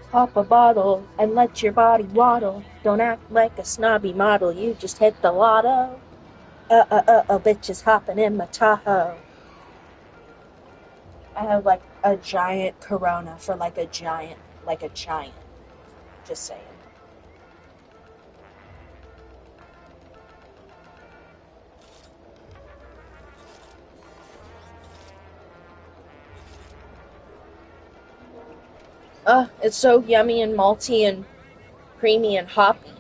Pop a bottle and let your body waddle. Don't act like a snobby model, you just hit the lotto. Bitches hopping in my Tahoe. I have like a giant Corona for like a giant. Just saying. It's so yummy and malty and creamy and hoppy.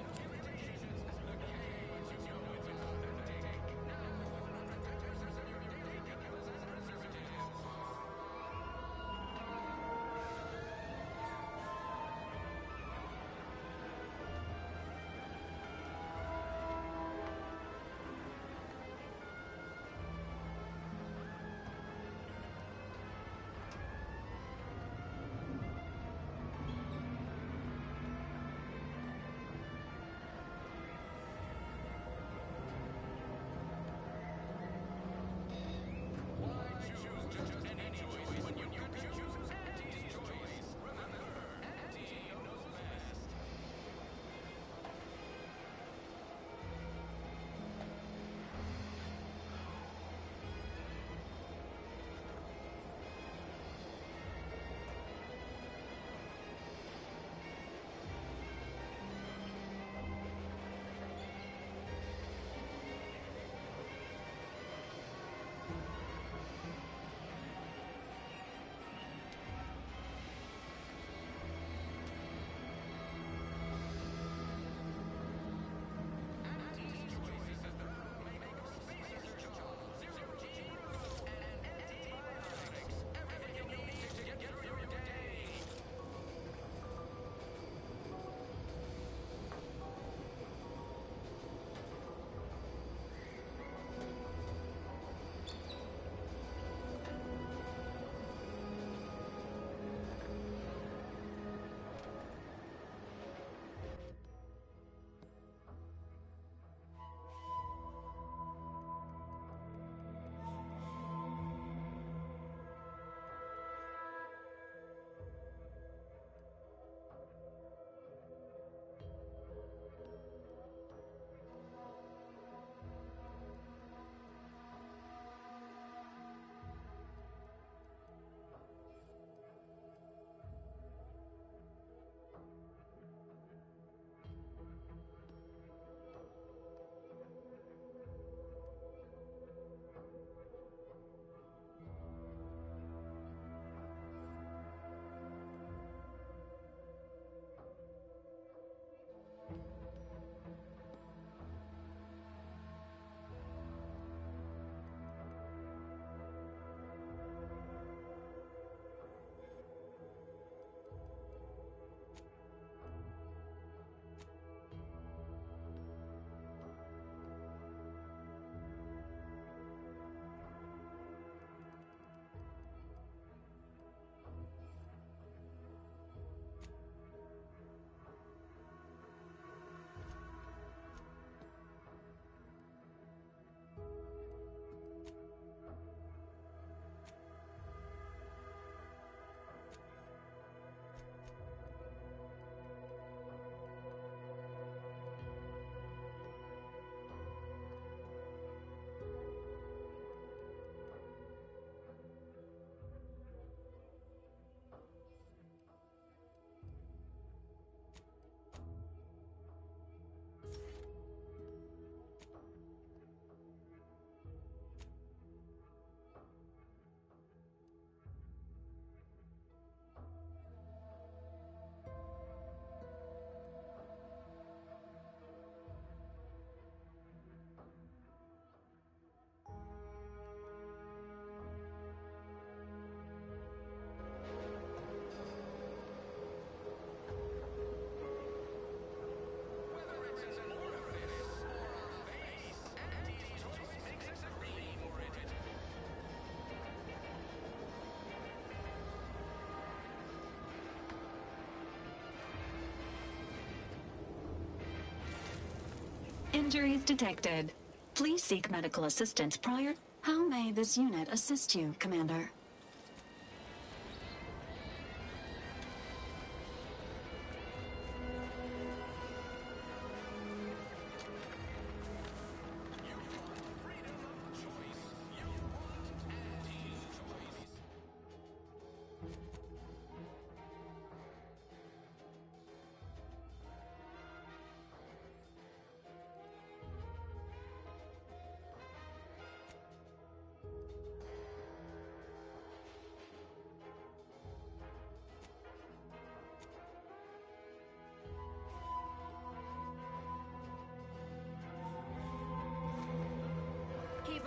Injuries detected. Please seek medical assistance prior. How may this unit assist you, Commander?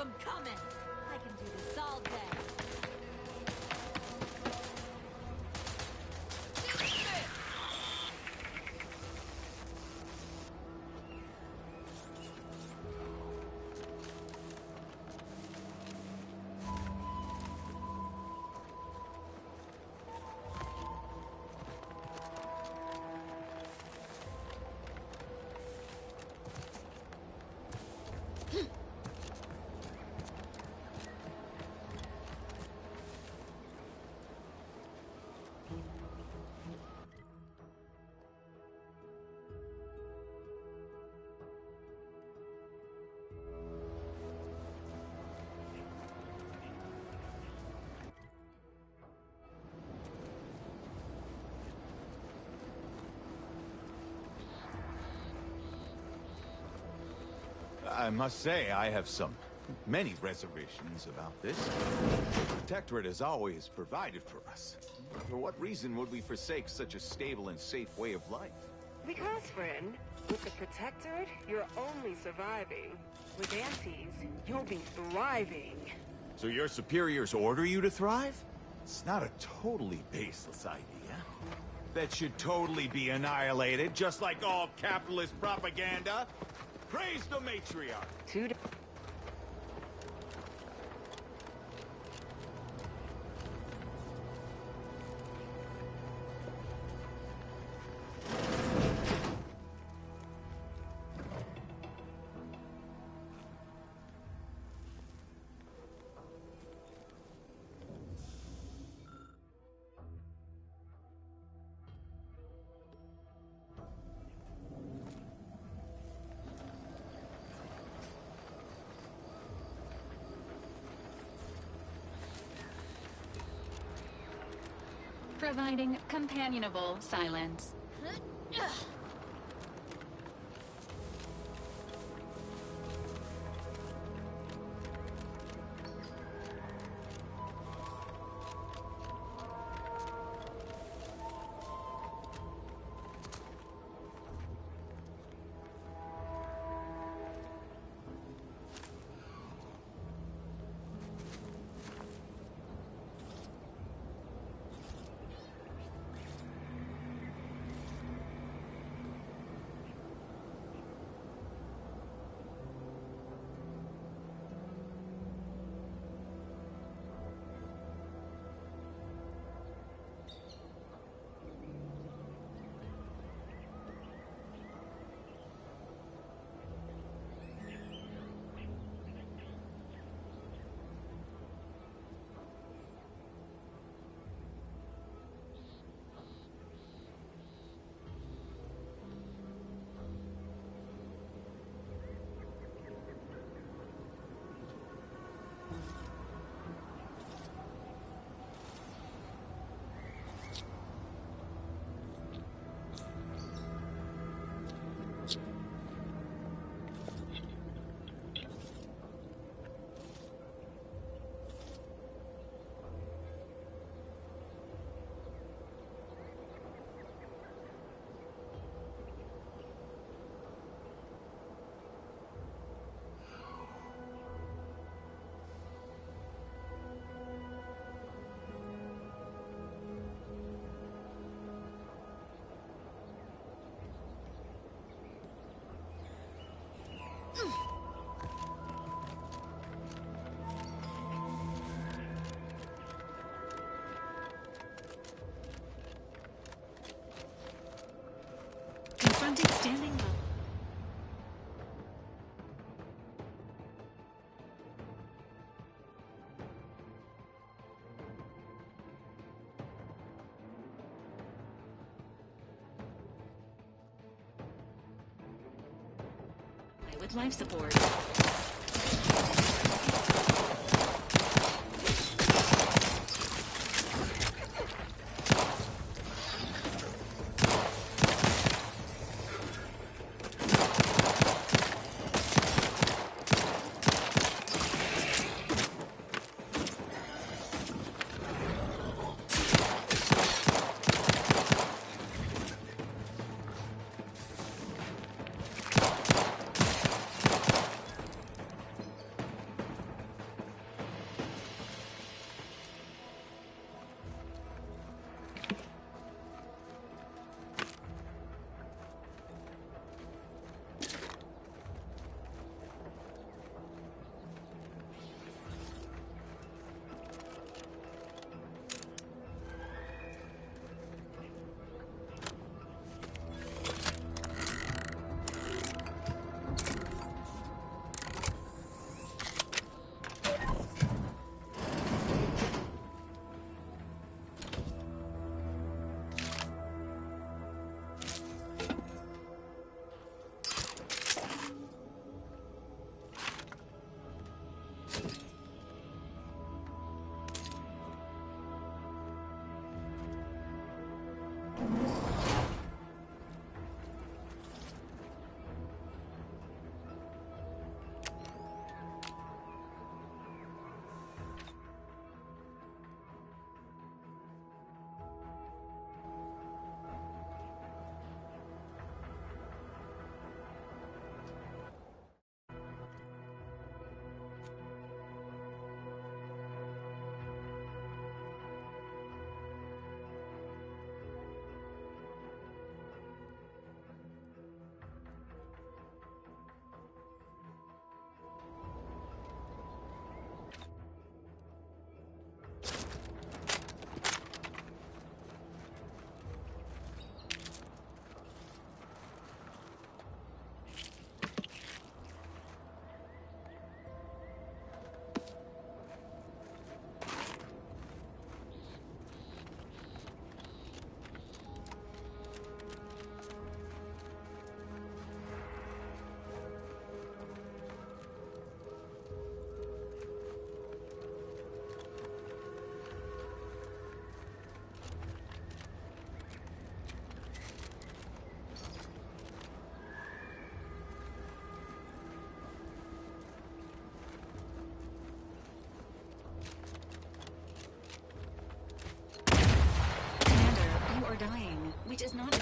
them coming. I can do this all day. I must say, I have many reservations about this. The Protectorate has always provided for us. For what reason would we forsake such a stable and safe way of life? Because, friend, with the Protectorate, you're only surviving. With Antes, you'll be thriving. So your superiors order you to thrive? It's not a totally baseless idea. That should totally be annihilated, just like all capitalist propaganda. Praise the matriarch! Providing companionable silence. Confronting standing up. With life support. which is not...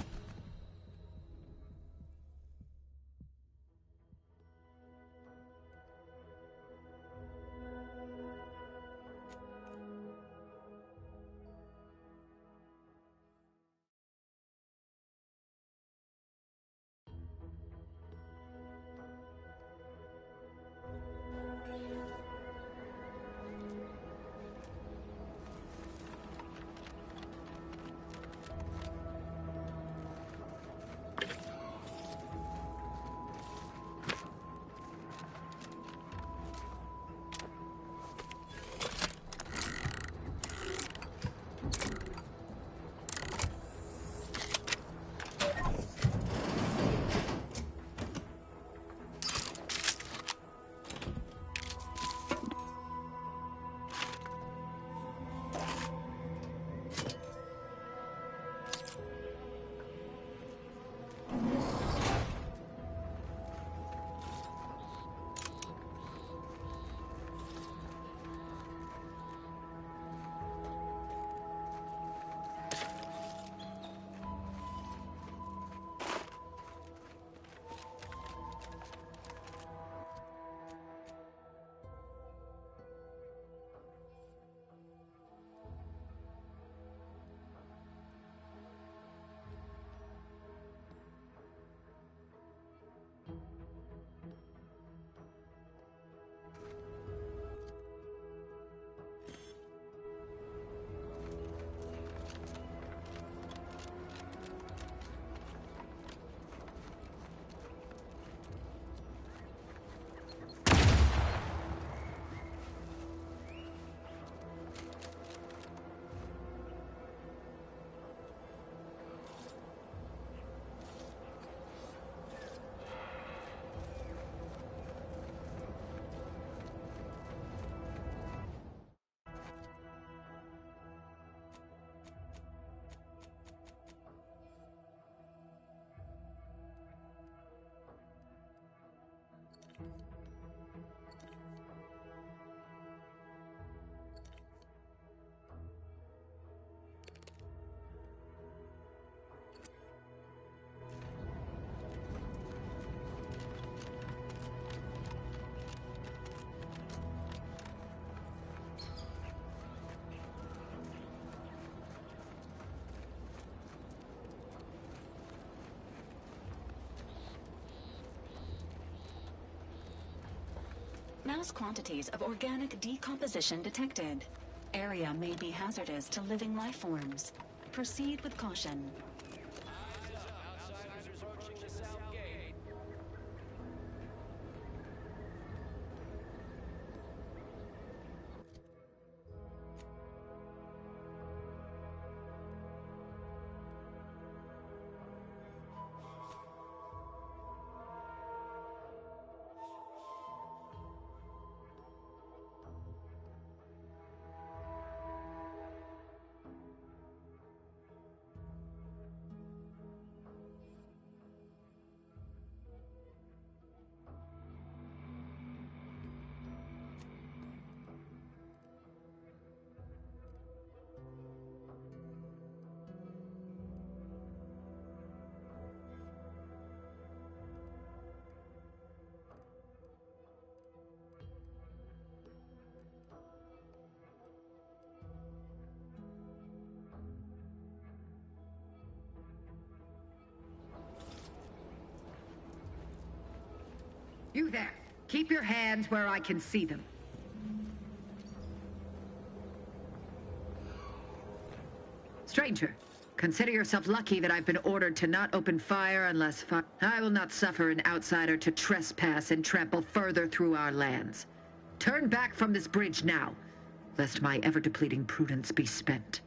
Mass quantities of organic decomposition detected. Area may be hazardous to living life forms. Proceed with caution. You there. Keep your hands where I can see them. Stranger, consider yourself lucky that I've been ordered to not open fire unless I will not suffer an outsider to trespass and trample further through our lands. Turn back from this bridge now, lest my ever-depleting prudence be spent.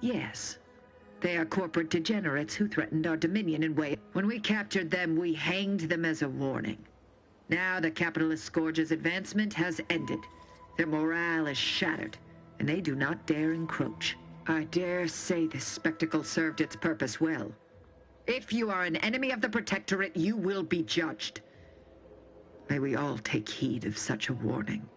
Yes. They are corporate degenerates who threatened our dominion in way. When we captured them, we hanged them as a warning. Now the capitalist scourge's advancement has ended. Their morale is shattered, and they do not dare encroach. I dare say this spectacle served its purpose well. If you are an enemy of the Protectorate, you will be judged. May we all take heed of such a warning.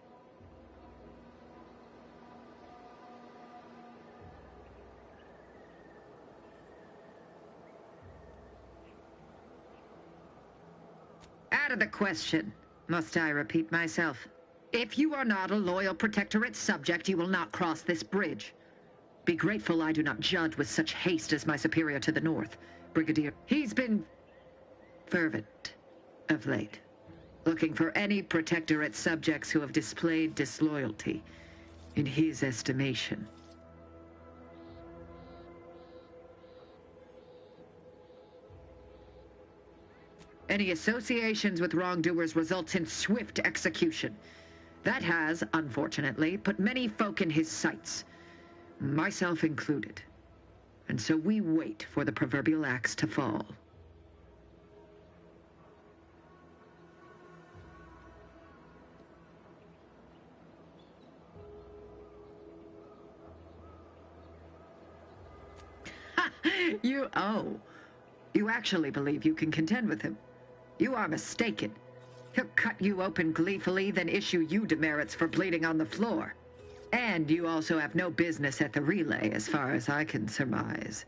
Out of the question. Must I repeat myself? If you are not a loyal Protectorate subject, you will not cross this bridge. Be grateful I do not judge with such haste as my superior to the north, Brigadier. He's been fervent of late, looking for any Protectorate subjects who have displayed disloyalty in his estimation. Any associations with wrongdoers results in swift execution. That has, unfortunately, put many folk in his sights, myself included. And so we wait for the proverbial axe to fall. You actually believe you can contend with him. You are mistaken. He'll cut you open gleefully, then issue you demerits for bleeding on the floor. And you also have no business at the relay, as far as I can surmise.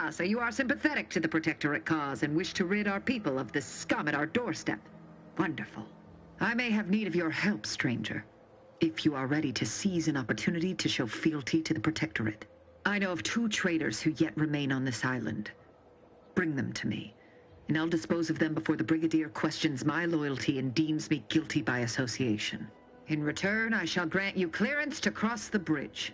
Ah, so you are sympathetic to the Protectorate cause and wish to rid our people of this scum at our doorstep. Wonderful. I may have need of your help, stranger, if you are ready to seize an opportunity to show fealty to the Protectorate. I know of 2 traitors who yet remain on this island. Bring them to me, and I'll dispose of them before the Brigadier questions my loyalty and deems me guilty by association. In return, I shall grant you clearance to cross the bridge.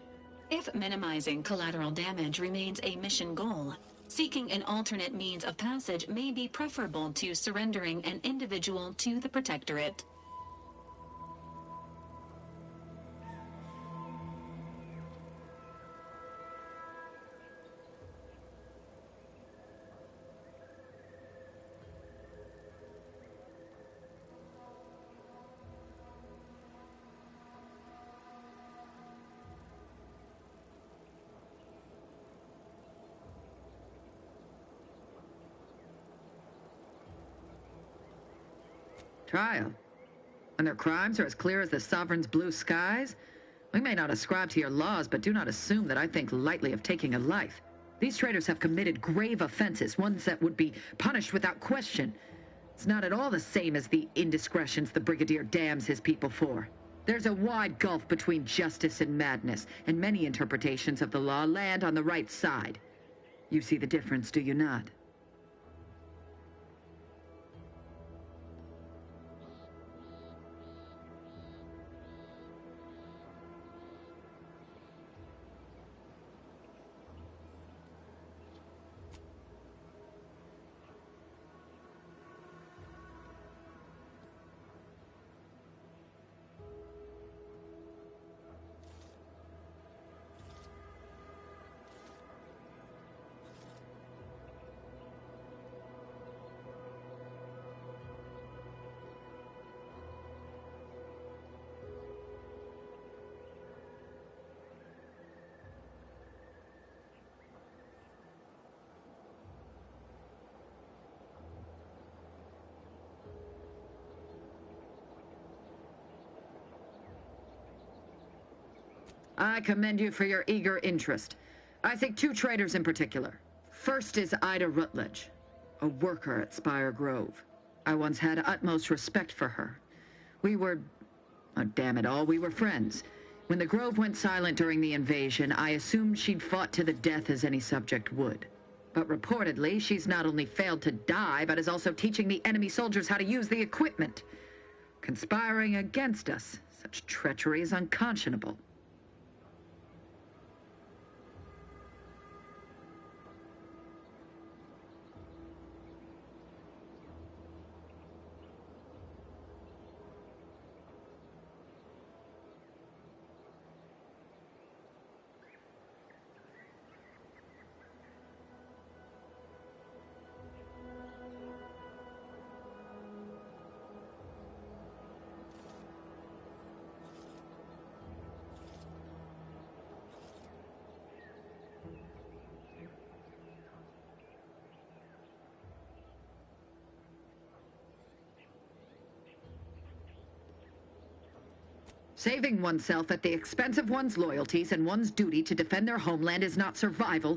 If minimizing collateral damage remains a mission goal, seeking an alternate means of passage may be preferable to surrendering an individual to the Protectorate. Trial. And their crimes are as clear as the Sovereign's blue skies? We may not ascribe to your laws, but do not assume that I think lightly of taking a life. These traitors have committed grave offenses, ones that would be punished without question. It's not at all the same as the indiscretions the Brigadier damns his people for. There's a wide gulf between justice and madness, and many interpretations of the law land on the right side. You see the difference, do you not? I commend you for your eager interest. I think 2 traitors in particular. First is Ida Rutledge, a worker at Spire Grove. I once had utmost respect for her. We were... oh, damn it all, we were friends. When the Grove went silent during the invasion, I assumed she'd fought to the death as any subject would. But reportedly, she's not only failed to die, but is also teaching the enemy soldiers how to use the equipment. Conspiring against us. Such treachery is unconscionable. Saving oneself at the expense of one's loyalties and one's duty to defend their homeland is not survival.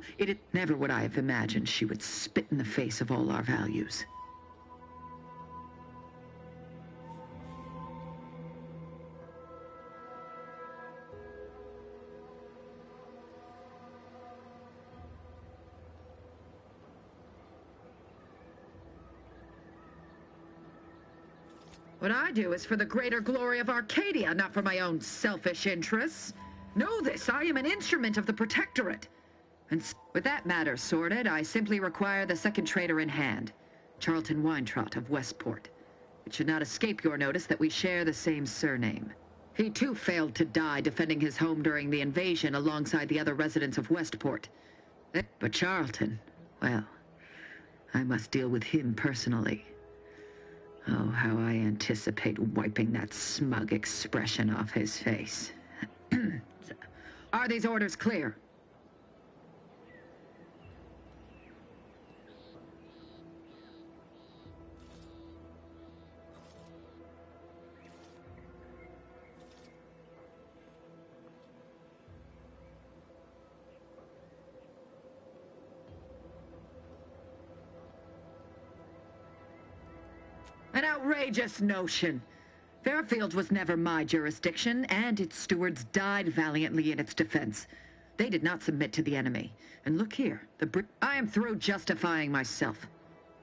Never would I have imagined she would spit in the face of all our values. What I do is for the greater glory of Arcadia, not for my own selfish interests. Know this, I am an instrument of the Protectorate. And with that matter sorted, I simply require the second traitor in hand, Charlton Weintrott of Westport. It should not escape your notice that we share the same surname. He too failed to die defending his home during the invasion alongside the other residents of Westport. But Charlton, well, I must deal with him personally. Oh, how I anticipate wiping that smug expression off his face. Are these orders clear? An outrageous notion. Fairfield was never my jurisdiction, and its stewards died valiantly in its defense. They did not submit to the enemy. And look here, I am through justifying myself.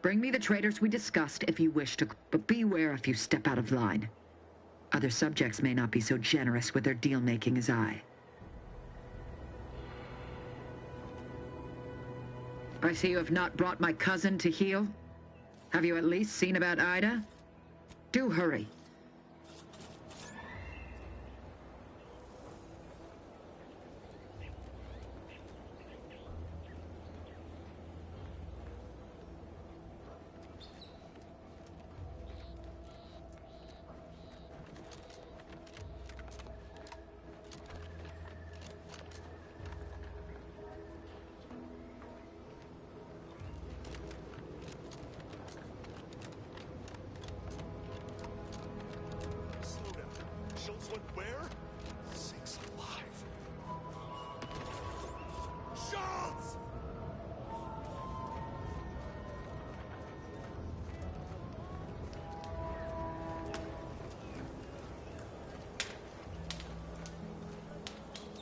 Bring me the traitors we discussed if you wish to, but beware if you step out of line. Other subjects may not be so generous with their deal-making as I. I see you have not brought my cousin to heel. Have you at least seen about Ida? Do hurry.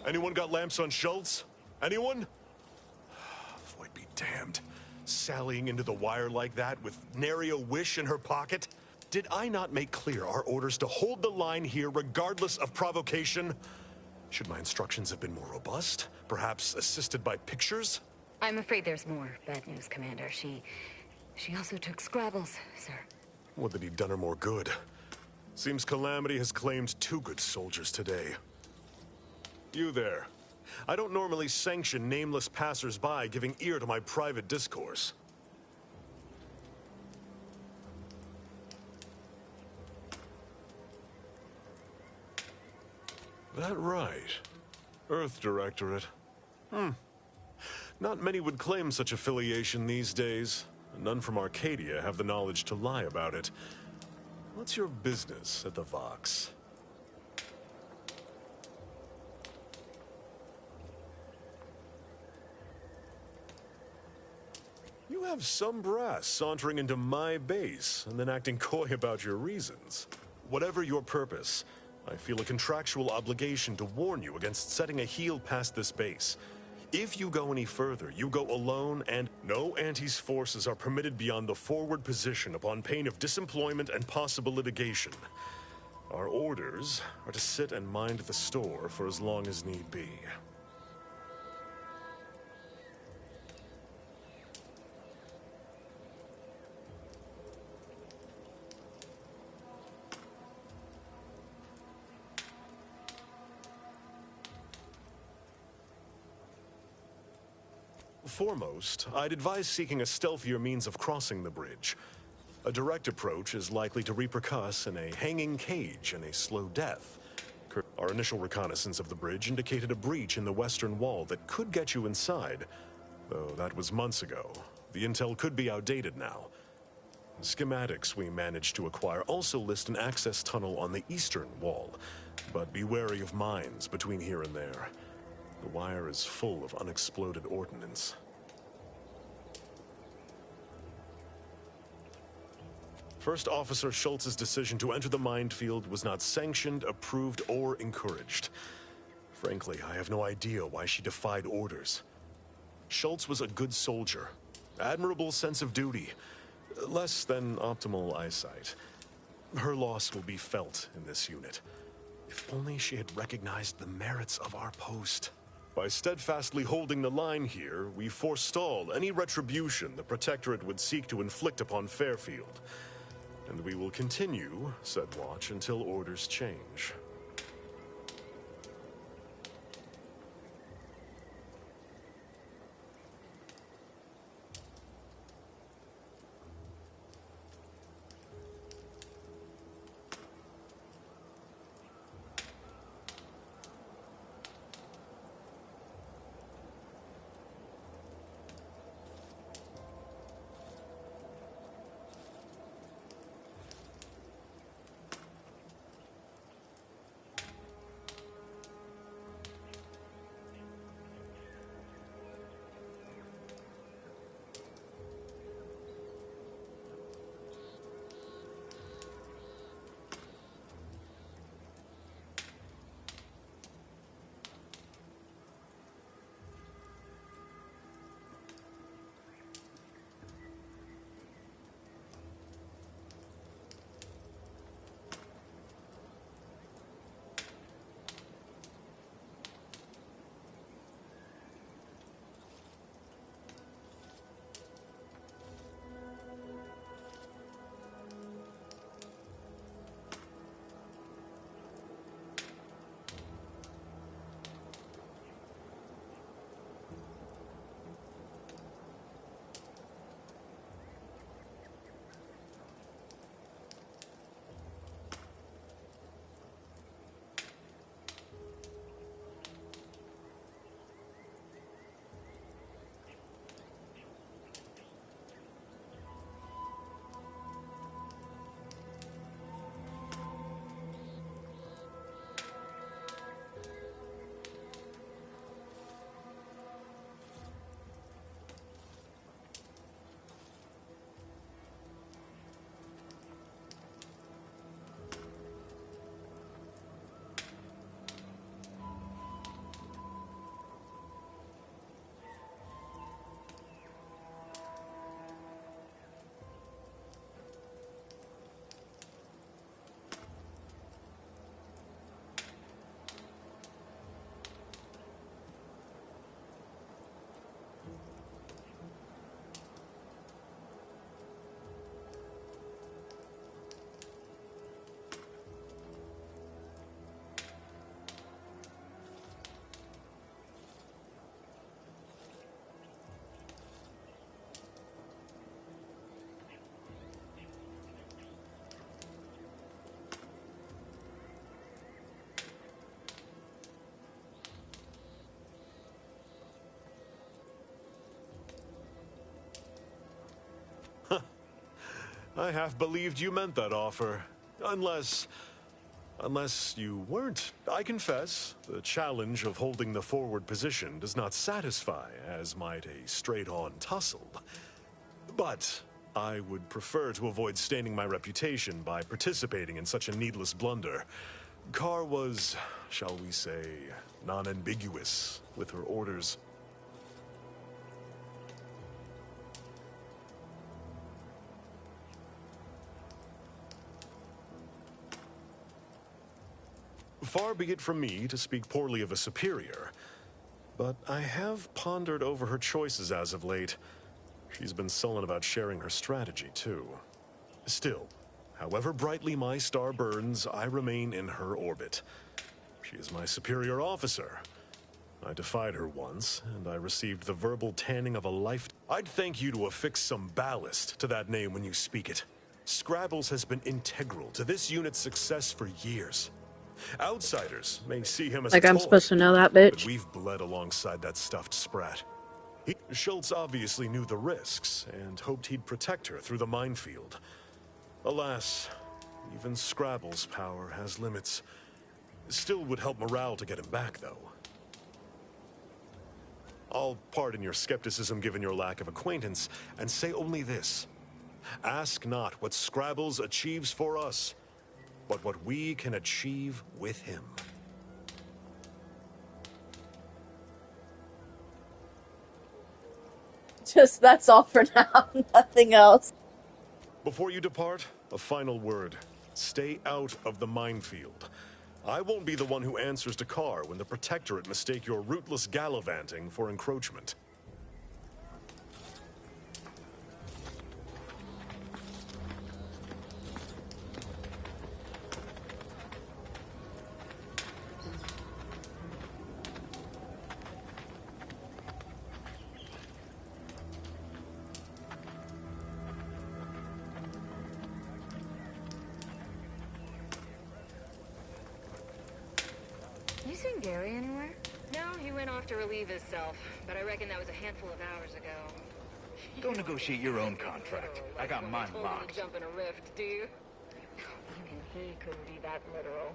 Anyone got lamps on Schultz? Anyone? Void be damned. Sallying into the wire like that with nary a wish in her pocket? Did I not make clear our orders to hold the line here regardless of provocation? Should my instructions have been more robust? Perhaps assisted by pictures? I'm afraid there's more bad news, Commander. She also took Scrabbles, sir. Would that he'd done her more good. Seems Calamity has claimed 2 good soldiers today. You there. I don't normally sanction nameless passers-by giving ear to my private discourse. That right. Earth Directorate. Not many would claim such affiliation these days. None from Arcadia have the knowledge to lie about it. What's your business at the Vox? You have some brass sauntering into my base and then acting coy about your reasons. Whatever your purpose, I feel a contractual obligation to warn you against setting a heel past this base. If you go any further, you go alone, and no Anti's forces are permitted beyond the forward position upon pain of disemployment and possible litigation. Our orders are to sit and mind the store for as long as need be. Foremost, I'd advise seeking a stealthier means of crossing the bridge. A direct approach is likely to repercuss in a hanging cage and a slow death. Our initial reconnaissance of the bridge indicated a breach in the western wall that could get you inside, though that was months ago. The intel could be outdated now. The schematics we managed to acquire also list an access tunnel on the eastern wall, but be wary of mines between here and there. The wire is full of unexploded ordnance. First Officer Schultz's decision to enter the minefield was not sanctioned, approved, or encouraged. Frankly, I have no idea why she defied orders. Schultz was a good soldier, admirable sense of duty, less than optimal eyesight. Her loss will be felt in this unit. If only she had recognized the merits of our post. By steadfastly holding the line here, we forestall any retribution the Protectorate would seek to inflict upon Fairfield. And we will continue said watch until orders change. I half believed you meant that offer. Unless you weren't. I confess, the challenge of holding the forward position does not satisfy, as might a straight-on tussle. But I would prefer to avoid staining my reputation by participating in such a needless blunder. Carr was, shall we say, non-ambiguous with her orders. Far be it from me to speak poorly of a superior, but I have pondered over her choices as of late. She's been sullen about sharing her strategy, too. Still, however brightly my star burns, I remain in her orbit. She is my superior officer. I defied her once, and I received the verbal tanning of a life. I'd thank you to affix some ballast to that name when you speak it. Scrabbles has been integral to this unit's success for years. Outsiders may see him as Like a I'm toy, supposed to know that but bitch. we've bled alongside that stuffed sprat. Schultz obviously knew the risks and hoped he'd protect her through the minefield. Alas, even Scrabble's power has limits. Still would help morale to get him back, though. I'll pardon your skepticism given your lack of acquaintance, and say only this. Ask not what Scrabbles achieves for us, but what we can achieve with him. Just that's all for now. Nothing else. Before you depart, a final word. Stay out of the minefield. I won't be the one who answers to Carr when the Protectorate mistake your rootless gallivanting for encroachment. You seen Gary anywhere? No, he went off to relieve himself, but I reckon that was a handful of hours ago. Go negotiate your own contract. I got mine Totally locked. jump in a rift, do you? Even he couldn't be that literal.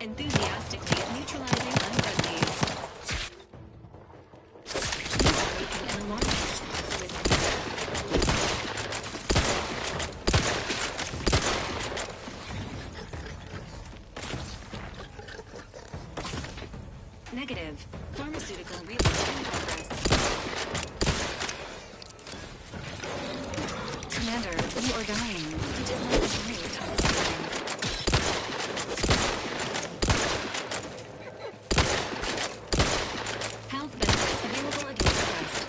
Enthusiastically neutralizing unfriendlies. Making an alarm with negative. Pharmaceutical release in progress. Commander, you are dying. It is not advised on this time. Health benefits available against arrest.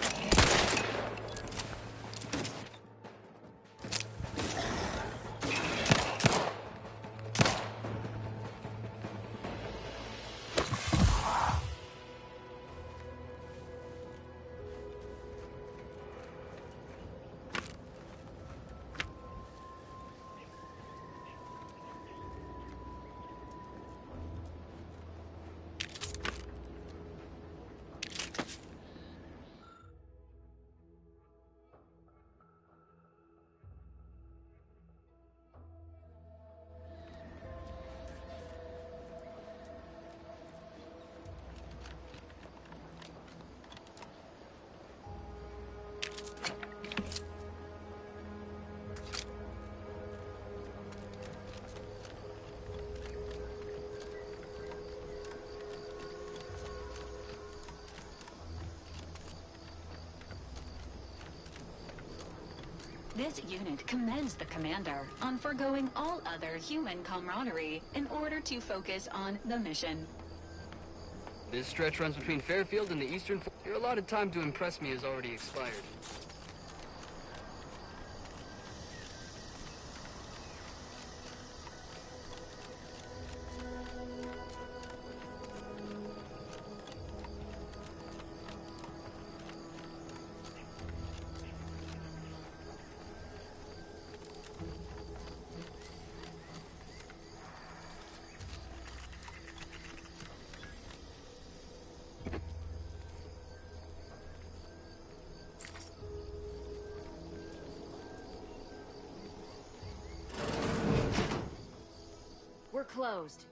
This unit commends the commander on foregoing all other human camaraderie in order to focus on the mission. This stretch runs between Fairfield and the Eastern... Your allotted time to impress me has already expired. We're closed.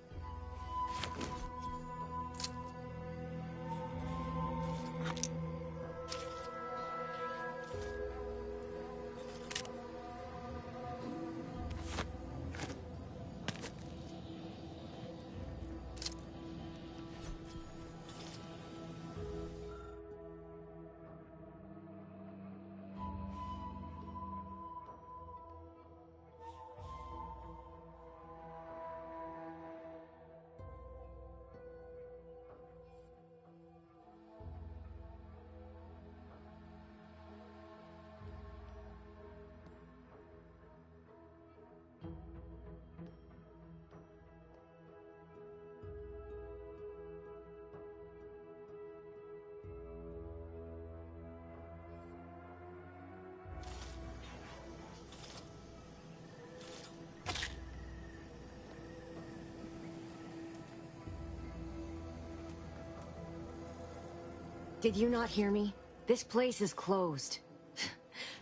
Did you not hear me? This place is closed.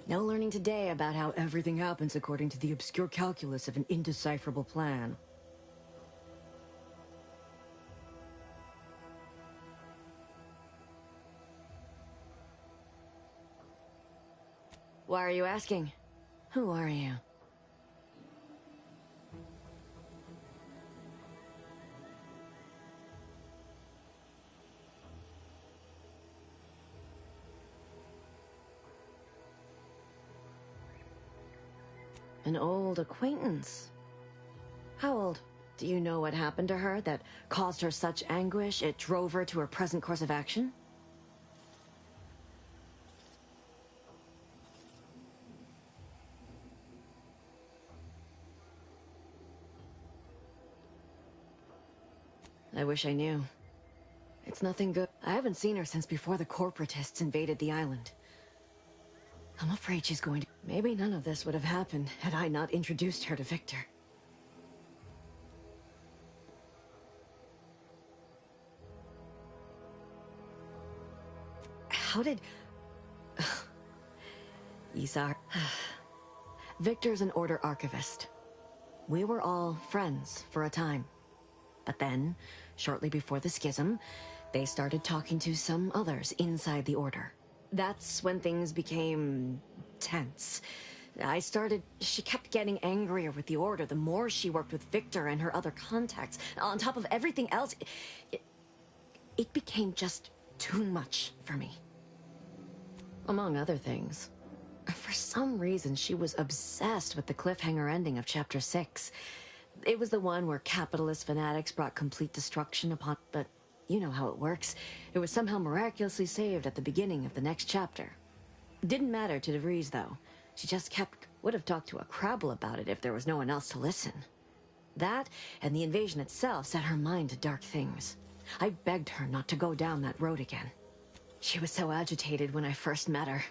No learning today about how everything happens according to the obscure calculus of an indecipherable plan. Why are you asking? Who are you? An old acquaintance. How old? Do you know what happened to her that caused her such anguish it drove her to her present course of action? I wish I knew. It's nothing good. I haven't seen her since before the corporatists invaded the island. I'm afraid she's going to... Maybe none of this would have happened had I not introduced her to Victor. How did... Isar... Victor's an Order archivist. We were all friends for a time. But then, shortly before the schism, they started talking to some others inside the Order. That's when things became tense. She kept getting angrier with the Order the more she worked with Victor and her other contacts. On top of everything else, it became just too much for me. Among other things. For some reason, she was obsessed with the cliffhanger ending of Chapter 6. It was the one where capitalist fanatics brought complete destruction upon... But you know how it works. It was somehow miraculously saved at the beginning of the next chapter. Didn't matter to DeVries, though. She just would have talked to a Crabble about it if there was no one else to listen. That, and the invasion itself, set her mind to dark things. I begged her not to go down that road again. She was so agitated when I first met her.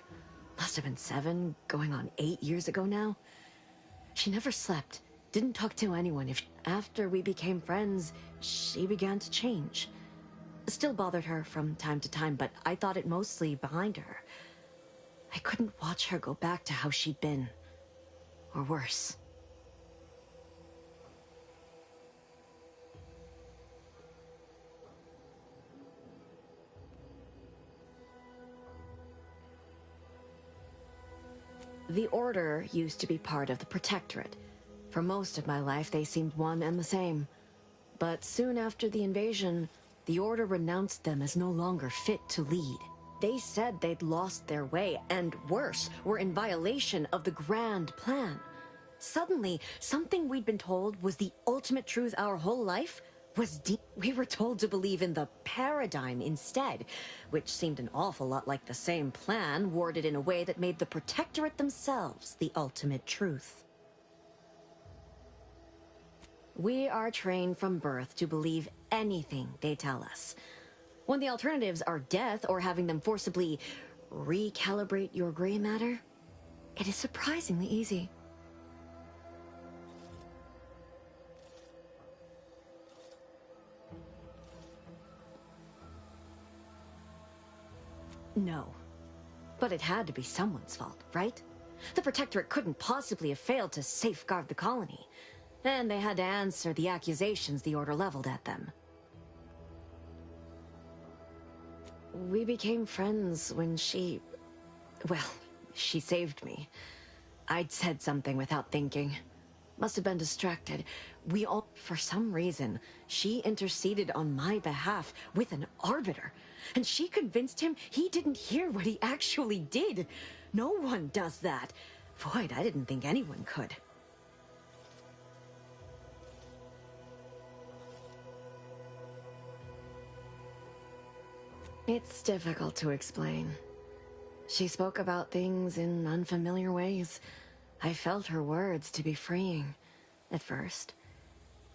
Must have been 7, going on 8 years ago now. She never slept, didn't talk to anyone. After we became friends, she began to change. Still bothered her from time to time, but I thought it mostly behind her. I couldn't watch her go back to how she'd been. Or worse. The Order used to be part of the Protectorate. For most of my life, they seemed one and the same. But soon after the invasion, the Order renounced them as no longer fit to lead. They said they'd lost their way, and worse, were in violation of the grand plan. Suddenly, something we'd been told was the ultimate truth our whole life was deep. We were told to believe in the paradigm instead, which seemed an awful lot like the same plan, worded in a way that made the Protectorate themselves the ultimate truth. We are trained from birth to believe anything they tell us. When the alternatives are death or having them forcibly recalibrate your gray matter, it is surprisingly easy. No. But it had to be someone's fault, right? The Protectorate couldn't possibly have failed to safeguard the colony. And they had to answer the accusations the Order leveled at them. We became friends when she... well, she saved me. I'd said something without thinking. Must have been distracted. We all... For some reason, she interceded on my behalf with an arbiter. And she convinced him he didn't hear what he actually did. No one does that. Void, I didn't think anyone could. It's difficult to explain. She spoke about things in unfamiliar ways. I felt her words to be freeing, at first.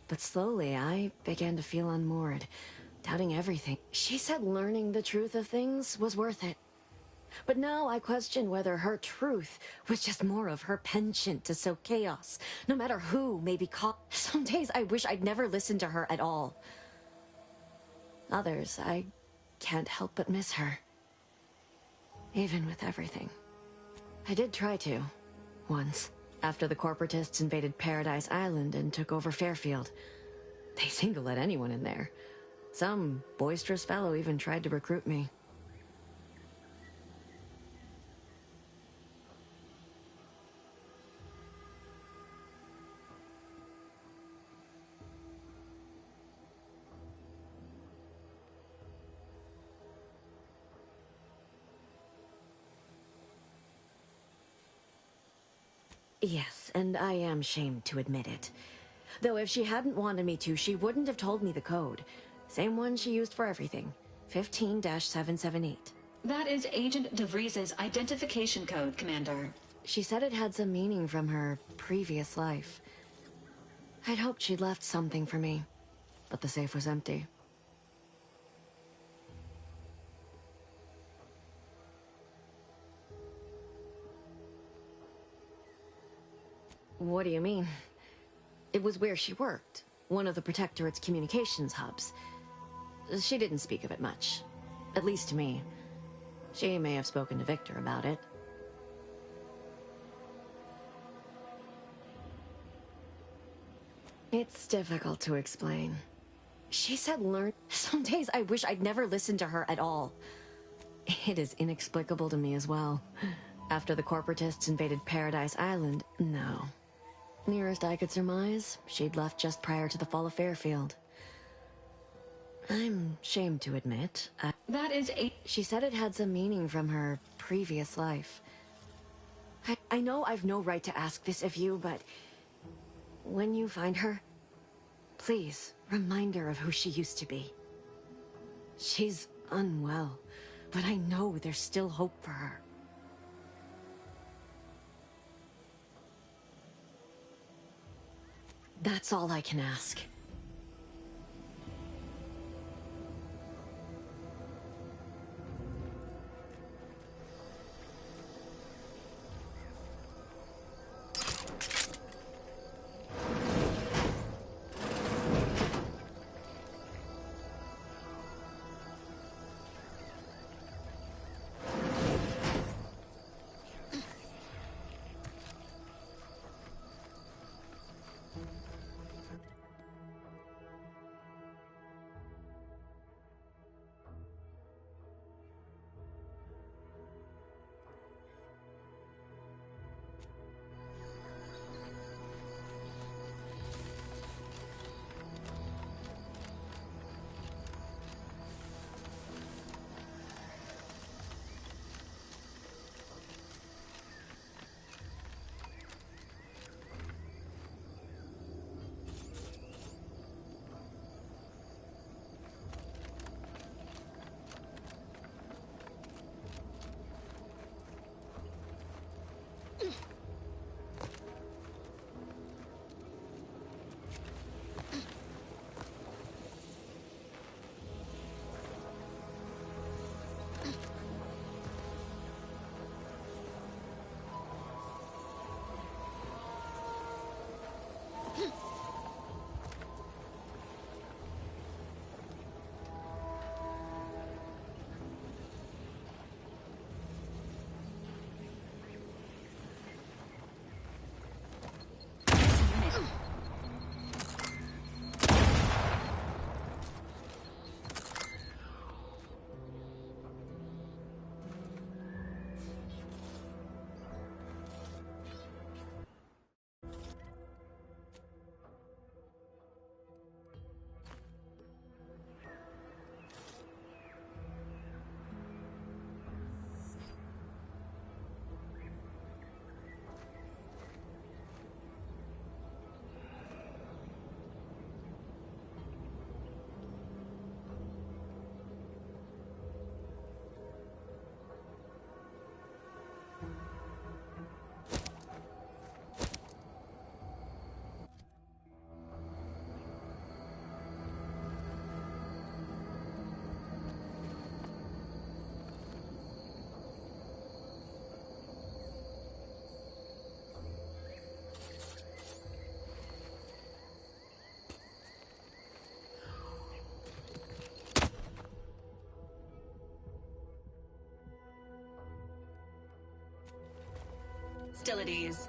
But slowly, I began to feel unmoored, doubting everything. She said learning the truth of things was worth it. But now I question whether her truth was just more of her penchant to sow chaos, no matter who may be caught. Some days I wish I'd never listened to her at all. Others, I can't help but miss her. Even with everything. I did try to. Once. After the corporatists invaded Paradise Island and took over Fairfield. They seemed to let anyone in there. Some boisterous fellow even tried to recruit me. Yes, and I am shamed to admit it. Though if she hadn't wanted me to, she wouldn't have told me the code. Same one she used for everything. 15-778. That is Agent DeVries's identification code, Commander. She said it had some meaning from her previous life. I'd hoped she'd left something for me, but the safe was empty. What do you mean? It was where she worked, one of the Protectorate's communications hubs. She didn't speak of it much, at least to me. She may have spoken to Victor about it. It's difficult to explain. She said learn... Some days I wish I'd never listened to her at all. It is inexplicable to me as well. After the corporatists invaded Paradise Island, no. Nearest I could surmise, she'd left just prior to the fall of Fairfield. I'm ashamed to admit, That is She said it had some meaning from her previous life. I know I've no right to ask this of you, but... when you find her, please remind her of who she used to be. She's unwell, but I know there's still hope for her. That's all I can ask. hostilities.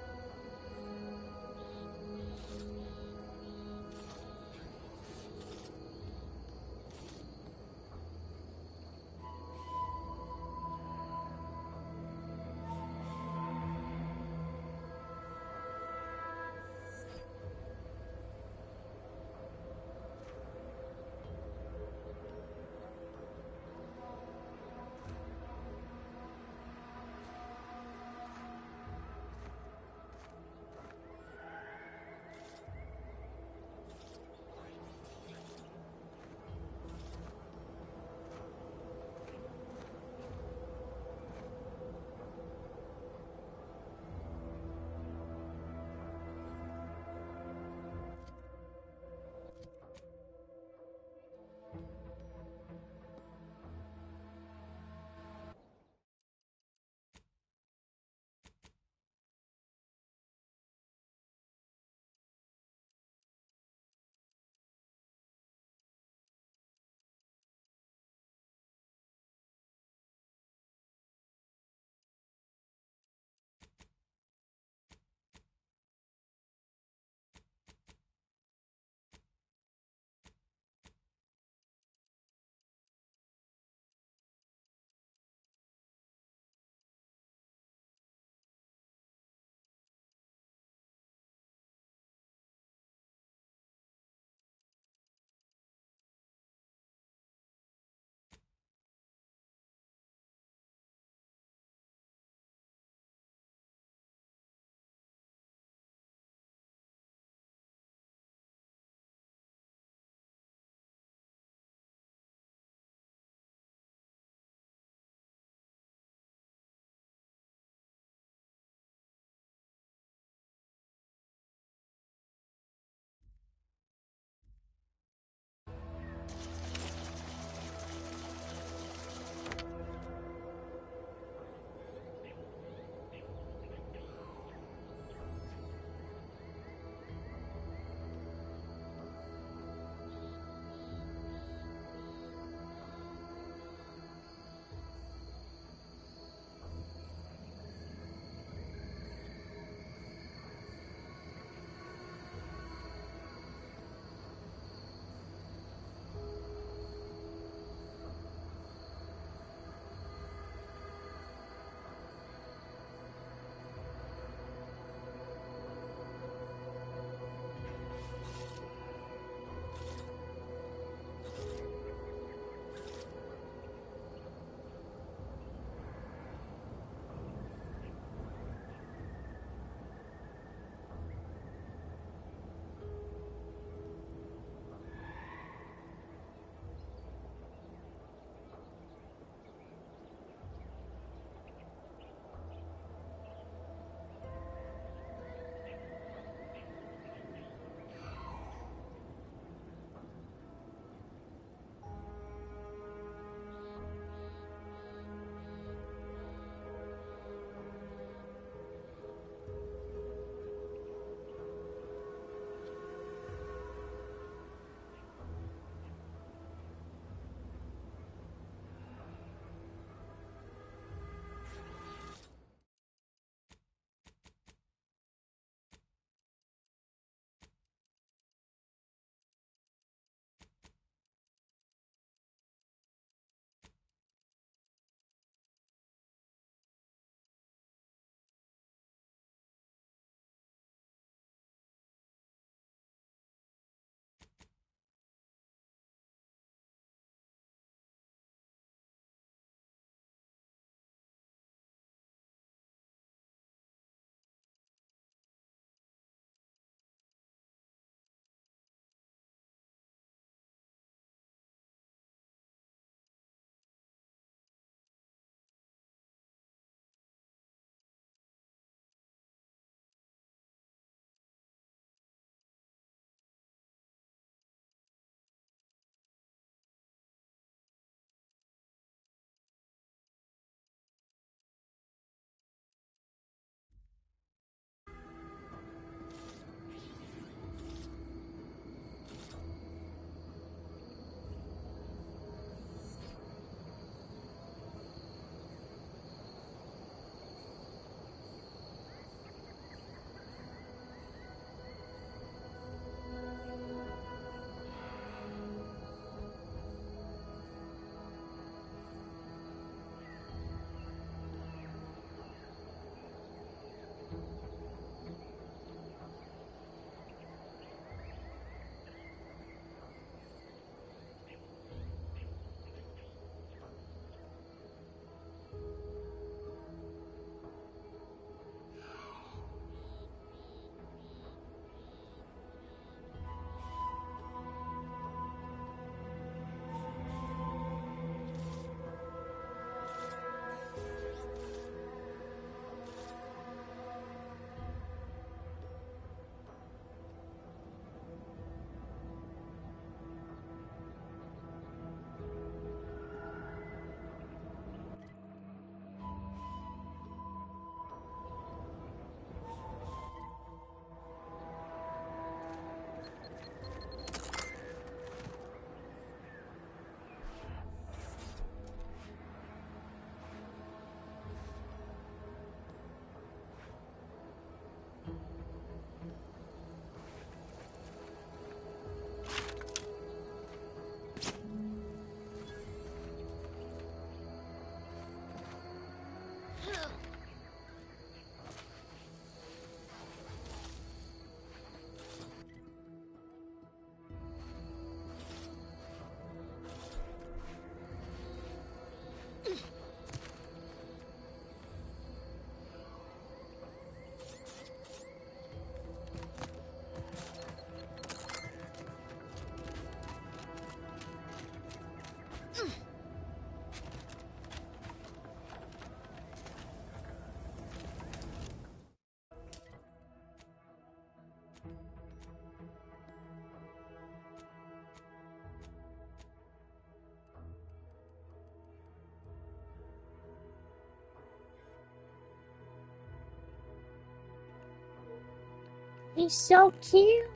He's so cute.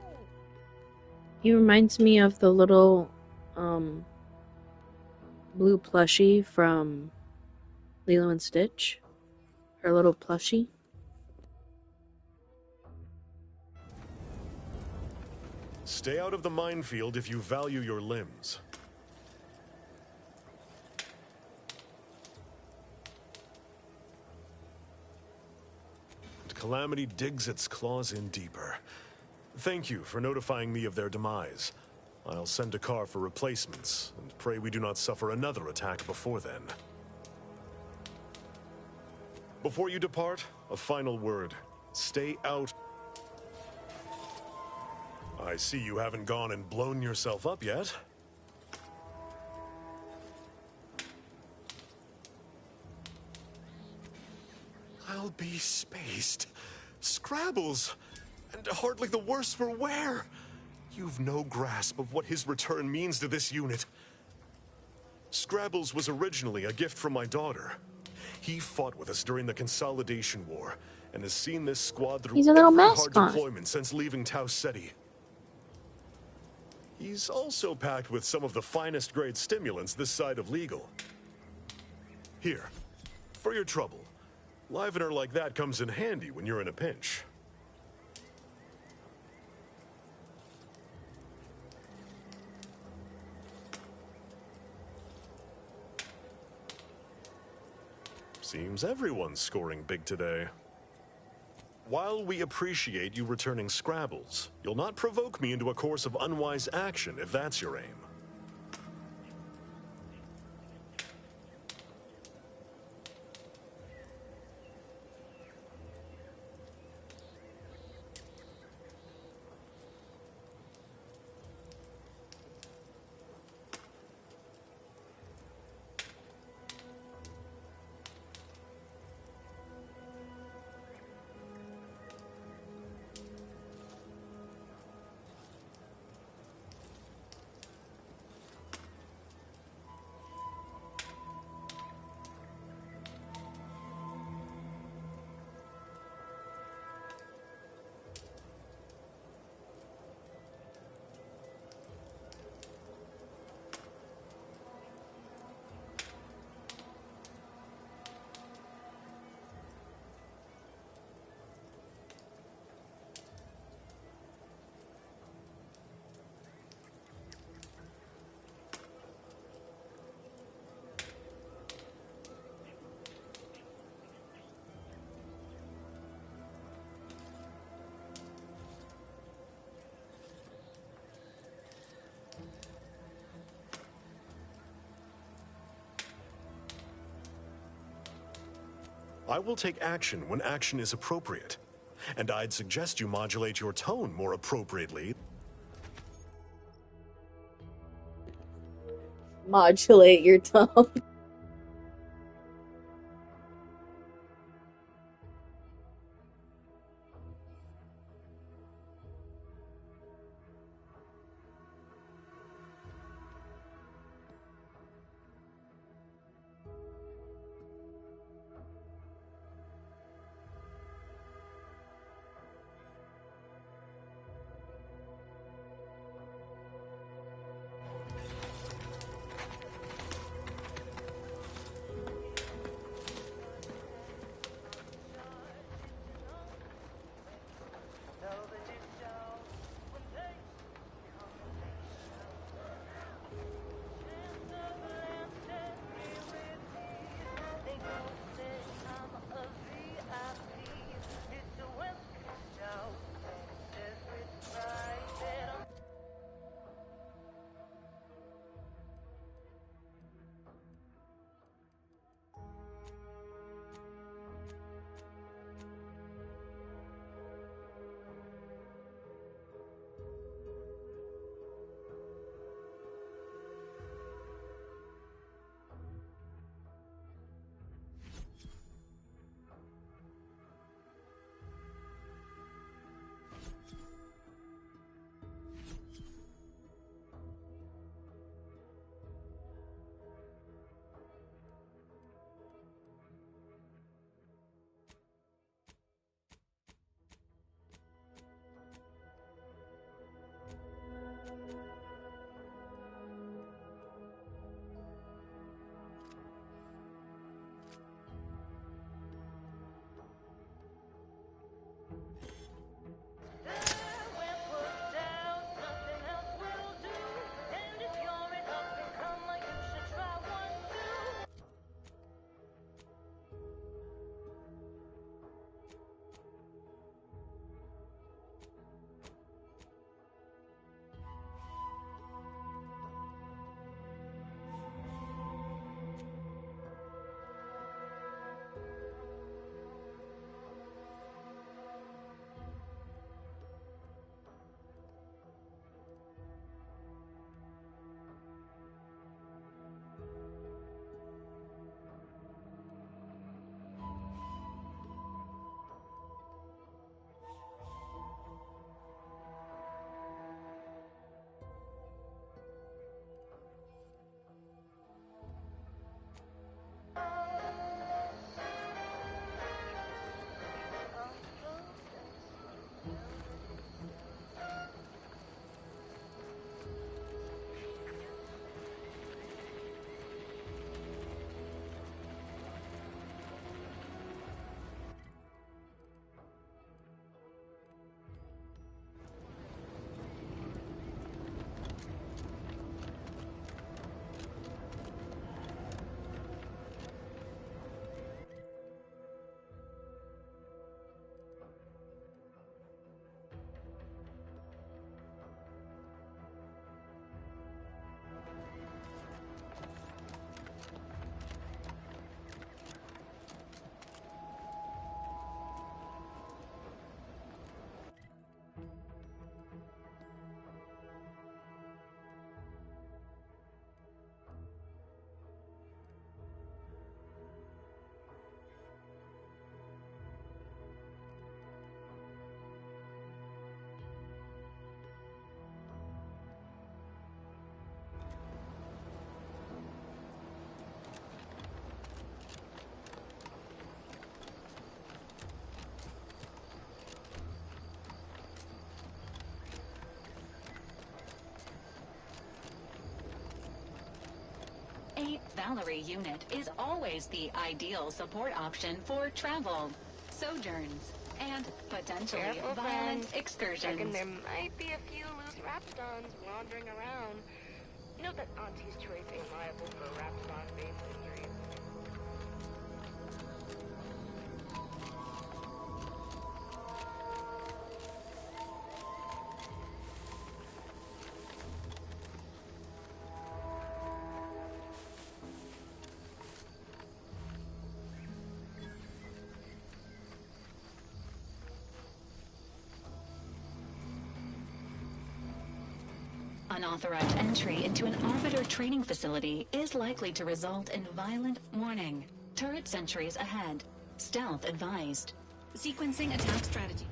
He reminds me of the little blue plushie from Lilo and Stitch. Her little plushie. Stay out of the minefield if you value your limbs. Calamity digs its claws in deeper. Thank you for notifying me of their demise. I'll send a car for replacements, and pray we do not suffer another attack before then. Before you depart, a final word. Stay out. I see you haven't gone and blown yourself up yet. I'll be spaced. Scrabbles! And hardly the worse for wear! You've no grasp of what his return means to this unit. Scrabbles was originally a gift from my daughter. He fought with us during the Consolidation War, and has seen this squad through He's a little every hard mascot. deployment since leaving Tau Ceti. He's also packed with some of the finest grade stimulants this side of legal. Here, for your trouble. Livener like that comes in handy when you're in a pinch. Seems everyone's scoring big today. While we appreciate you returning Scrabbles, you'll not provoke me into a course of unwise action if that's your aim. I will take action when action is appropriate. And I'd suggest you modulate your tone more appropriately. Modulate your tone. The Valerie unit is always the ideal support option for travel, sojourns, and potentially Careful, violent friend. excursions. Reckon there might be a few loose raptidons wandering around. Note that Auntie's choice ain't liable for raptidon-based injuries. Unauthorized entry into an Arbiter training facility is likely to result in violent warning. Turret sentries ahead. Stealth advised. Sequencing attack strategy.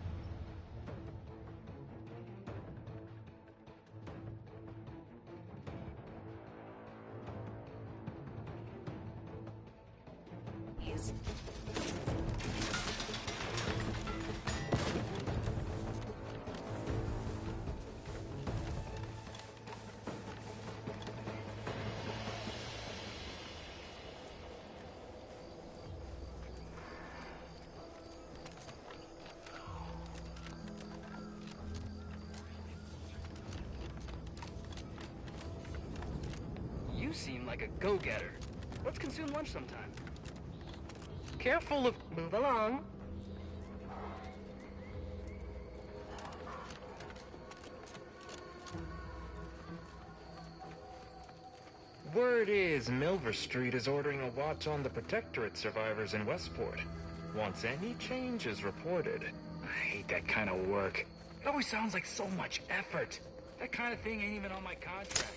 You seem like a go-getter. Let's consume lunch sometime. Careful of... Move along. Word is Milver Street is ordering a watch on the Protectorate survivors in Westport. Once any changes reported. I hate that kind of work. It always sounds like so much effort. That kind of thing ain't even on my contract.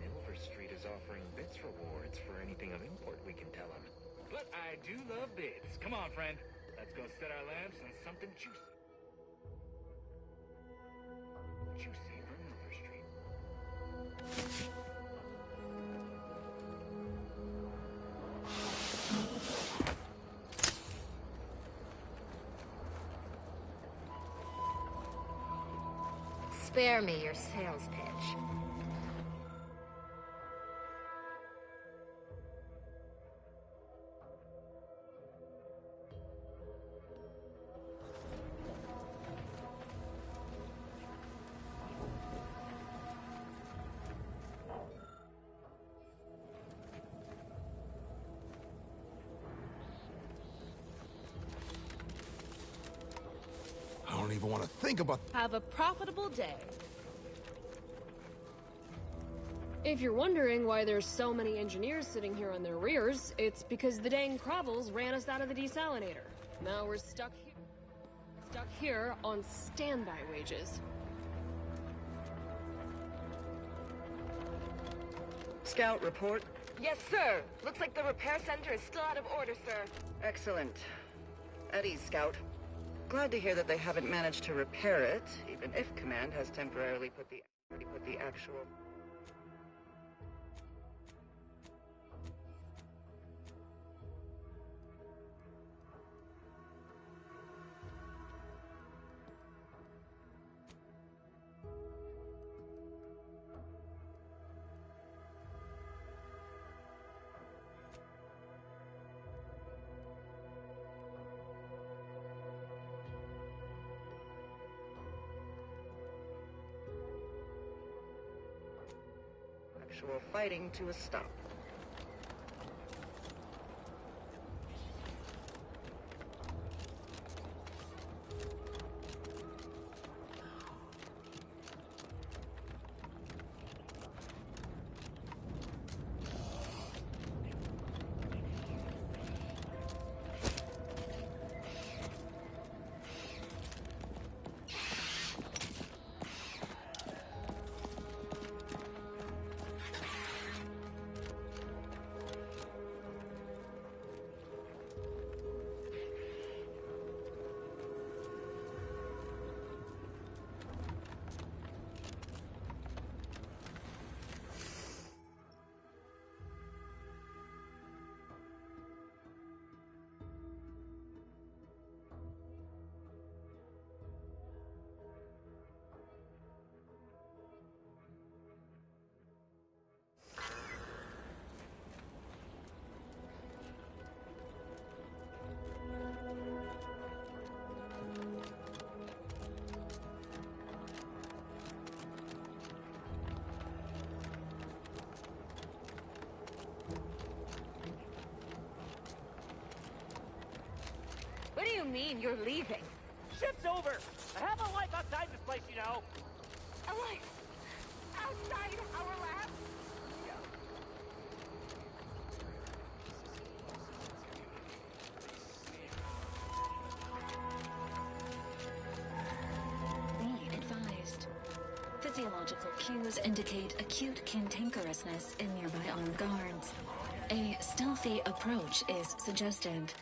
Milver Street is offering bits rewards for anything of import, we can tell them. But I do love bits. Come on, friend. Let's go set our lamps on something juicy. Juicy from Milver Street. Spare me your sales pitch. I don't even want to think about... Have a profitable day. If you're wondering why there's so many engineers sitting here on their rears, it's because the dang Crobbles ran us out of the desalinator. Now we're stuck here on standby wages. Scout report. Yes, sir. Looks like the repair center is still out of order, sir. Excellent. At ease, Scout. Glad to hear that they haven't managed to repair it, even if Command has temporarily put the actual... fighting to a stop. mean you're leaving? Shit's over! I have a life outside this place, you know! A life outside our lab? Be advised. Physiological cues indicate acute cantankerousness in nearby armed guards. A stealthy approach is suggested.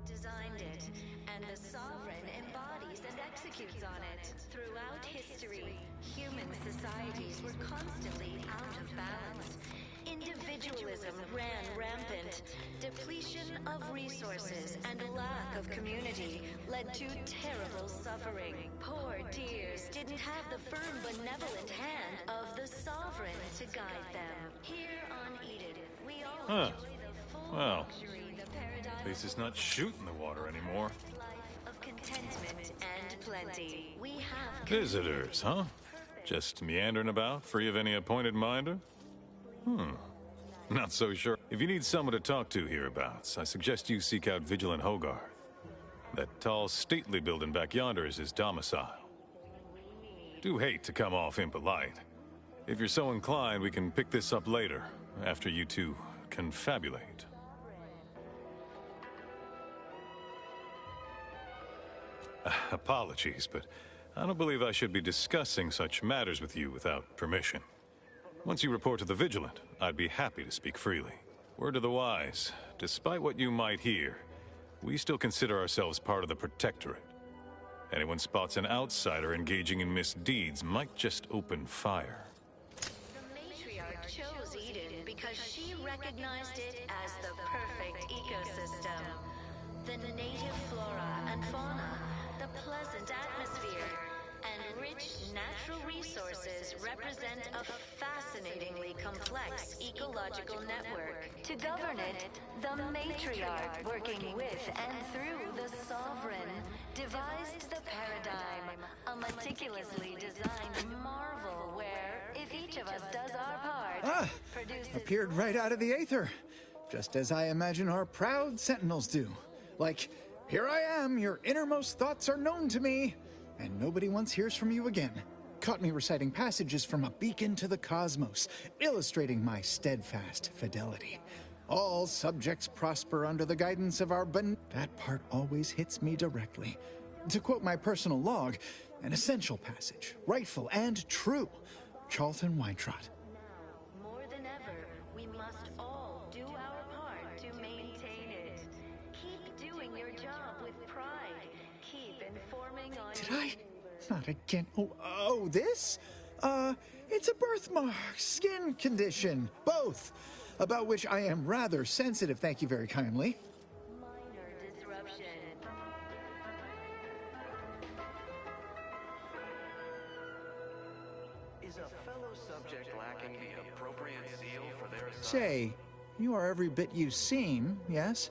Designed it, and the Sovereign embodies and executes on it. Throughout history, human societies were constantly out of balance. Individualism ran rampant. Depletion of resources and lack of community led to terrible suffering. Poor dears didn't have the firm, benevolent hand of the Sovereign to guide them. Here on Eden, we all enjoy the full luxury, the paradise. At least it's not shooting the water anymore. Life of contentment and plenty. We have Visitors, huh? Just meandering about, free of any appointed minder? Not so sure. If you need someone to talk to hereabouts, I suggest you seek out Vigilant Hogarth. That tall, stately building back yonder is his domicile. Do hate to come off impolite. If you're so inclined, we can pick this up later, after you two confabulate. Apologies, but I don't believe I should be discussing such matters with you without permission. Once you report to the Vigilant, I'd be happy to speak freely. Word to the wise, despite what you might hear, we still consider ourselves part of the Protectorate. Anyone spots an outsider engaging in misdeeds might just open fire. The matriarch chose Eden because she recognized it as the perfect ecosystem. The native flora and fauna, the pleasant atmosphere, and rich natural resources represent a fascinatingly complex ecological network. To govern it, the matriarch, working with and through the Sovereign, devised the paradigm, a meticulously designed marvel where, if each of us does our part, produces... Appeared right out of the aether, just as I imagine our proud sentinels do. Like, here I am, your innermost thoughts are known to me, and nobody once hears from you again. caught me reciting passages from a beacon to the cosmos, illustrating my steadfast fidelity. All subjects prosper under the guidance of our That part always hits me directly. To quote my personal log, an essential passage, rightful and true. Charlton Weintrott. More than ever, we must all do our part to maintain it. Keep doing your job with pride. Keep informing on... Did I? Not again. Oh, this? It's a birthmark, skin condition, both, about which I am rather sensitive, thank you very kindly. Minor disruption. Is a fellow subject lacking the appropriate seal for their assignment? Say, you are every bit you seem, yes?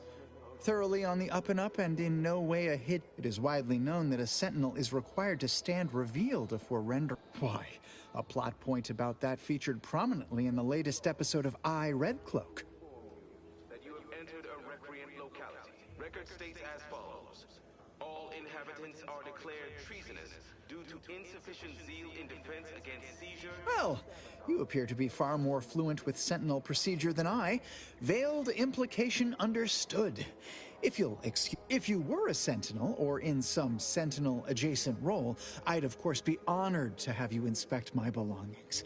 Thoroughly on the up and up and in no way a hit. It is widely known that a sentinel is required to stand revealed before render. Why, a plot point about that featured prominently in the latest episode of I, Red Cloak. That you have entered a recreant locality. Record states as follows. All inhabitants are declared treasonous due to insufficient zeal in defense against seizure. Well, you appear to be far more fluent with sentinel procedure than I. Veiled implication understood. If you were a sentinel, or in some sentinel-adjacent role, I'd of course be honored to have you inspect my belongings.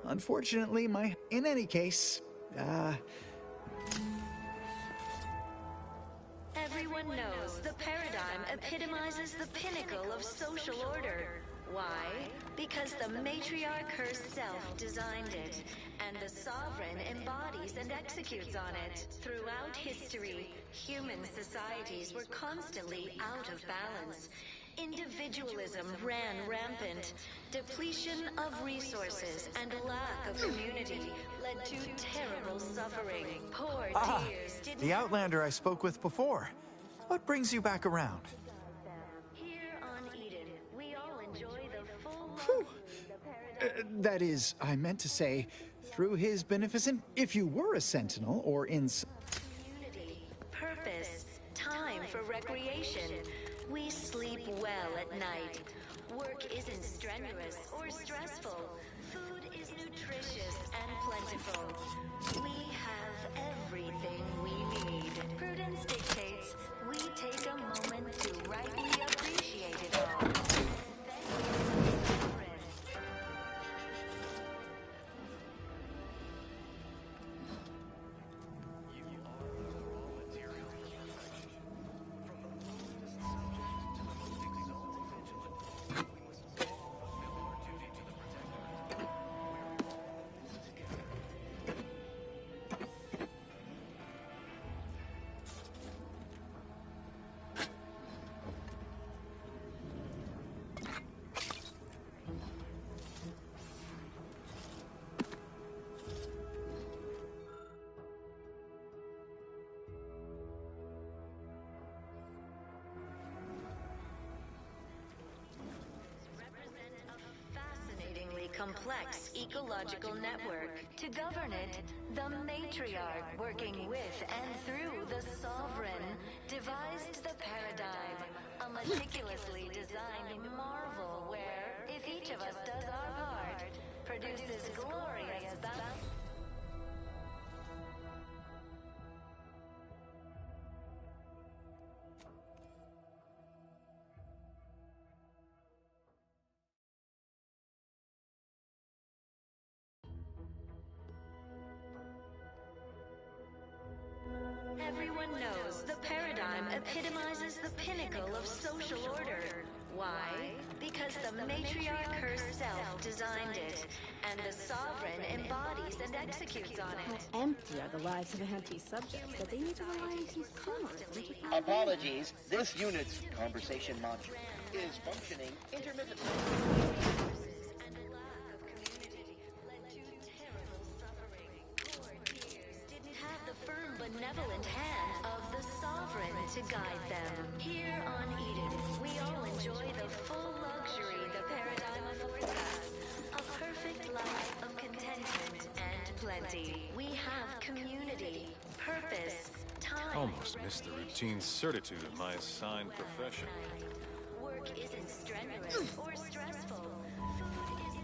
Unfortunately, in any case, Everyone knows the paradigm epitomizes the pinnacle of social order. Why? Because the matriarch herself designed it, and the sovereign embodies and executes on it. Throughout history, human societies were constantly out of balance. Individualism ran rampant. Depletion of resources and lack of community led to terrible suffering. Poor dears didn't... The Outlander I spoke with before. What brings you back around? Here on Eden, we all enjoy the full... that is, I meant to say, through his beneficent... If you were a sentinel, or in... Community, purpose, time for recreation. We sleep well at night. Work isn't strenuous or stressful. Food is nutritious and plentiful. We have everything we need. Prudence dictates we take a moment to rightly appreciate it all. Complex ecological network. To govern it, the matriarch, working with and through the sovereign, devised the paradigm, a meticulously designed marvel where, if each of us does our part, produces glorious balance. Everyone knows the paradigm epitomizes the pinnacle of social order. Why? Because the matriarch herself designed it, and the sovereign embodies and executes on it. How empty are the lives of empty subjects that they need to rely on these constantly? Apologies, this unit's conversation module is functioning intermittently. Benevolent hand of the sovereign to guide them. Here on Eden, we all enjoy the full luxury the paradigm affords us. A perfect life of contentment and plenty. We have community, purpose, time. Almost missed the routine certitude of my assigned profession. Work isn't strenuous or stressful. Food is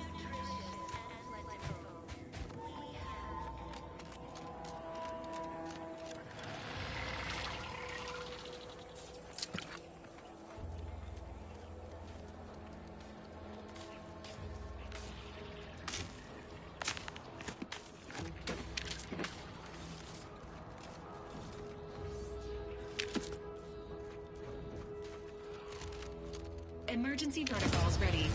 Emergency protocols ready.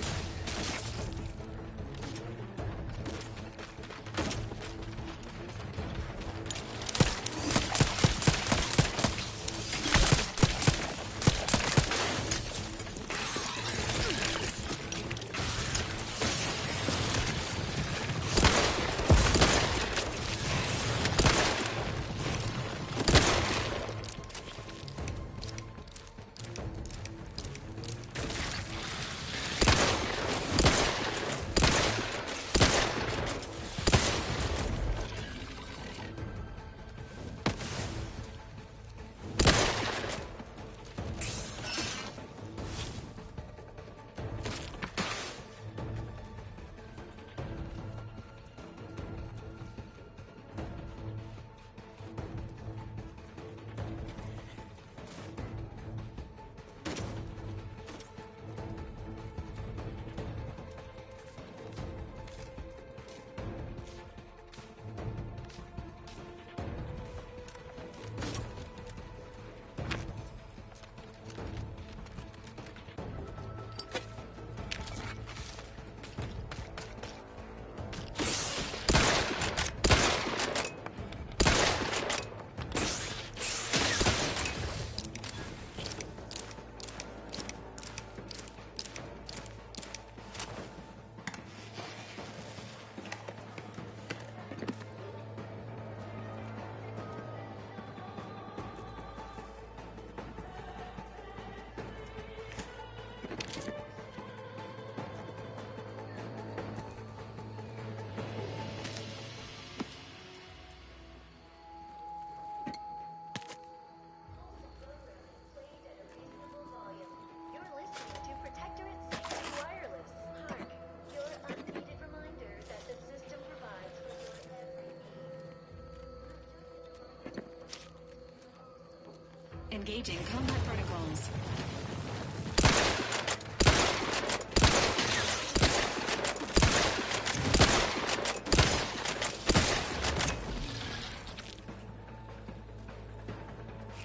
Engaging combat protocols.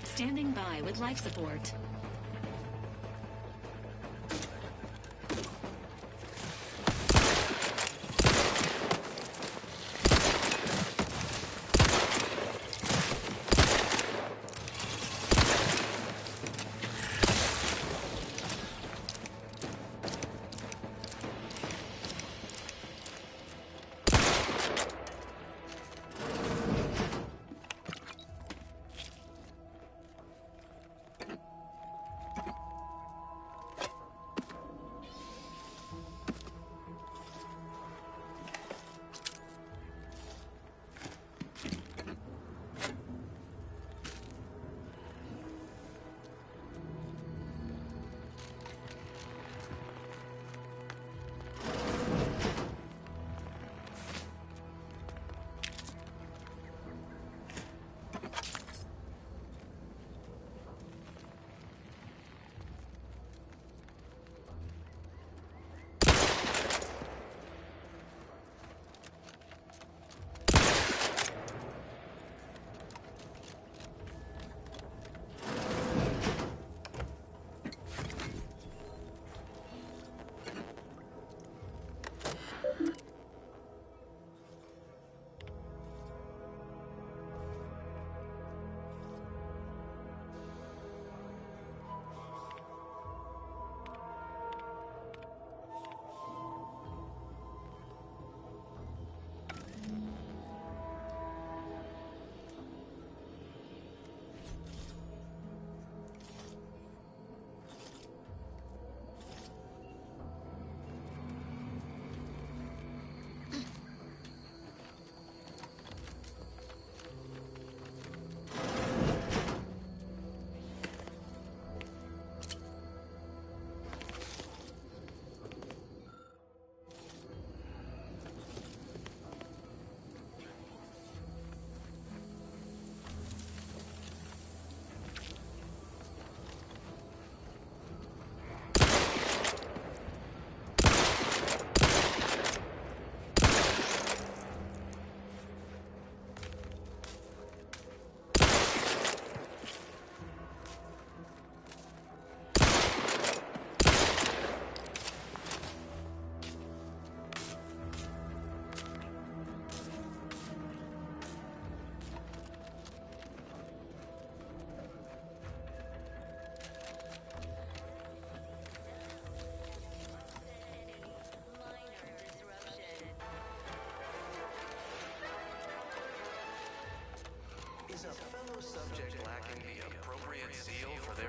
Standing by with life support.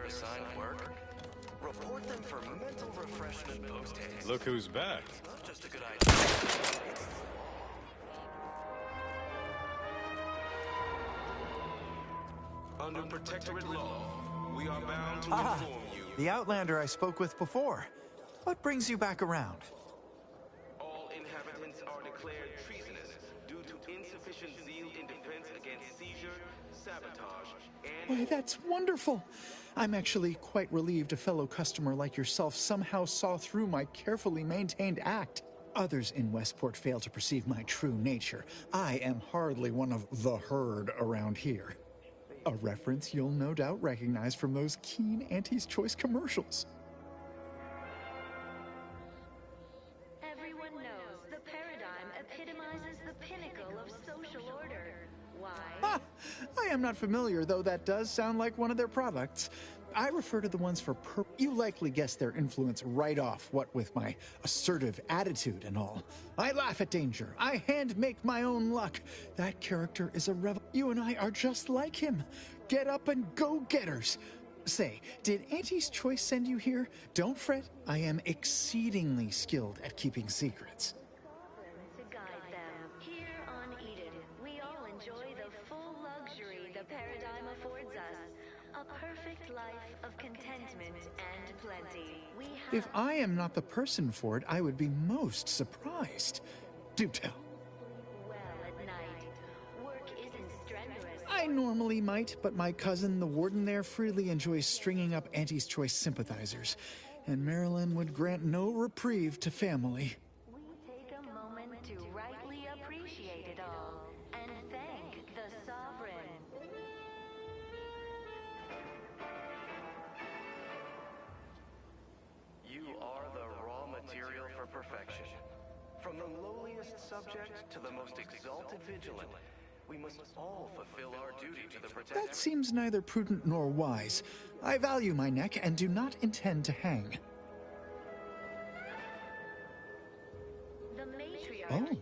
assigned work, report them for mental refreshment post-haste. Look who's back. Not just a good idea. Under protectorate law, we are bound to inform you. The Outlander I spoke with before. What brings you back around? All inhabitants are declared treasonous due to insufficient zeal in defense against seizure, sabotage, and... Why, that's wonderful. I'm actually quite relieved a fellow customer like yourself somehow saw through my carefully maintained act. Others in Westport fail to perceive my true nature. I am hardly one of the herd around here. A reference you'll no doubt recognize from those keen Auntie's Choice commercials. Everyone knows the paradigm epitomizes the pinnacle of social order. Why? Ah, I am not familiar, though that does sound like one of their products. I refer to the ones for You likely guessed their influence right off, what with my assertive attitude and all. I laugh at danger. I hand make my own luck. That character is a rebel. You and I are just like him. Get up and go-getters. Say, did Auntie's Choice send you here? Don't fret. I am exceedingly skilled at keeping secrets. To guide them. Here on Eden, we all enjoy the full luxury the paradigm affords us. A perfect life of contentment and plenty. We have... If I am not the person for it, I would be most surprised. Do tell. Well at night. Work isn't strenuous. I normally might, but my cousin, the warden there, freely enjoys stringing up Auntie's Choice sympathizers, and Marilyn would grant no reprieve to family. We take a moment to rightly appreciate it all and thank the sovereign. You are the raw material for perfection. From the lowliest subject to the most exalted vigilant, we must all fulfill our duty to the protector. That seems neither prudent nor wise. I value my neck and do not intend to hang. The matriarch. Oh,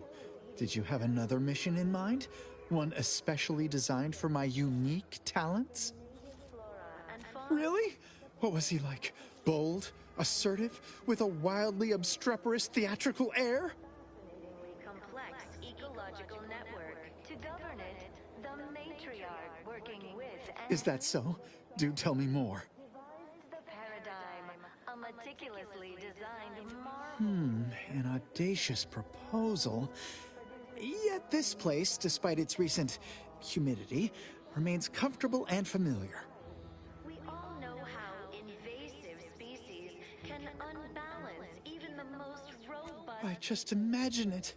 did you have another mission in mind? One especially designed for my unique talents? Really? What was he like? Bold? Assertive? With a wildly obstreperous theatrical air? Complex ecological network. To govern it, the matriarch working with and Is that so? Do tell me more. the paradigm, a meticulously designed marvel. An audacious proposal. Yet this place, despite its recent humidity, remains comfortable and familiar. We all know how invasive species can unbalance even the most robust. I just imagine it.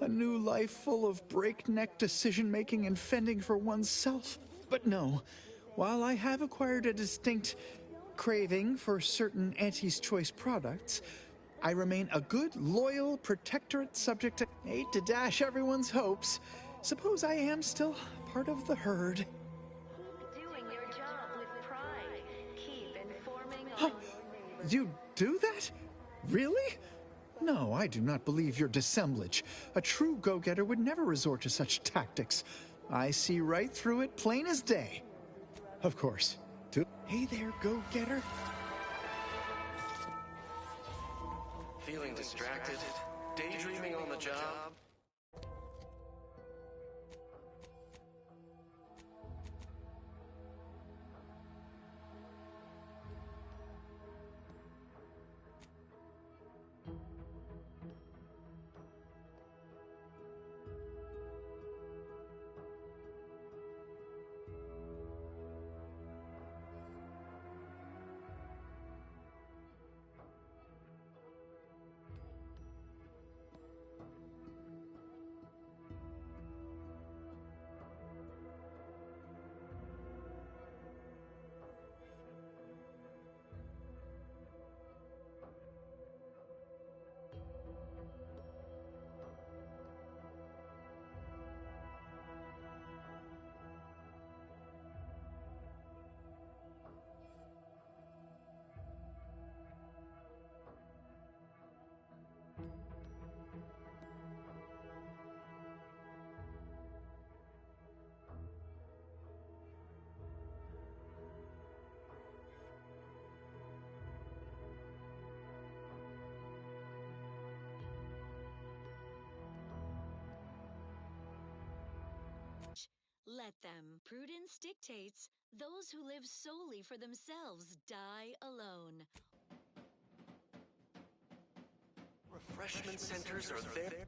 A new life full of breakneck decision-making and fending for oneself. But no, while I have acquired a distinct craving for certain Auntie's Choice products, I remain a good, loyal protectorate subject. Hate to dash everyone's hopes. Suppose I am still part of the herd. Doing your job with pride. Keep informing Huh? You do that? Really? No, I do not believe your dissemblage. A true go-getter would never resort to such tactics. I see right through it, plain as day. Of course. Hey there, go-getter. Feeling distracted? Daydreaming on the job? Let them. Prudence dictates those who live solely for themselves die alone. Refreshment centers are there.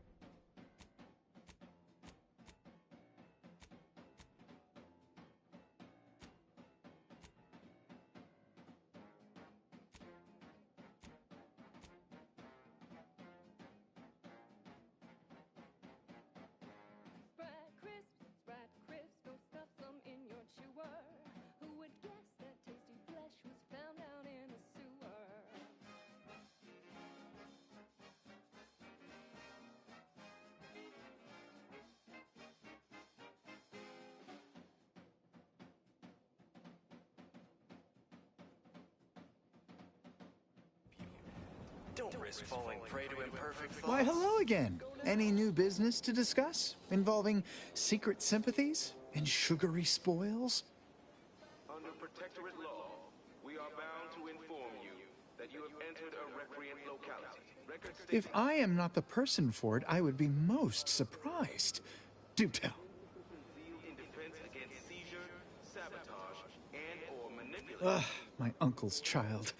Spread crisps, go stuff some in your chewer. Who would guess that tasty flesh was found down in a sewer? Don't risk falling prey to imperfect thoughts. Why, hello again. Any new business to discuss involving secret sympathies and sugary spoils? Under protectorate law, we are bound to inform you that you have entered a recreant locality. Record If I am not the person for it, I would be most surprised. Do tell. zeal in defense against seizure, sabotage, and/or manipulation. Ugh, my uncle's child.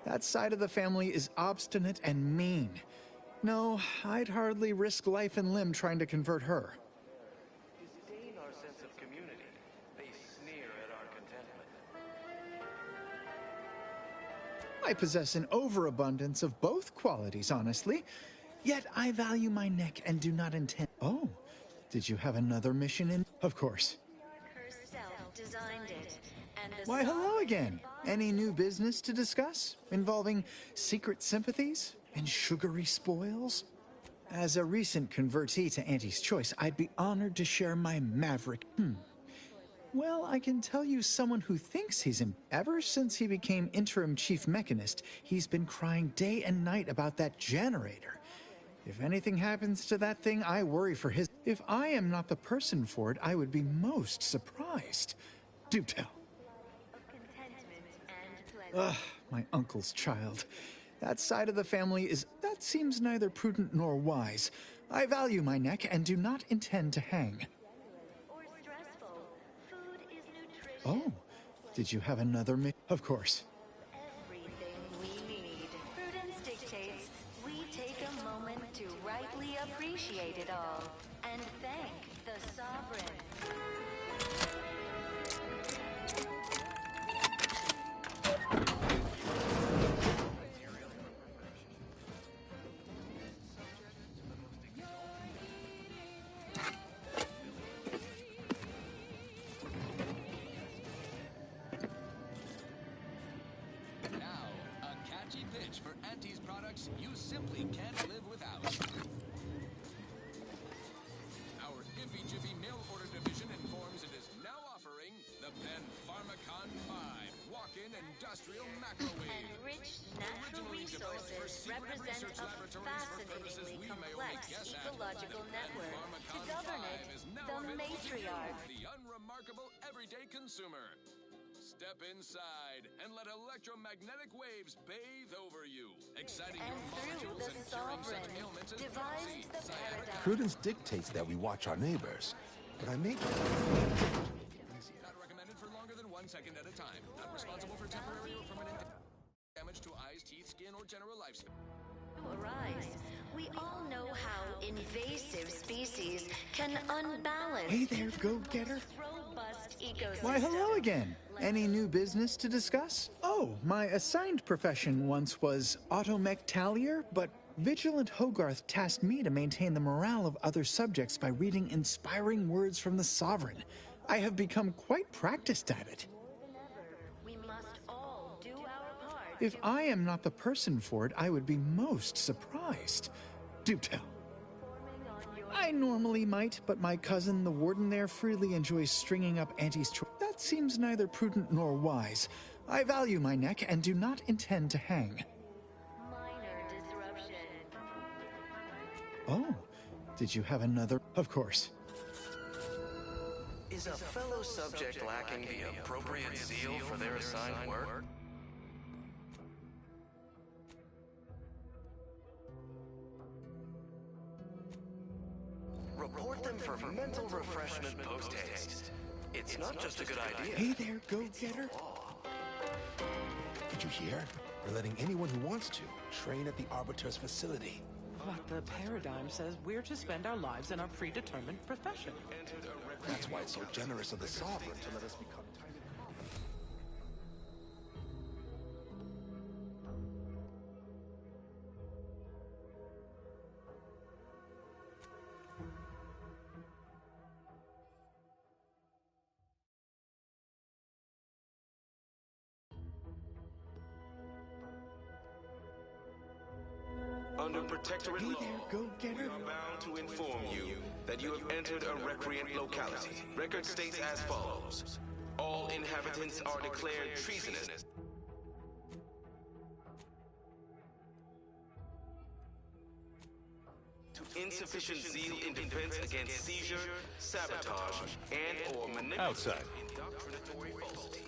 That side of the family is obstinate and mean. No, I'd hardly risk life and limb trying to convert her. Disdain our sense of community. They sneer at our contentment. I possess an overabundance of both qualities, honestly. Yet I value my neck and do not intend... Oh, did you have another mission in... Of course. Herself designed it. And the Why, hello again. Any new business to discuss involving secret sympathies and sugary spoils? As a recent convertee to Auntie's Choice, I'd be honored to share my maverick... Well, I can tell you someone who thinks he's him. Ever since he became interim chief mechanist, he's been crying day and night about that generator. If anything happens to that thing, I worry for his... If I am not the person for it, I would be most surprised. Do tell. Ugh, my uncle's child. That side of the family is... That seems neither prudent nor wise. I value my neck and do not intend to hang. Oh, did you have another Of course. everything we need. Prudence dictates we take a moment to rightly appreciate it all and thank the sovereign. Now, a catchy pitch for Auntie's products you simply can't live without. Our Iffy Jiffy mail order division informs it is now offering the Pen Pharmacon 5 walk-in industrial microwave. Enriched natural resources represent a fascinatingly complex ecological network. To govern it, the matriarch. The unremarkable everyday consumer. Step inside and let electromagnetic waves bathe over you, exciting your molecules and curing certain ailments and devised the paradigm. Prudence dictates that we watch our neighbors, but I make... Not recommended for longer than 1 second at a time. Not responsible for temporary or permanent damage to eyes, teeth, skin, or general lifespan. Arise. We all know how invasive species can unbalance. Hey there, go-getter. Robust ecosystem. Why, hello again. Any new business to discuss? Oh, my assigned profession once was automech-tallier, but Vigilant Hogarth tasked me to maintain the morale of other subjects by reading inspiring words from the Sovereign. I have become quite practiced at it. We must all do our part. If I am not the person for it, I would be most surprised. Do tell. I normally might, but my cousin, the warden there, freely enjoys stringing up Auntie's Choice. That seems neither prudent nor wise. I value my neck and do not intend to hang. Minor disruption. Oh, did you have another? Of course. Is a fellow subject lacking the appropriate zeal for their assigned work? Report them for mental refreshment post-haste. It's not just a good idea. Hey there, go-getter. Did you hear? They're letting anyone who wants to train at the Arbiter's facility. But the paradigm says we're to spend our lives in our predetermined profession. That's why it's so generous of the Sovereign to let us become tiny. Under Protectorate law, we are bound to inform you that you have entered a recreant locality. Record states as follows. All inhabitants are declared treasonous. To insufficient zeal in defense against seizure, sabotage, and/or manipulation. Outside. Indoctrinatory falsity.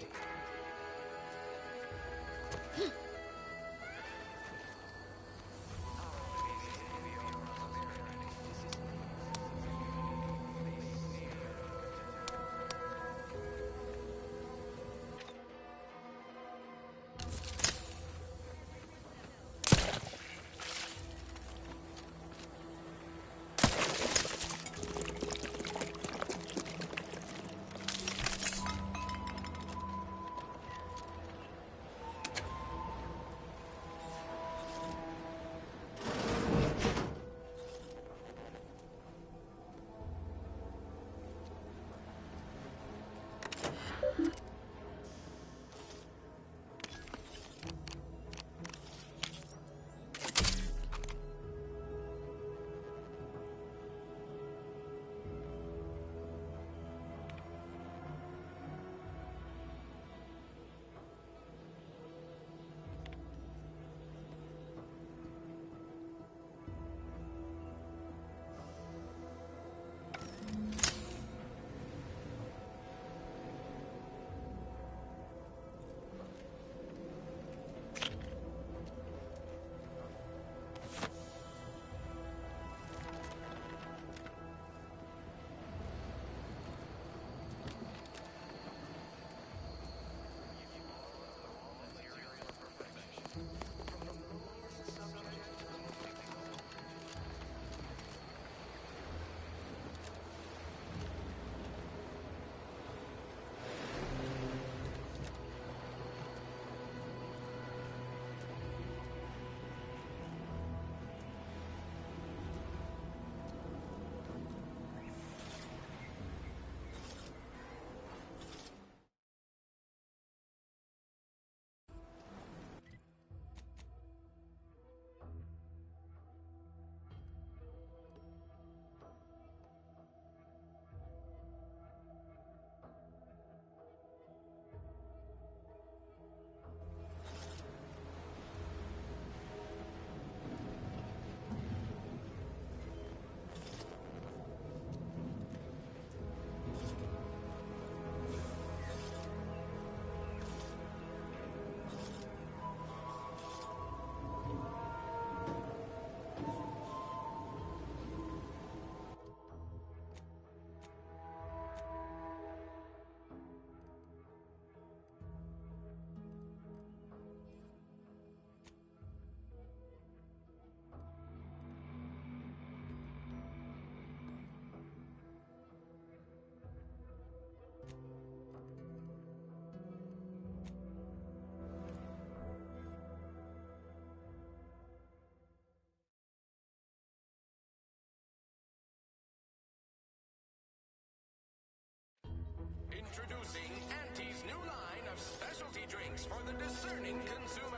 Introducing Auntie's new line of specialty drinks for the discerning consumer.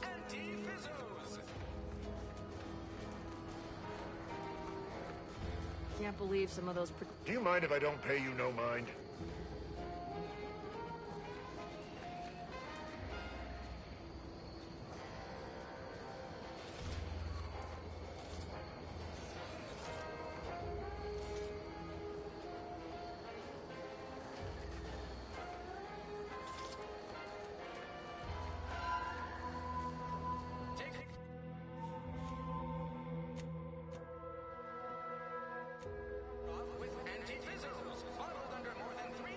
Anti-Fizzos. Can't believe some of those. Do you mind if I don't pay you no mind? With Anti-Fizzos, bottled under more than 3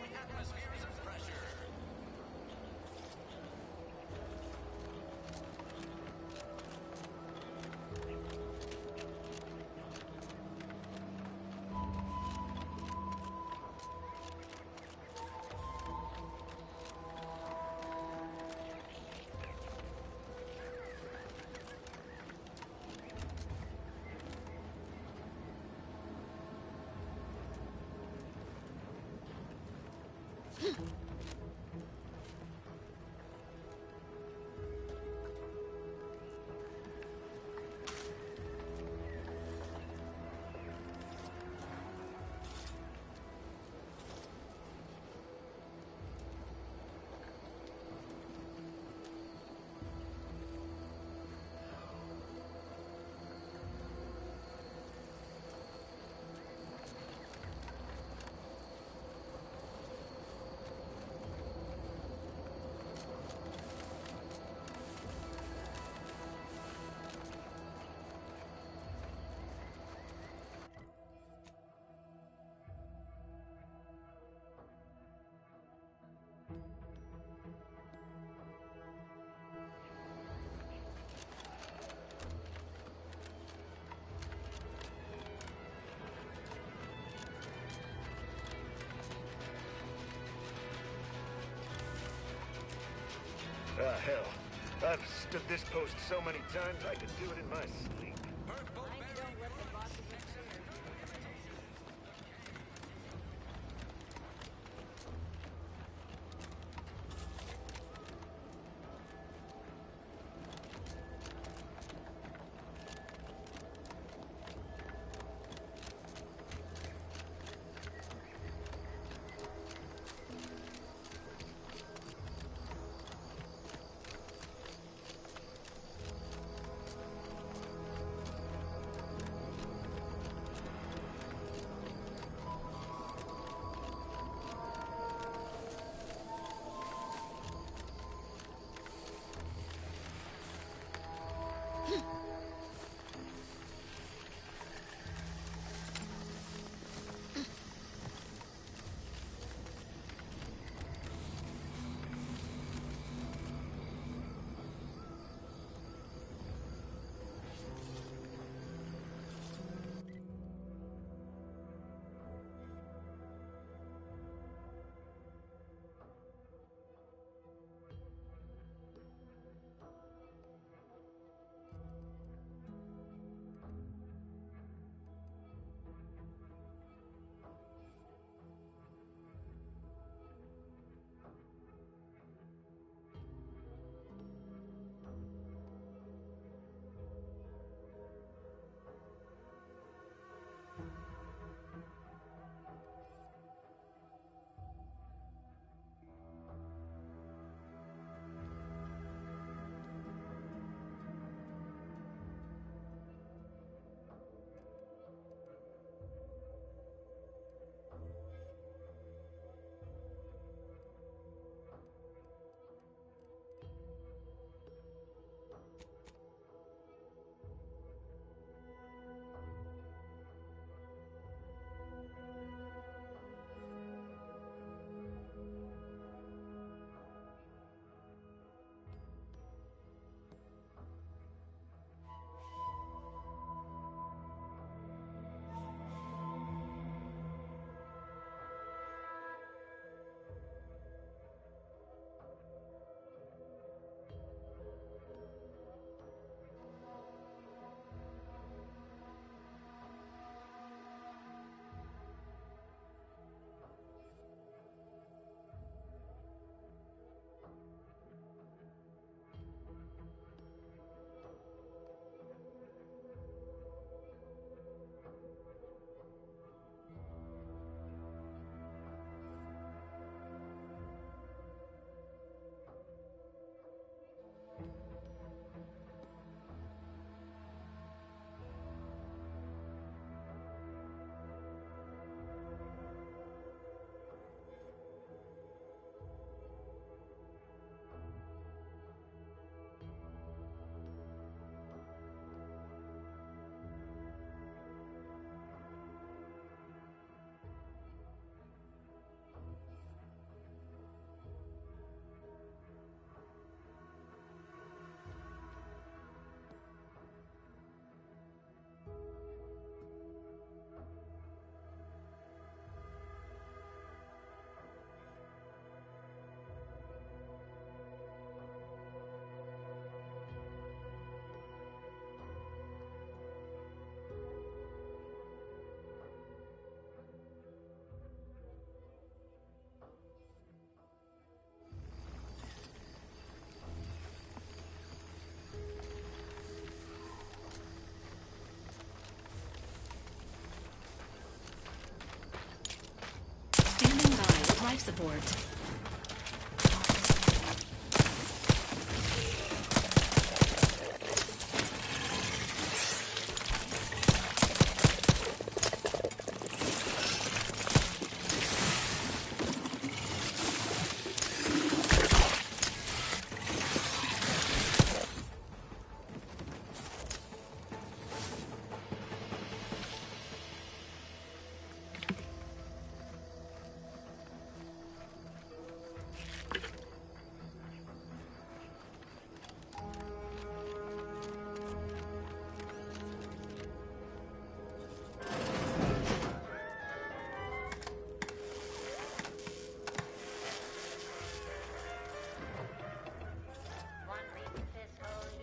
Ah, hell. I've stood this post so many times I could do it in my sleep. support.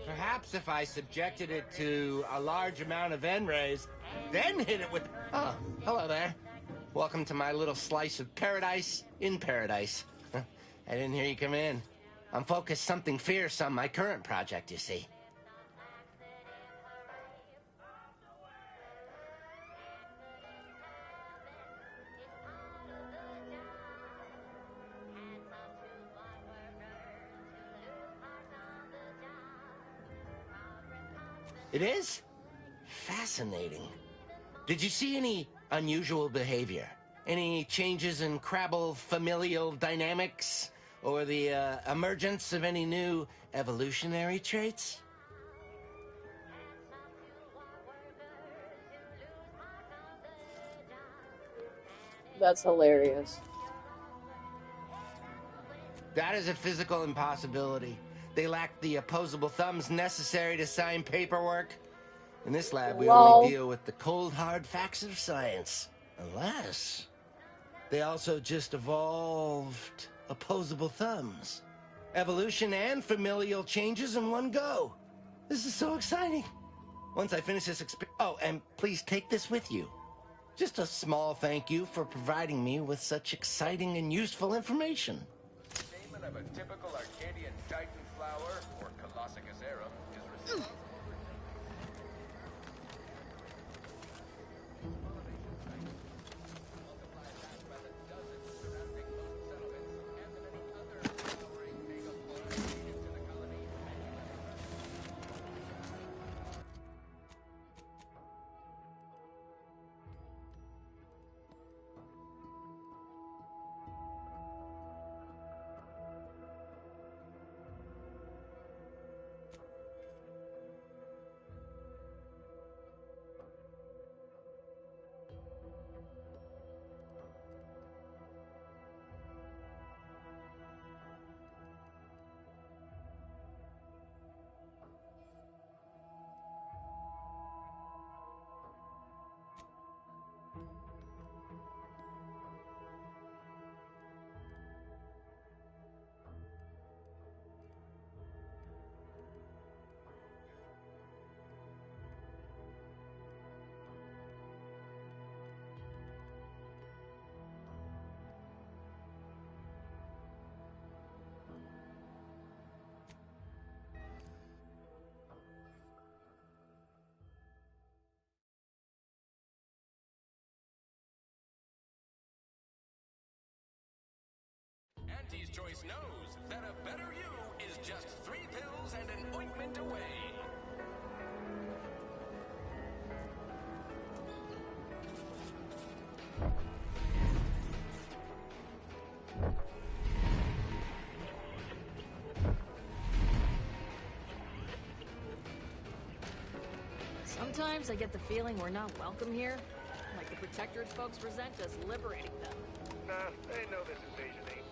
Perhaps if I subjected it to a large amount of N-rays, then hit it with... Oh, hello there. Welcome to my little slice of paradise in paradise. I didn't hear you come in. I'm focused something fierce on my current project, you see. It is? Fascinating. Did you see any unusual behavior? Any changes in Crabble familial dynamics? Or the emergence of any new evolutionary traits? That's hilarious. That is a physical impossibility. They lack the opposable thumbs necessary to sign paperwork. In this lab, we only deal with the cold, hard facts of science. Unless they also just evolved opposable thumbs. Evolution and familial changes in one go. This is so exciting. Once I finish this oh, and please take this with you. Just a small thank you for providing me with such exciting and useful information. Statement of a typical Arcadian Titan flower, or Colossicus arum, is responsible. Auntie's Choice knows that a better you is just 3 pills and an ointment away. Sometimes I get the feeling we're not welcome here. Like the Protectorate folks resent us liberating them. Nah, they know this invasion ain't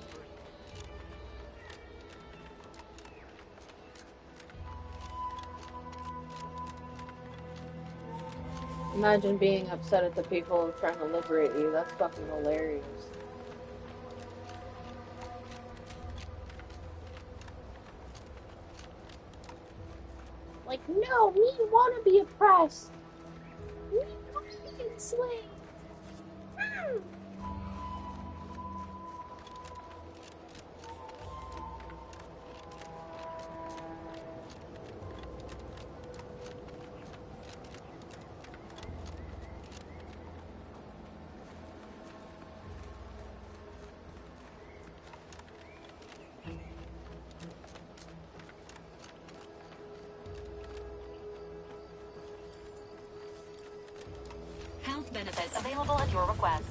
Imagine being upset at the people trying to liberate you. That's fucking hilarious. Like, no, we want to be oppressed. We want to be enslaved. health benefits available at your request.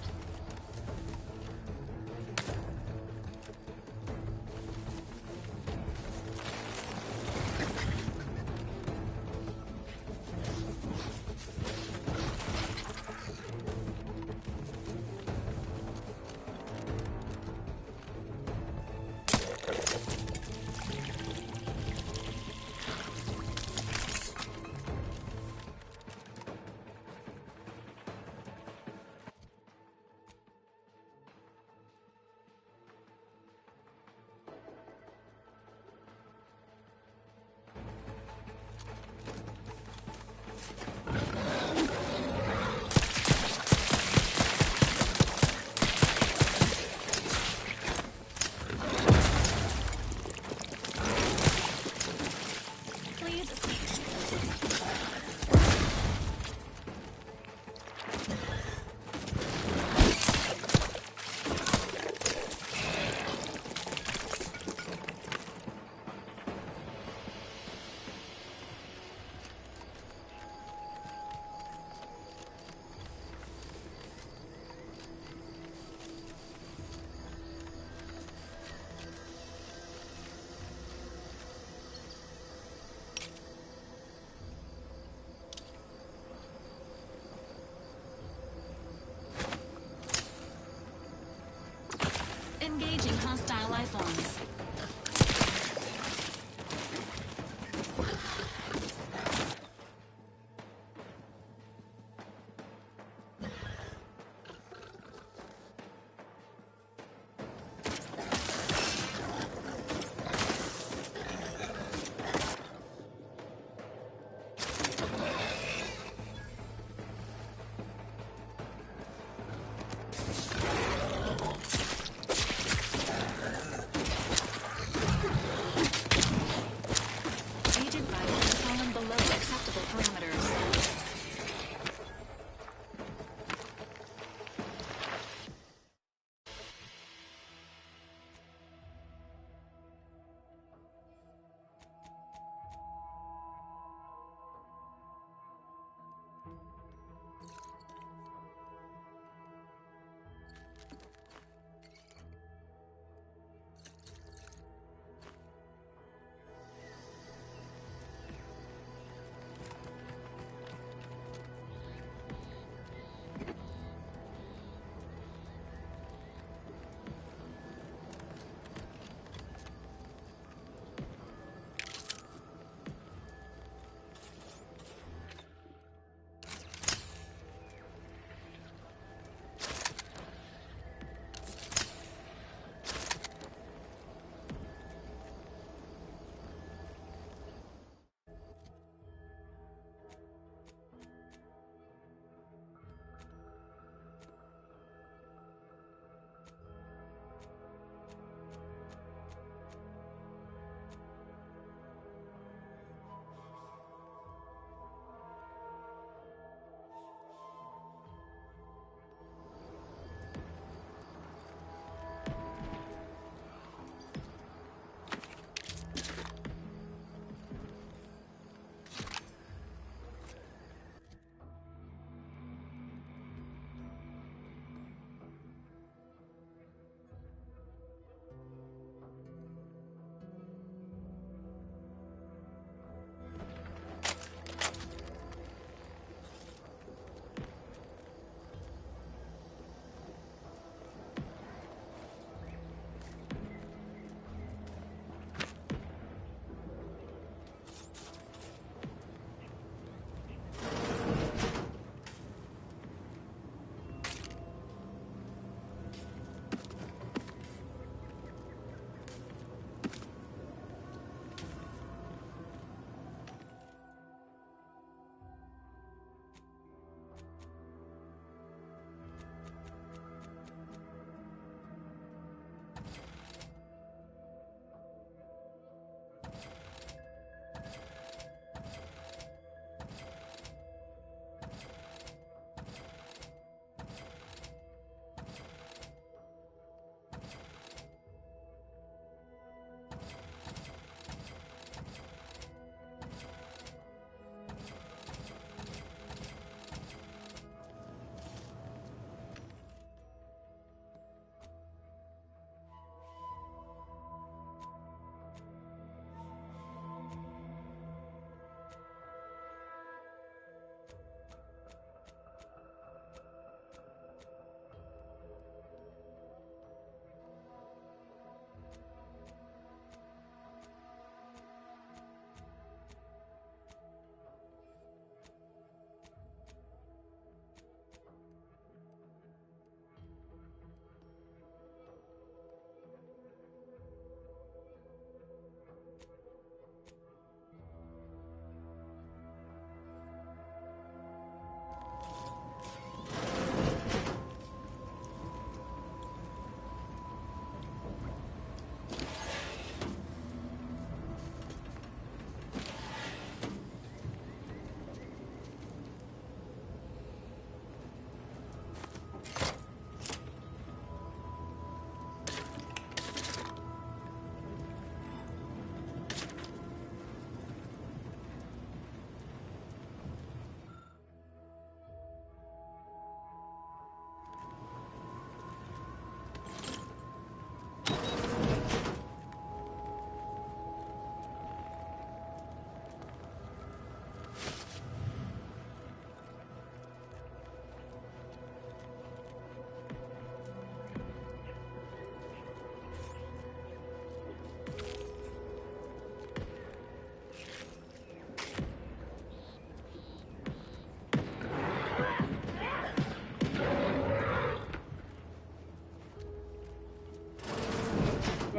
Engaging hostile life forms.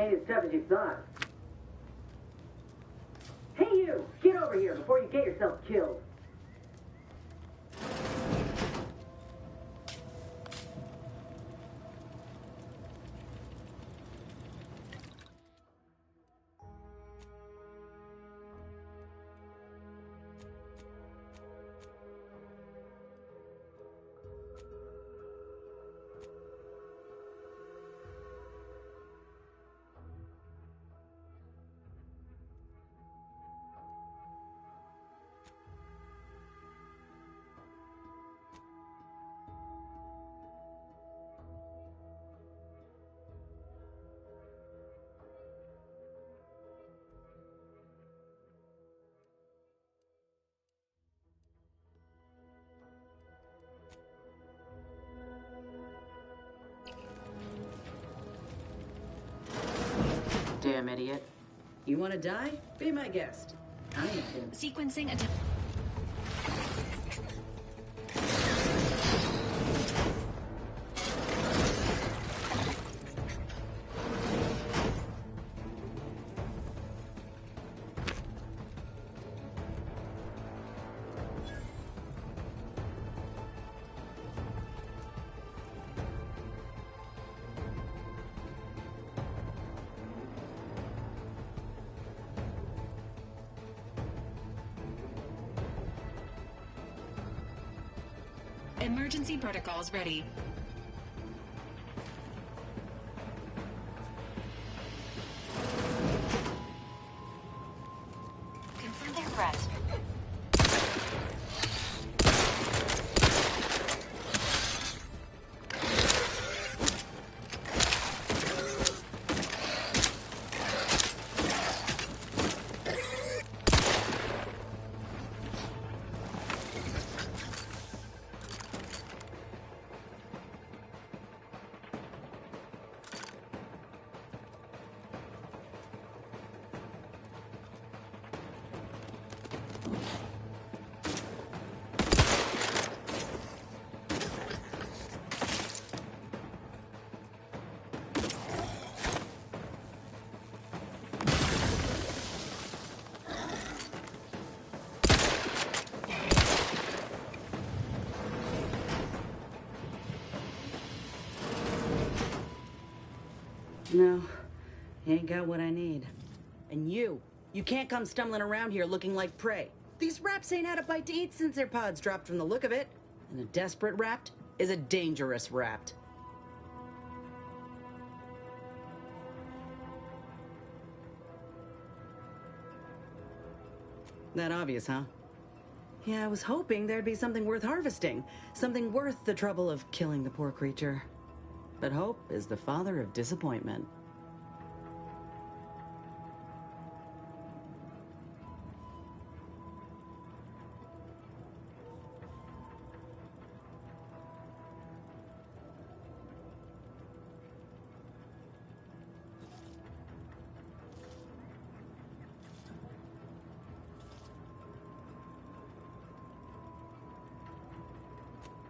ain't as tough as you thought. Hey you! Get over here before you get yourself killed. Damn idiot. You want to die? Be my guest. I ain't gonna. Sequencing attempt. Emergency protocols ready. Confronting threat. No, you ain't got what I need. And you can't come stumbling around here looking like prey. These raps ain't had a bite to eat since their pods dropped from the look of it. And a desperate rapt is a dangerous rapt. That obvious, huh? Yeah, I was hoping there'd be something worth harvesting. Something worth the trouble of killing the poor creature. But hope is the father of disappointment.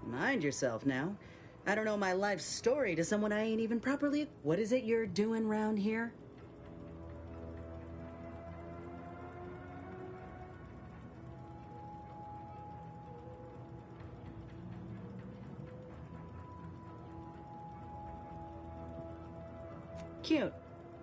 Mind yourself now. I don't know my life story to someone I ain't even properly... What is it you're doing round here? Cute.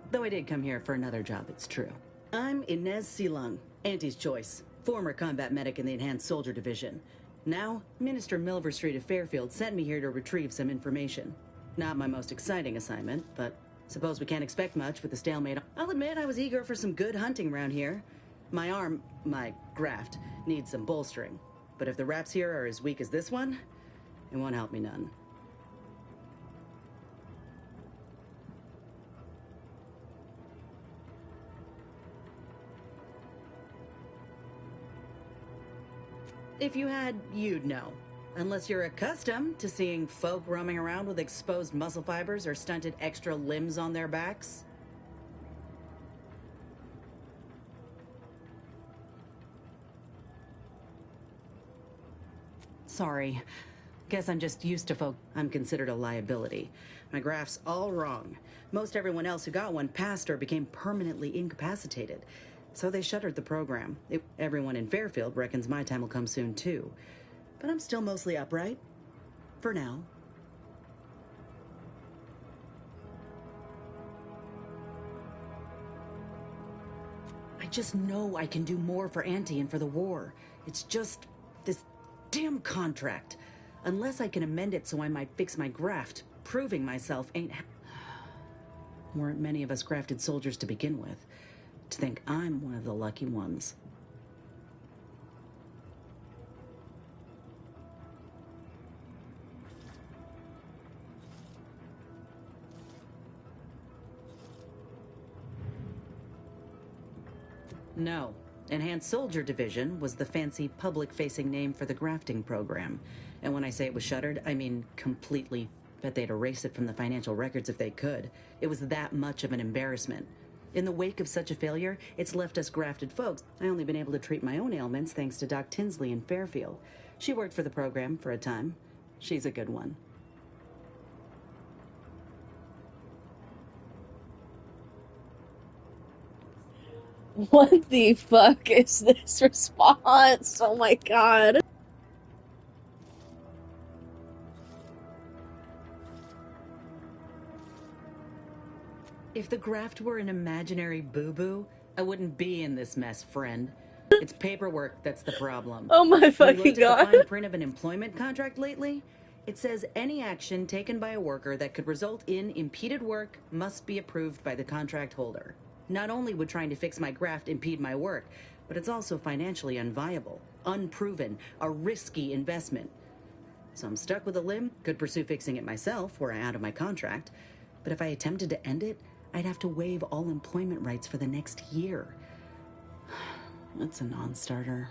Though I did come here for another job, it's true. I'm Inez Silung, Auntie's choice, former combat medic in the Enhanced Soldier Division. Now, Minister Milver Street of Fairfield sent me here to retrieve some information. Not my most exciting assignment, but suppose we can't expect much with the stalemate. I'll admit I was eager for some good hunting around here. My arm, my graft, needs some bolstering. But if the raps here are as weak as this one, it won't help me none. If you had, you'd know. Unless you're accustomed to seeing folk roaming around with exposed muscle fibers or stunted extra limbs on their backs. Sorry. guess I'm just used to I'm considered a liability. My graph's all wrong. Most everyone else who got one passed or became permanently incapacitated. So they shuttered the program. Everyone in Fairfield reckons my time will come soon, too. But I'm still mostly upright. For now. I just know I can do more for Auntie and for the war. It's just this damn contract. Unless I can amend it so I might fix my graft, proving myself ain't... Weren't many of us grafted soldiers to begin with. To think I'm one of the lucky ones. No. Enhanced Soldier Division was the fancy public-facing name for the grafting program. And when I say it was shuttered, I mean completely. Bet they'd erase it from the financial records if they could. It was that much of an embarrassment. In the wake of such a failure, it's left us grafted folks. I only been able to treat my own ailments thanks to Doc Tinsley in Fairfield. She worked for the program for a time. She's a good one. What the fuck is this response? Oh my god. If the graft were an imaginary boo-boo, I wouldn't be in this mess, friend. It's paperwork that's the problem. Oh my fucking You looked god. at the fine print of an employment contract lately? It says any action taken by a worker that could result in impeded work must be approved by the contract holder. Not only would trying to fix my graft impede my work, but it's also financially unviable, unproven, a risky investment. So I'm stuck with a limb, could pursue fixing it myself were I out of my contract, but if I attempted to end it, I'd have to waive all employment rights for the next year. That's a non-starter.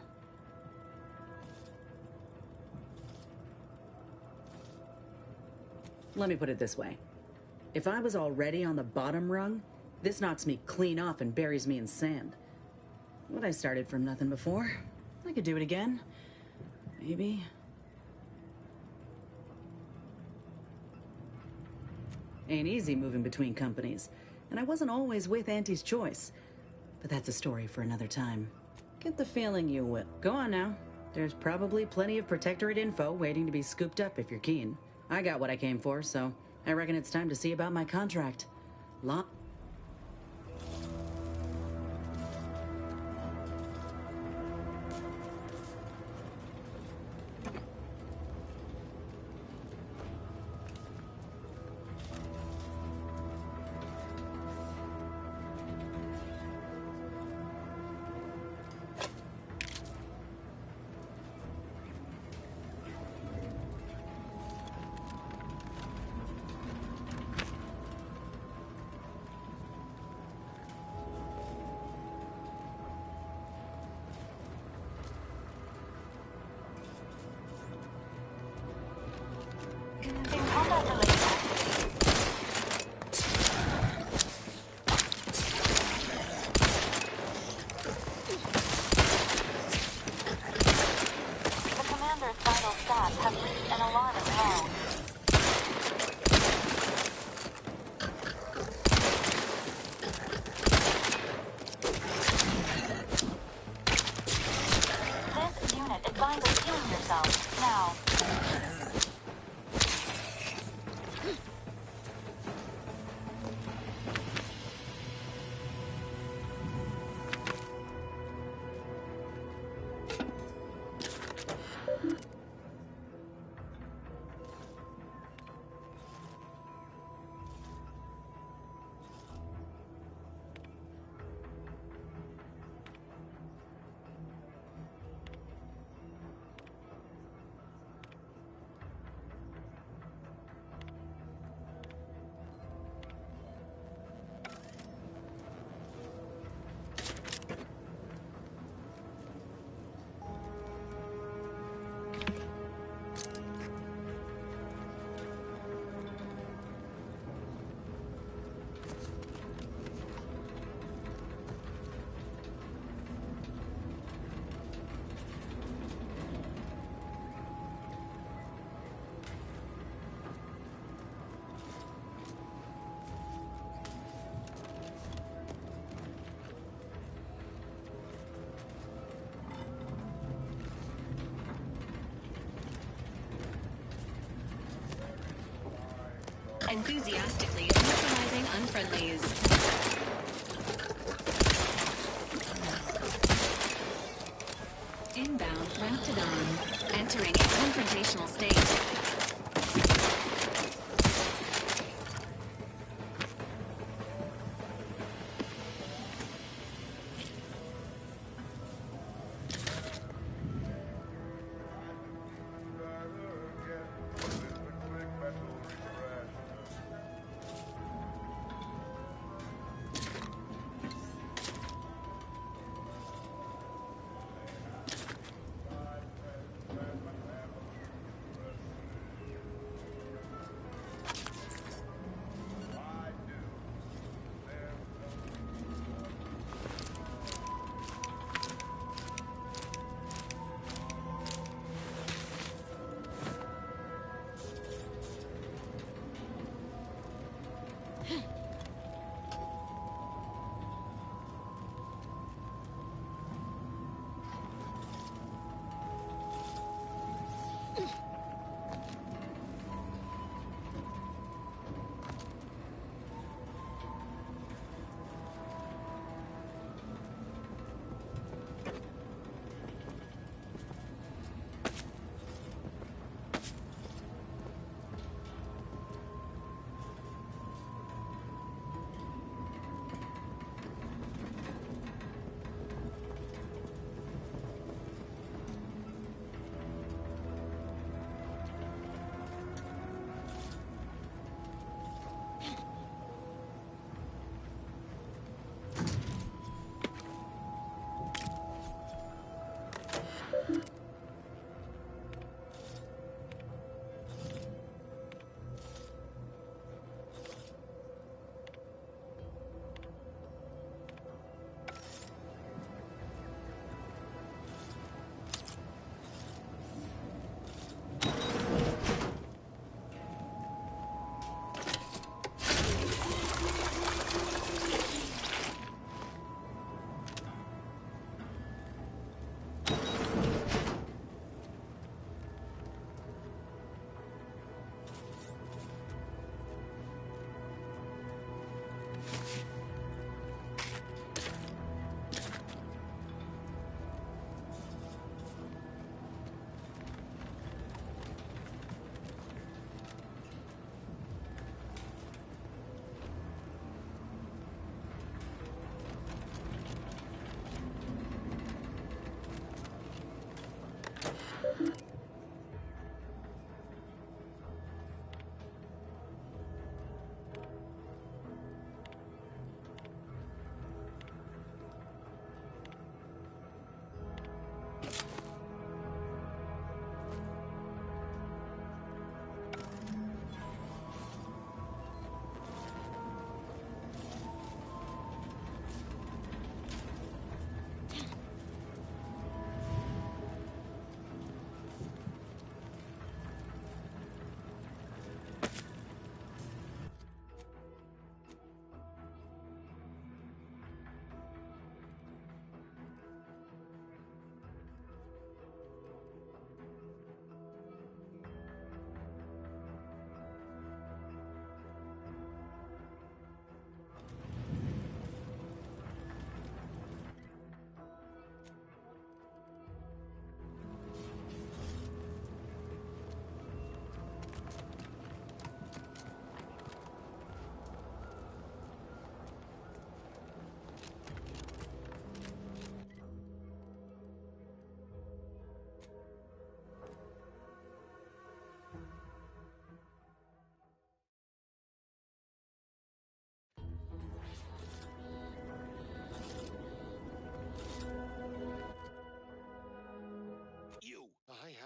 Let me put it this way. If I was already on the bottom rung, this knocks me clean off and buries me in sand. But I started from nothing before. I could do it again. Maybe. Ain't easy moving between companies. And I wasn't always with Auntie's choice. But that's a story for another time. Get the feeling you will. Go on now. There's probably plenty of Protectorate info waiting to be scooped up if you're keen. I got what I came for, so I reckon it's time to see about my contract. enthusiastically neutralizing unfriendlies. Inbound Raptidon, entering a confrontational state.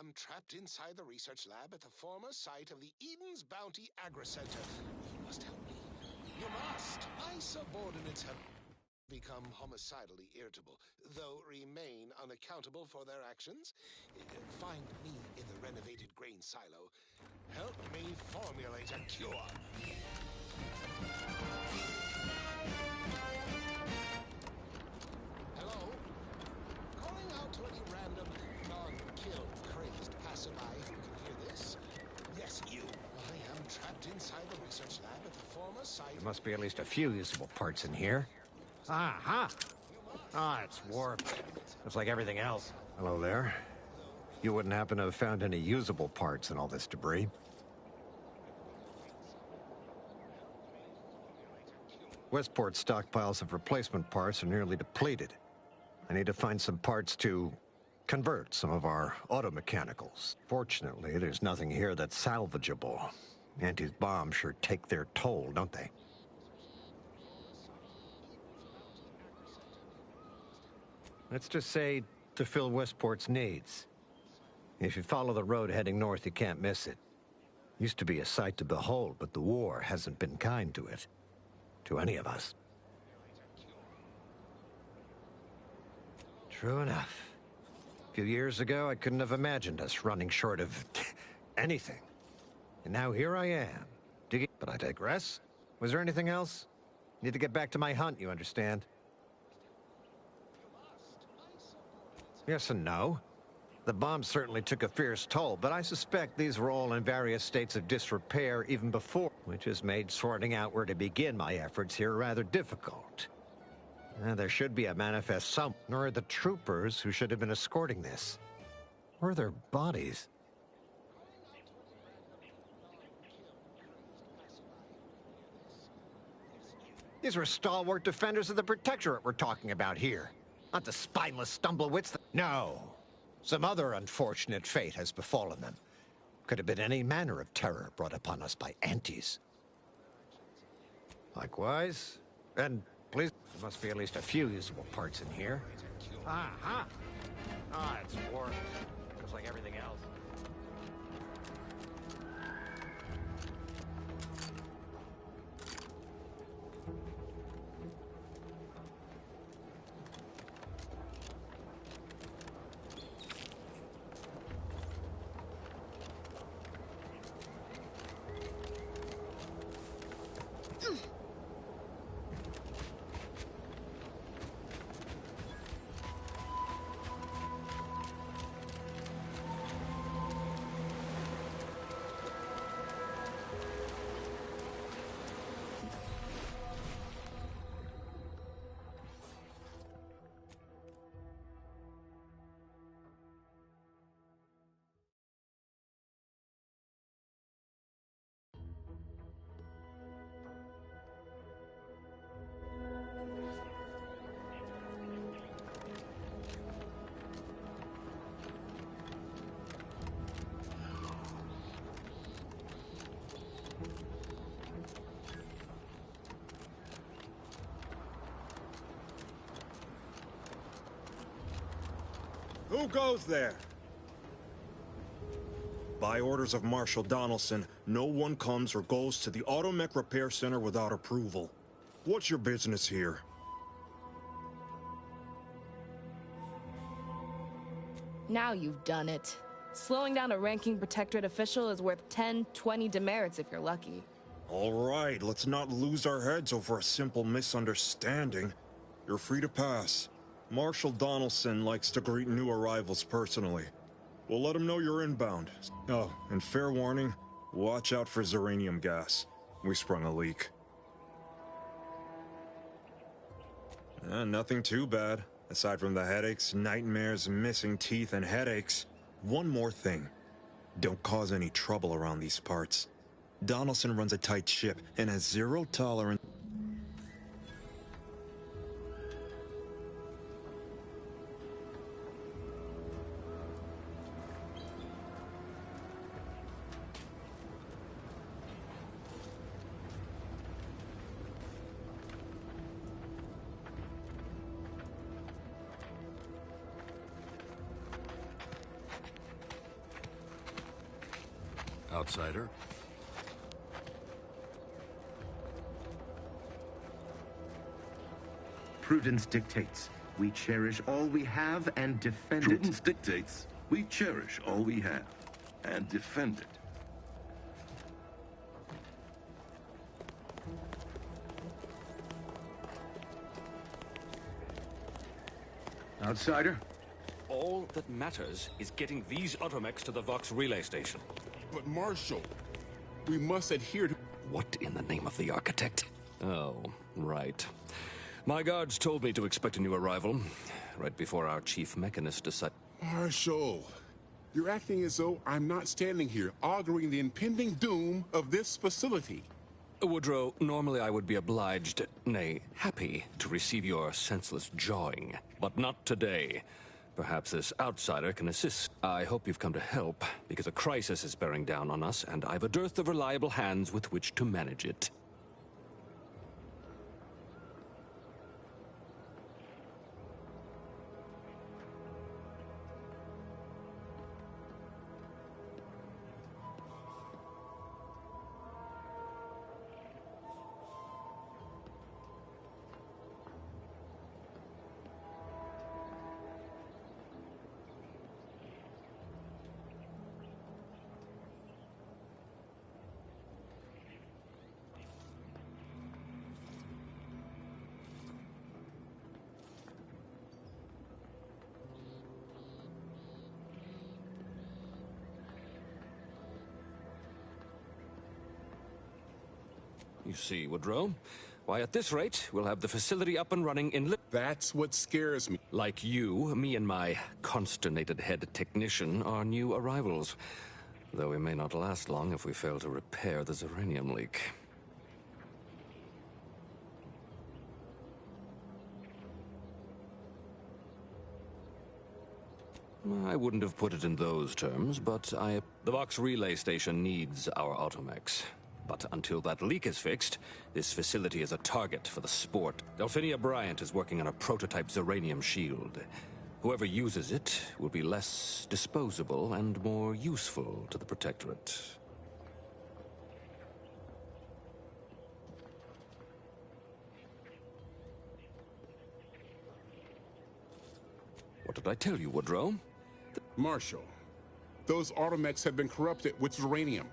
am trapped inside the research lab at the former site of the Eden's Bounty Agri-Center. You must help me. You must! My subordinates have become homicidally irritable, though remain unaccountable for their actions. Find me in the renovated grain silo. Help me formulate a cure. Hello? Calling out to any random, non-killed, crazed passerby who can hear this. Yes, you. I am trapped inside the research site. There must be at least a few usable parts in here. Ah, it's warped. Just like everything else. Hello there. You wouldn't happen to have found any usable parts in all this debris? Westport's stockpiles of replacement parts are nearly depleted. I need to find some parts to convert some of our automechanicals. Fortunately, there's nothing here that's salvageable. Auntie's bombs sure take their toll, don't they? Let's just say to fill Westport's needs. If you follow the road heading north, you can't miss it. Used to be a sight to behold, but the war hasn't been kind to it. To any of us. True enough. A few years ago, I couldn't have imagined us running short of anything. And now here I am. But I digress. Was there anything else? Need to get back to my hunt, you understand? Yes and no. The bomb certainly took a fierce toll, but I suspect these were all in various states of disrepair even before, which has made sorting out where to begin my efforts here rather difficult. There should be a manifest some, nor are the troopers who should have been escorting this. Where are their bodies? These were stalwart defenders of the Protectorate we're talking about here. Not the spineless stumblewits that... No. Some other unfortunate fate has befallen them. Could have been any manner of terror brought upon us by antis. Likewise. And please, there must be at least a few usable parts in here. It's warped. Just like everything else. Who goes there? By orders of Marshal Donaldson, no one comes or goes to the Automech Repair Center without approval. What's your business here? Now you've done it. Slowing down a ranking Protectorate official is worth 10, 20 demerits if you're lucky. All right, let's not lose our heads over a simple misunderstanding. You're free to pass. Marshal Donaldson likes to greet new arrivals personally. We'll let him know you're inbound. Oh, and fair warning, watch out for xeranium gas. We sprung a leak. Nothing too bad. Aside from the headaches, nightmares, missing teeth, and headaches. One more thing. Don't cause any trouble around these parts. Donaldson runs a tight ship and has zero tolerance. Outsider. Prudence dictates we cherish all we have and defend it. Prudence dictates we cherish all we have and defend it. Outsider? All that matters is getting these automechs to the Vox relay station. But Marshal, we must adhere to... What in the name of the architect? Oh, right. My guards told me to expect a new arrival, right before our chief mechanist decided. Marshal, you're acting as though I'm not standing here auguring the impending doom of this facility. Woodrow, normally I would be obliged, nay, happy, to receive your senseless jawing. But not today. Perhaps this outsider can assist. I hope you've come to help, because a crisis is bearing down on us, and I've a dearth of reliable hands with which to manage it. You see, Woodrow, why at this rate, we'll have the facility up and running in That's what scares me. Like you, me and my consternated head technician are new arrivals. Though we may not last long if we fail to repair the uranium leak. I wouldn't have put it in those terms, but The Vox relay station needs our automechs. But until that leak is fixed, this facility is a target for the sport. Delphinia Bryant is working on a prototype uranium shield. Whoever uses it will be less disposable and more useful to the Protectorate. What did I tell you, Woodrow? Marshal, those automechs have been corrupted with uranium.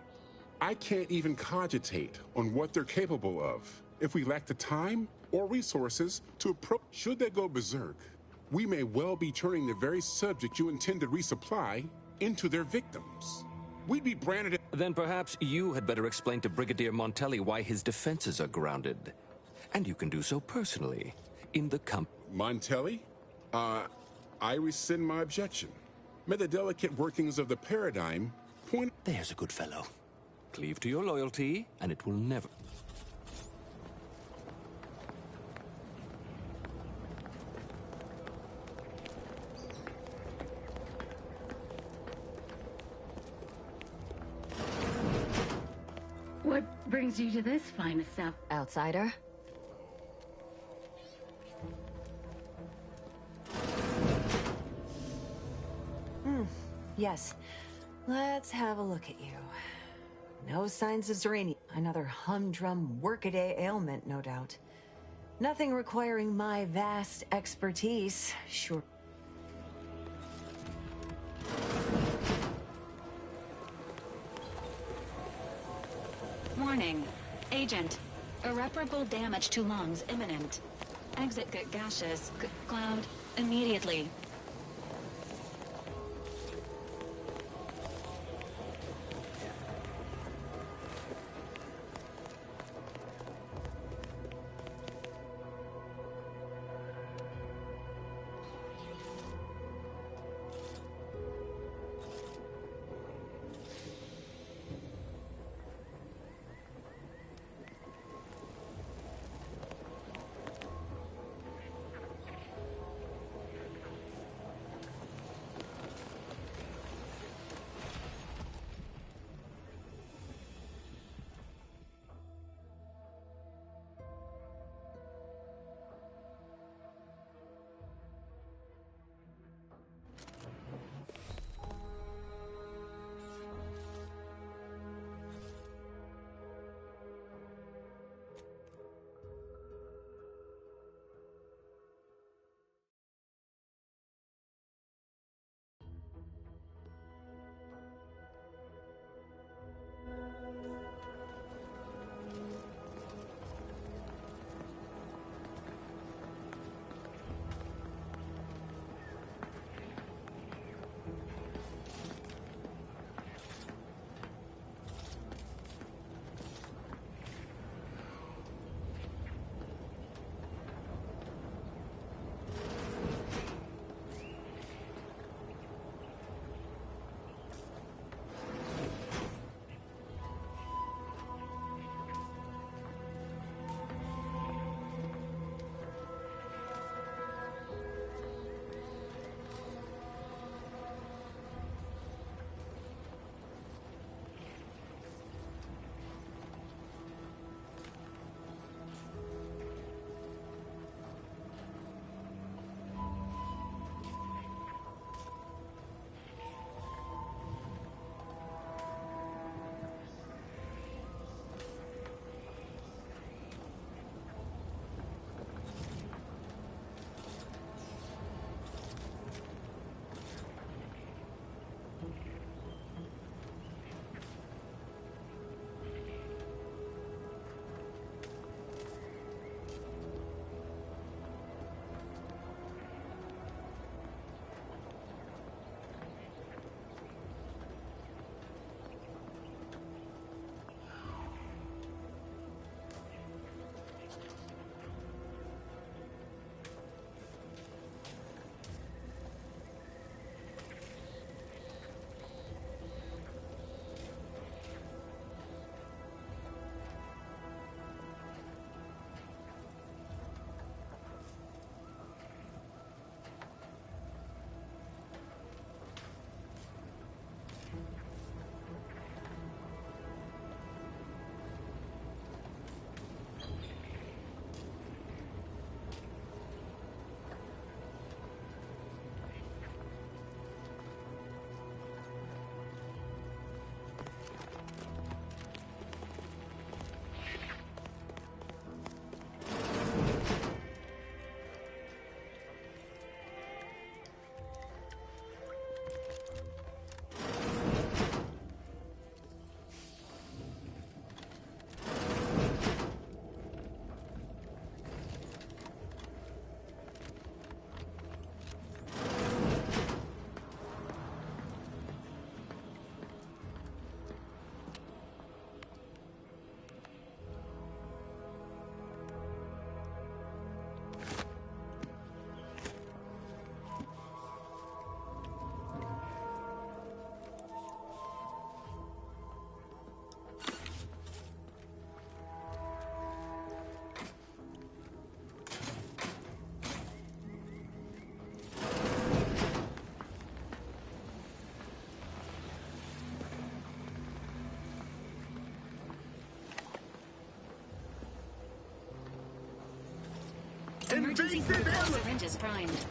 I can't even cogitate on what they're capable of if we lack the time or resources to approach. Should they go berserk, we may well be turning the very subject you intend to resupply into their victims. We'd be branded. Then perhaps you had better explain to Brigadier Montelli why his defenses are grounded. And you can do so personally, in the Montelli? I rescind my objection. May the delicate workings of the paradigm point. There's a good fellow. Cleave to your loyalty, and it will never... What brings you to this fine stuff? Outsider? Yes. Let's have a look at you. No signs of uranium. Another humdrum workaday ailment, no doubt. Nothing requiring my vast expertise, sure. Warning. Agent. Irreparable damage to lungs imminent. Exit gaseous cloud immediately. Emergency protocol syringes primed.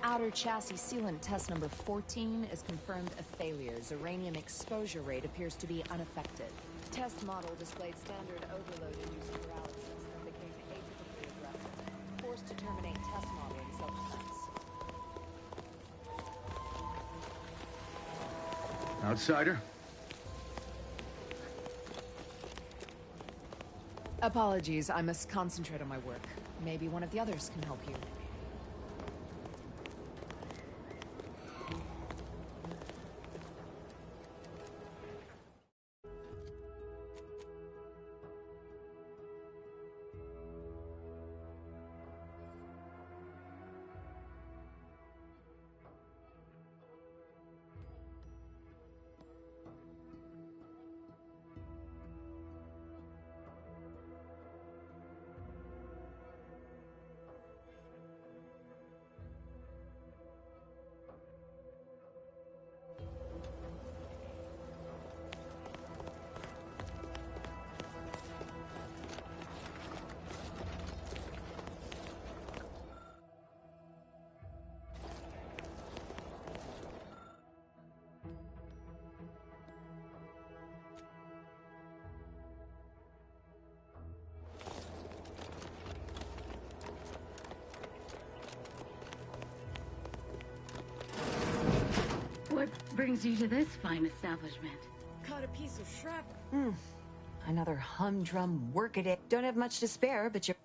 Outer chassis sealant test number 14 is confirmed a failure. Uranium exposure rate appears to be unaffected. Test model displayed standard overload-induced paralysis and became atypically aggressive. Forced to terminate test model in self-defense. Outsider? Apologies, I must concentrate on my work. Maybe one of the others can help you. What brings you to this fine establishment? Caught a piece of shrapnel. Another humdrum workaday. Don't have much to spare, but you're...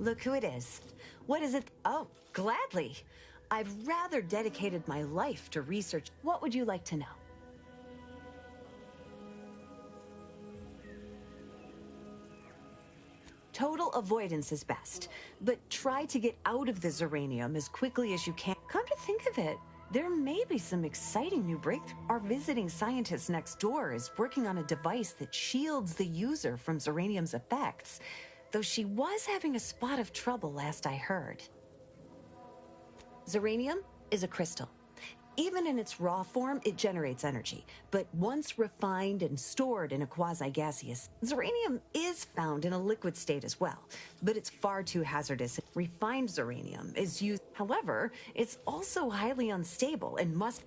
Look who it is. What is it? Oh, gladly. I've rather dedicated my life to research. What would you like to know? Total avoidance is best, but try to get out of the Zeranium as quickly as you can. Come to think of it, there may be some exciting new breakthroughs. Our visiting scientist next door is working on a device that shields the user from Zeranium's effects, though she was having a spot of trouble last I heard. Zeranium is a crystal. Even in its raw form, it generates energy. But once refined and stored in a quasi-gaseous, Zeranium is found in a liquid state as well. But it's far too hazardous. Refined Zeranium is used. However, it's also highly unstable and must...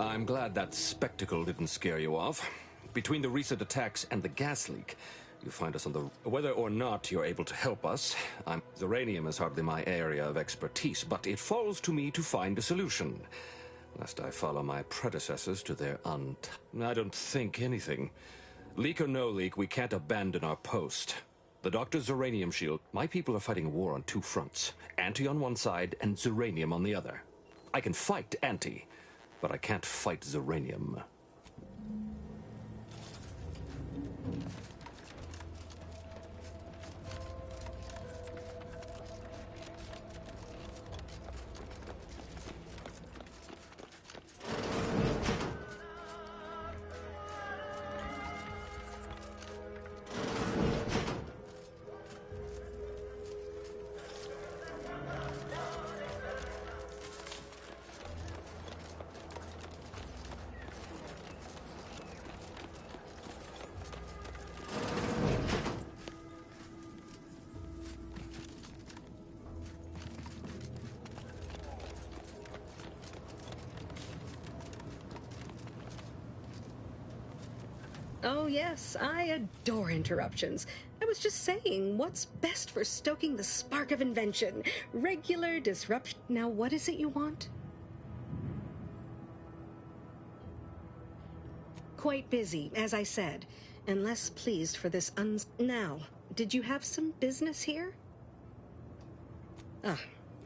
I'm glad that spectacle didn't scare you off. Between the recent attacks and the gas leak, you find us on the... Whether or not you're able to help us, Zeranium is hardly my area of expertise, but it falls to me to find a solution. Lest I follow my predecessors to their I don't think anything. Leak or no leak, we can't abandon our post. The Doctor's Zeranium shield. My people are fighting a war on two fronts. Anti on one side and Zeranium on the other. I can fight Anti, but I can't fight Zeranium. Oh yes, I adore interruptions. I was just saying, what's best for stoking the spark of invention? Regular disruption. Now what is it you want? Quite busy, as I said, and less pleased for this Now, did you have some business here? Ah,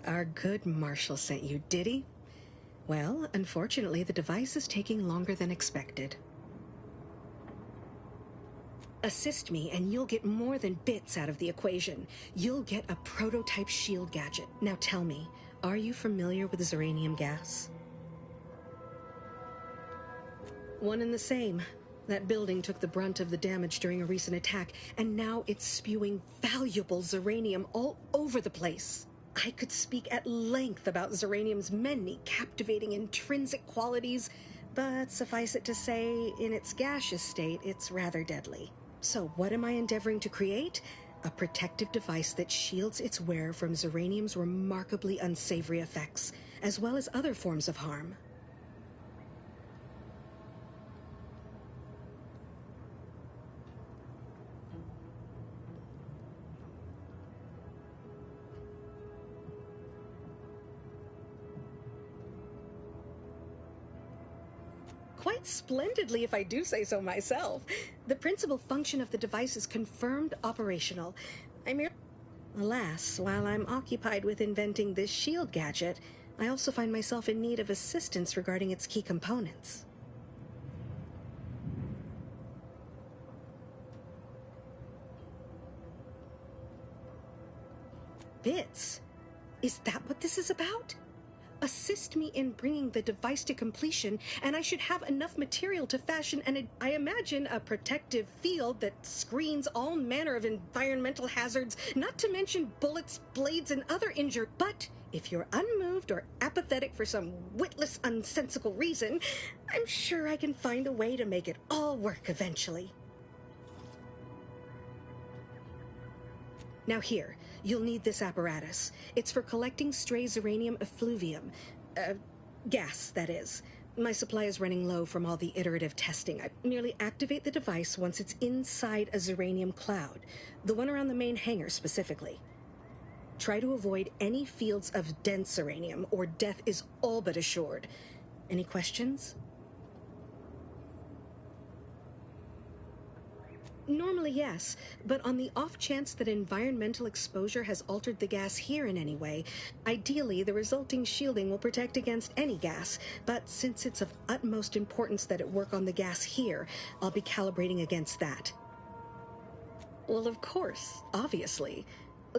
our good Marshal sent you, did he? Well, unfortunately, the device is taking longer than expected. Assist me, and you'll get more than bits out of the equation. You'll get a prototype shield gadget. Now tell me, are you familiar with Zeranium gas? One and the same. That building took the brunt of the damage during a recent attack, and now it's spewing valuable Zeranium all over the place. I could speak at length about Zeranium's many captivating intrinsic qualities, but suffice it to say, in its gaseous state, it's rather deadly. So what am I endeavoring to create? A protective device that shields its wearer from Zeranium's remarkably unsavory effects, as well as other forms of harm. Quite splendidly, if I do say so myself. The principal function of the device is confirmed operational. Alas, while I'm occupied with inventing this shield gadget, I also find myself in need of assistance regarding its key components. Bits? Is that what this is about? assist me in bringing the device to completion, and I should have enough material to fashion I imagine a protective field that screens all manner of environmental hazards, not to mention bullets, blades, and other injury. But if you're unmoved or apathetic for some witless, unsensical reason, I'm sure I can find a way to make it all work eventually. Now here, you'll need this apparatus. It's for collecting stray uranium effluvium. Gas, that is. My supply is running low from all the iterative testing. I merely activate the device once it's inside a uranium cloud, the one around the main hangar specifically. Try to avoid any fields of dense uranium, or death is all but assured. Any questions? Normally, yes, but on the off chance that environmental exposure has altered the gas here in any way, ideally the resulting shielding will protect against any gas, but since it's of utmost importance that it work on the gas here, I'll be calibrating against that. Well, of course, obviously.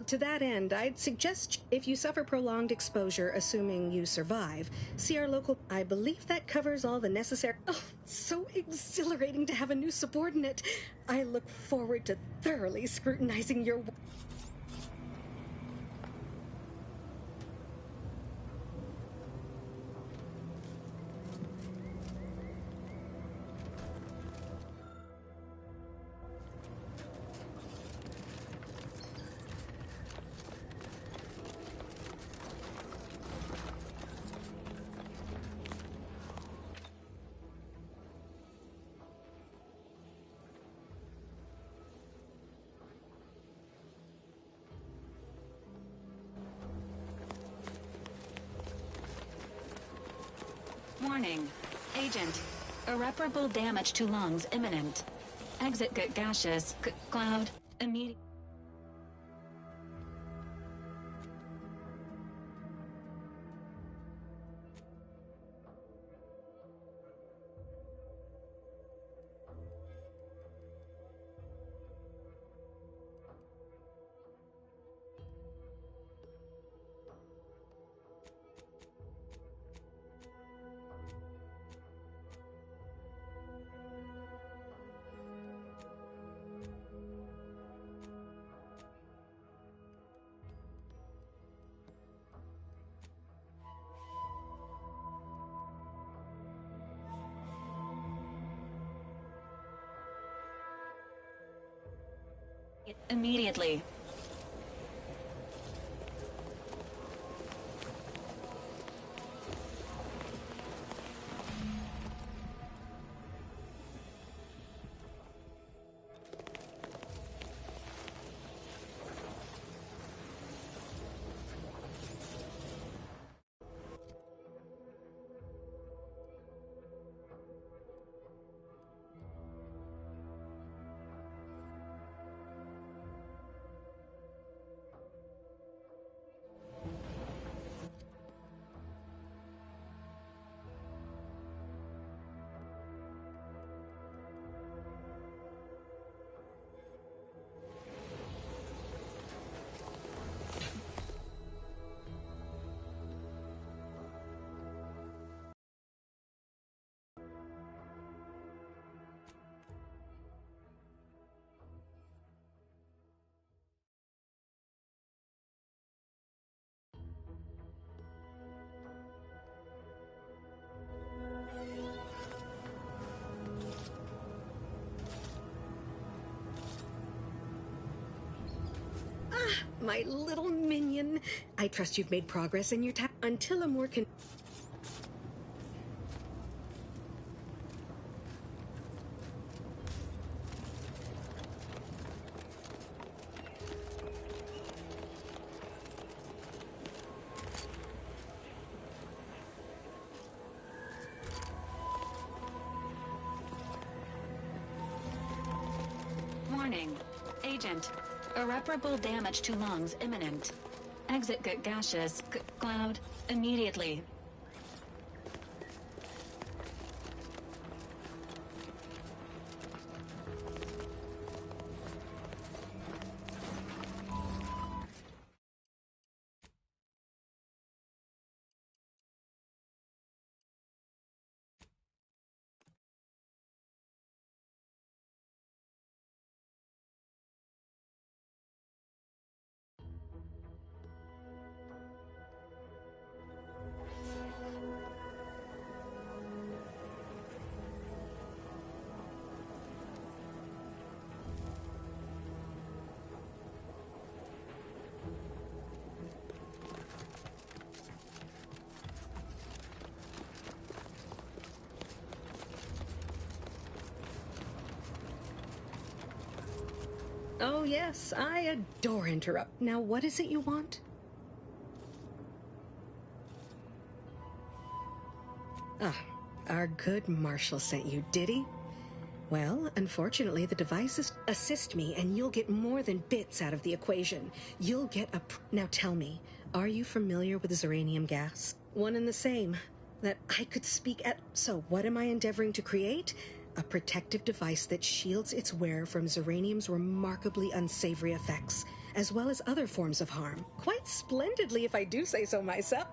To that end, I'd suggest if you suffer prolonged exposure, assuming you survive, see our local... I believe that covers all the necessary... Oh, so exhilarating to have a new subordinate. I look forward to thoroughly scrutinizing your... Warning. Agent. Irreparable damage to lungs imminent. Exit gaseous cloud immediate. Immediately. My little minion. I trust you've made progress in your until a more Warning. Agent. Irreparable damage to lungs imminent. Exit gaseous cloud immediately. Oh, yes, I adore interrupt. Now, what is it you want? Ah, our good Marshal sent you, did he? Well, unfortunately, the devices assist me, and you'll get more than bits out of the equation. You'll get a... Now tell me, are you familiar with Zeranium gas? One and the same. That I could speak at... So, what am I endeavoring to create? A protective device that shields its wearer from Zeranium's remarkably unsavory effects, as well as other forms of harm. Quite splendidly, if I do say so myself.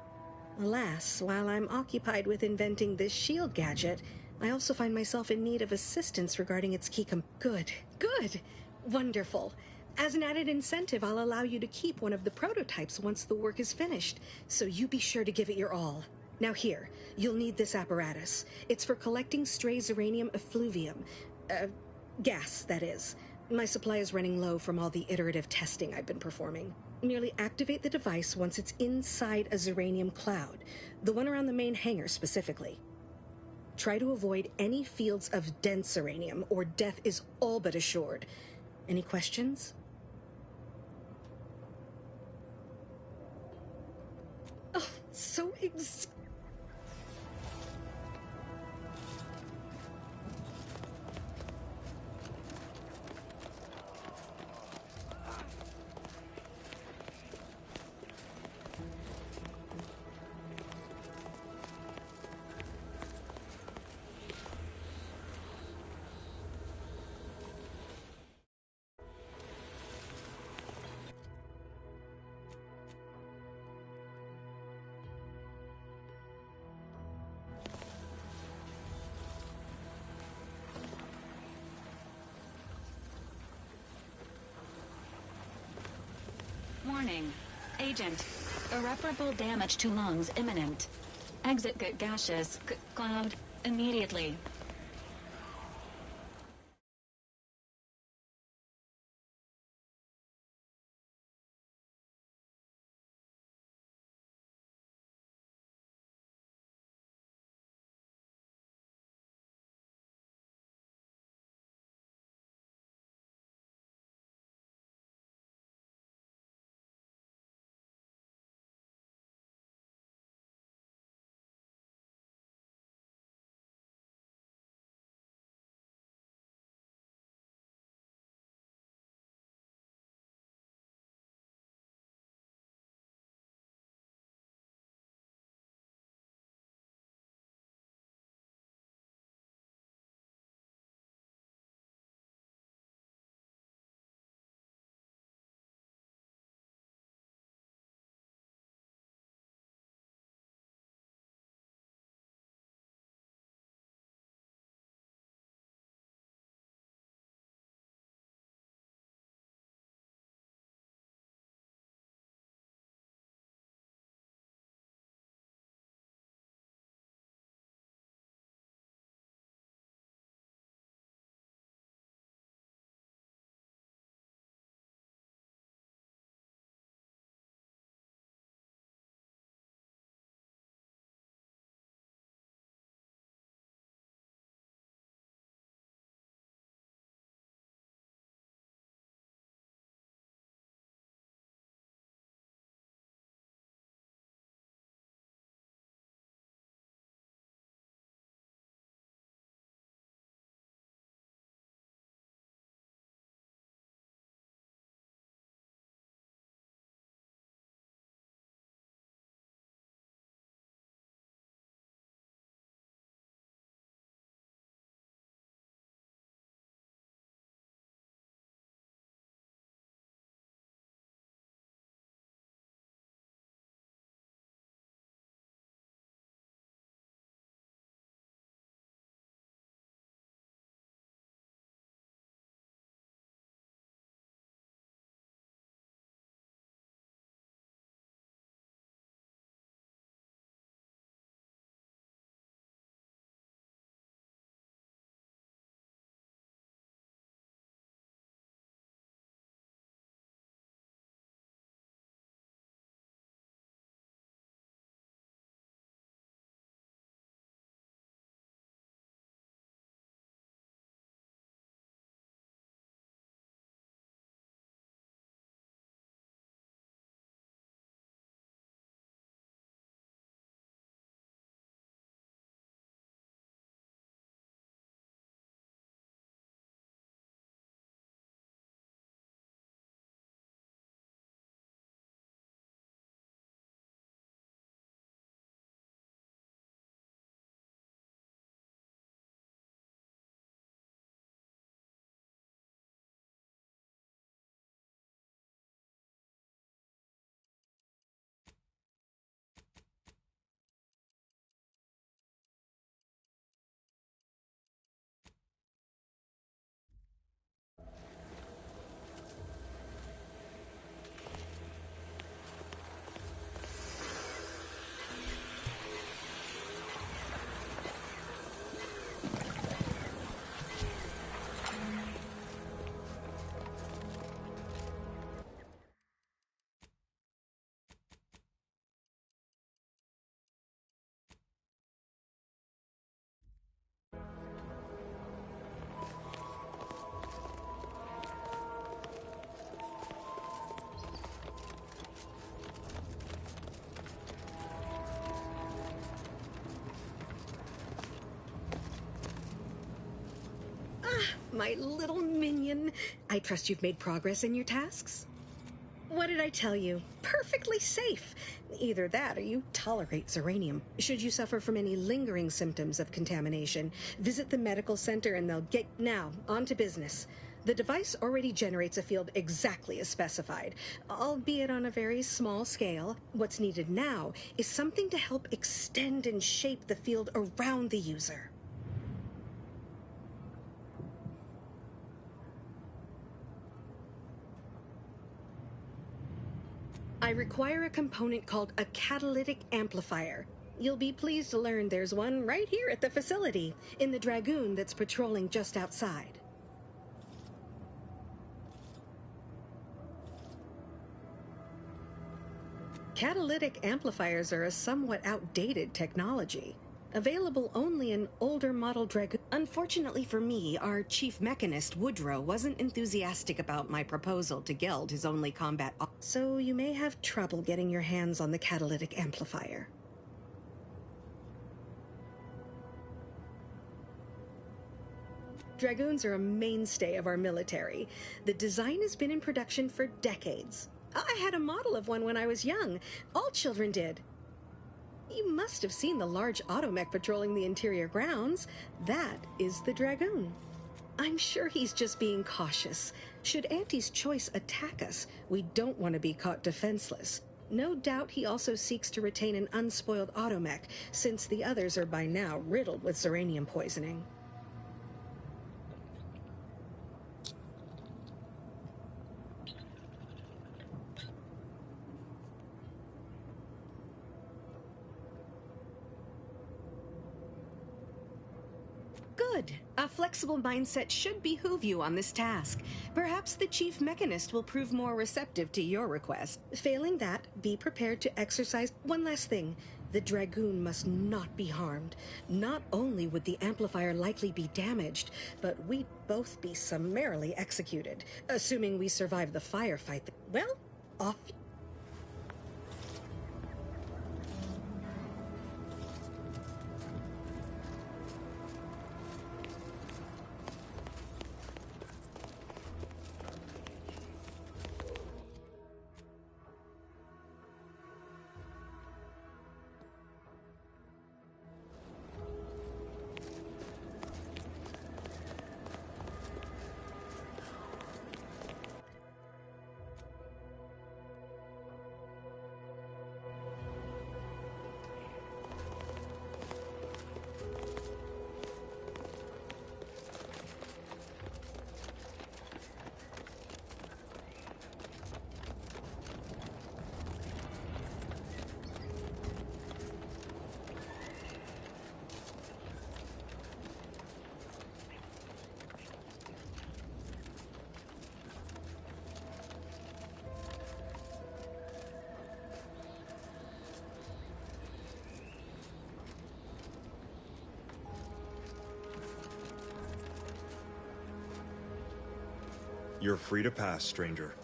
Alas, while I'm occupied with inventing this shield gadget, I also find myself in need of assistance regarding its key Good. Wonderful. As an added incentive, I'll allow you to keep one of the prototypes once the work is finished, so you be sure to give it your all. Now here, you'll need this apparatus. It's for collecting stray Zeranium effluvium. Gas, that is. My supply is running low from all the iterative testing I've been performing. Merely activate the device once it's inside a Zeranium cloud, the one around the main hangar specifically. Try to avoid any fields of dense Zeranium, or death is all but assured. Any questions? Oh, so Warning. Agent. Irreparable damage to lungs imminent. Exit gaseous cloud immediately. my little minion. I trust you've made progress in your tasks? What did I tell you? Perfectly safe. Either that or you tolerate Zeranium. Should you suffer from any lingering symptoms of contamination, visit the medical center and they'll get... Now, on to business. The device already generates a field exactly as specified, albeit on a very small scale. What's needed now is something to help extend and shape the field around the user. I require a component called a catalytic amplifier. You'll be pleased to learn there's one right here at the facility, in the Dragoon that's patrolling just outside. Catalytic amplifiers are a somewhat outdated technology, available only in older model Dragoon. Unfortunately for me, our chief mechanist, Woodrow, wasn't enthusiastic about my proposal to gild his only combat, so you may have trouble getting your hands on the catalytic amplifier. Dragoons are a mainstay of our military. The design has been in production for decades. I had a model of one when I was young. All children did. You must have seen the large automech patrolling the interior grounds. That is the Dragoon. I'm sure he's just being cautious. Should Auntie's Choice attack us, we don't want to be caught defenseless. No doubt he also seeks to retain an unspoiled automech, since the others are by now riddled with Zeranium poisoning. Good. A flexible mindset should behoove you on this task. Perhaps the chief mechanist will prove more receptive to your request. Failing that, be prepared to exercise. One last thing. The Dragoon must not be harmed. Not only would the amplifier likely be damaged, but we'd both be summarily executed, assuming we survive the firefight. Well, off. You're free to pass, stranger.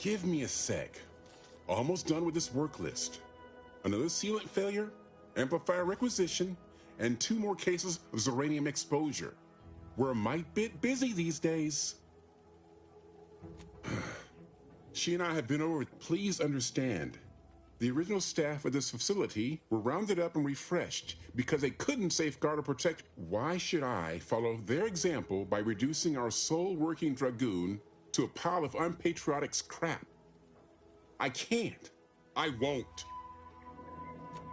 Give me a sec. Almost done with this work list. Another sealant failure, amplifier requisition, and 2 more cases of Zeranium exposure. We're a mite bit busy these days. She and I have been over. Please understand, the original staff of this facility were rounded up and refreshed because they couldn't safeguard or protect. Why should I follow their example by reducing our sole working Dragoon to a pile of unpatriotic scrap? I can't. I won't.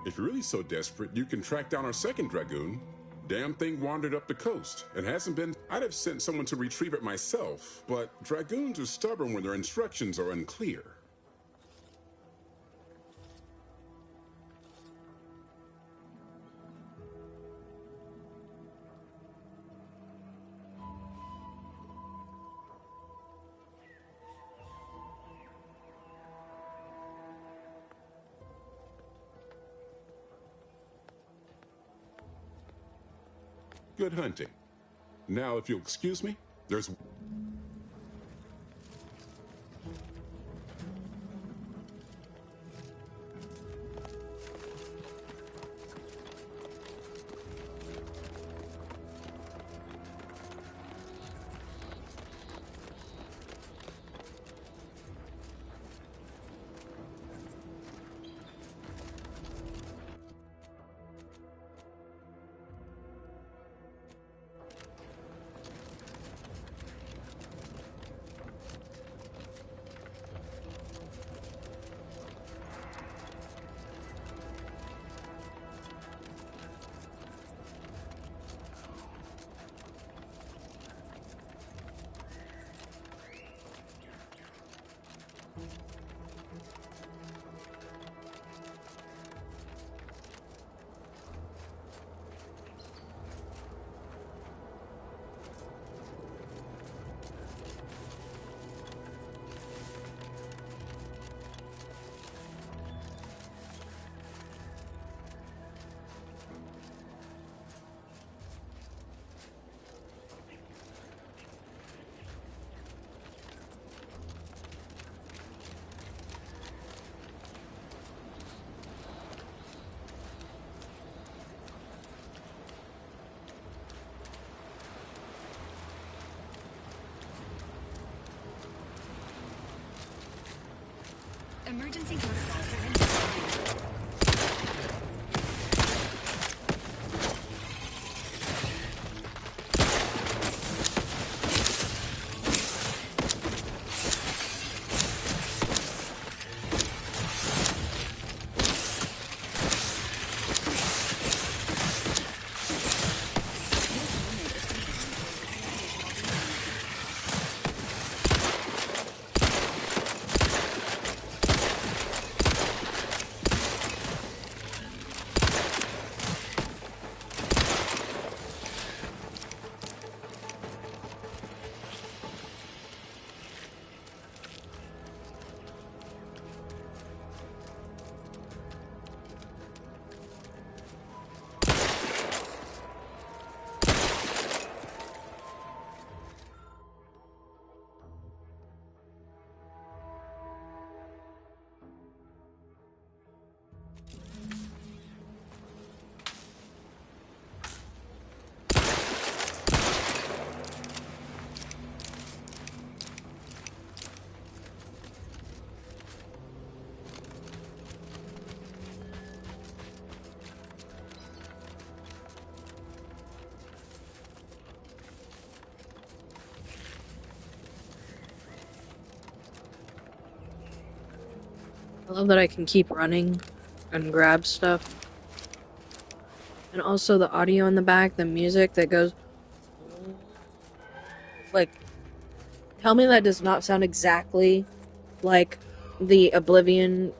If you're really so desperate, you can track down our second Dragoon. Damn thing wandered up the coast and hasn't been. I'd have sent someone to retrieve it myself, but Dragoons are stubborn when their instructions are unclear. Good hunting. Now, if you'll excuse me, there's... Emergency protocols are in place. I love that I can keep running and grab stuff. And also the audio in the back, the music that goes... Like, tell me that does not sound exactly like the Oblivion,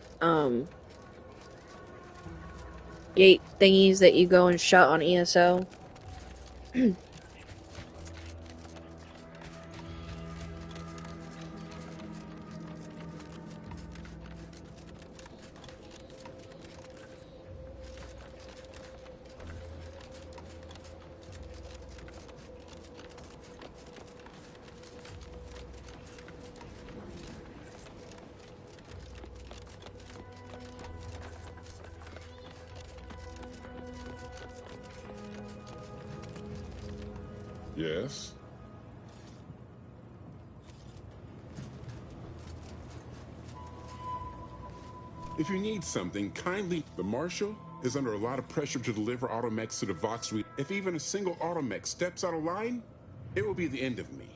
gate thingies that you go and shut on ESO. Yes? If you need something, kindly... The Marshal is under a lot of pressure to deliver automechs to the Vox. If even a single automech steps out of line, it will be the end of me.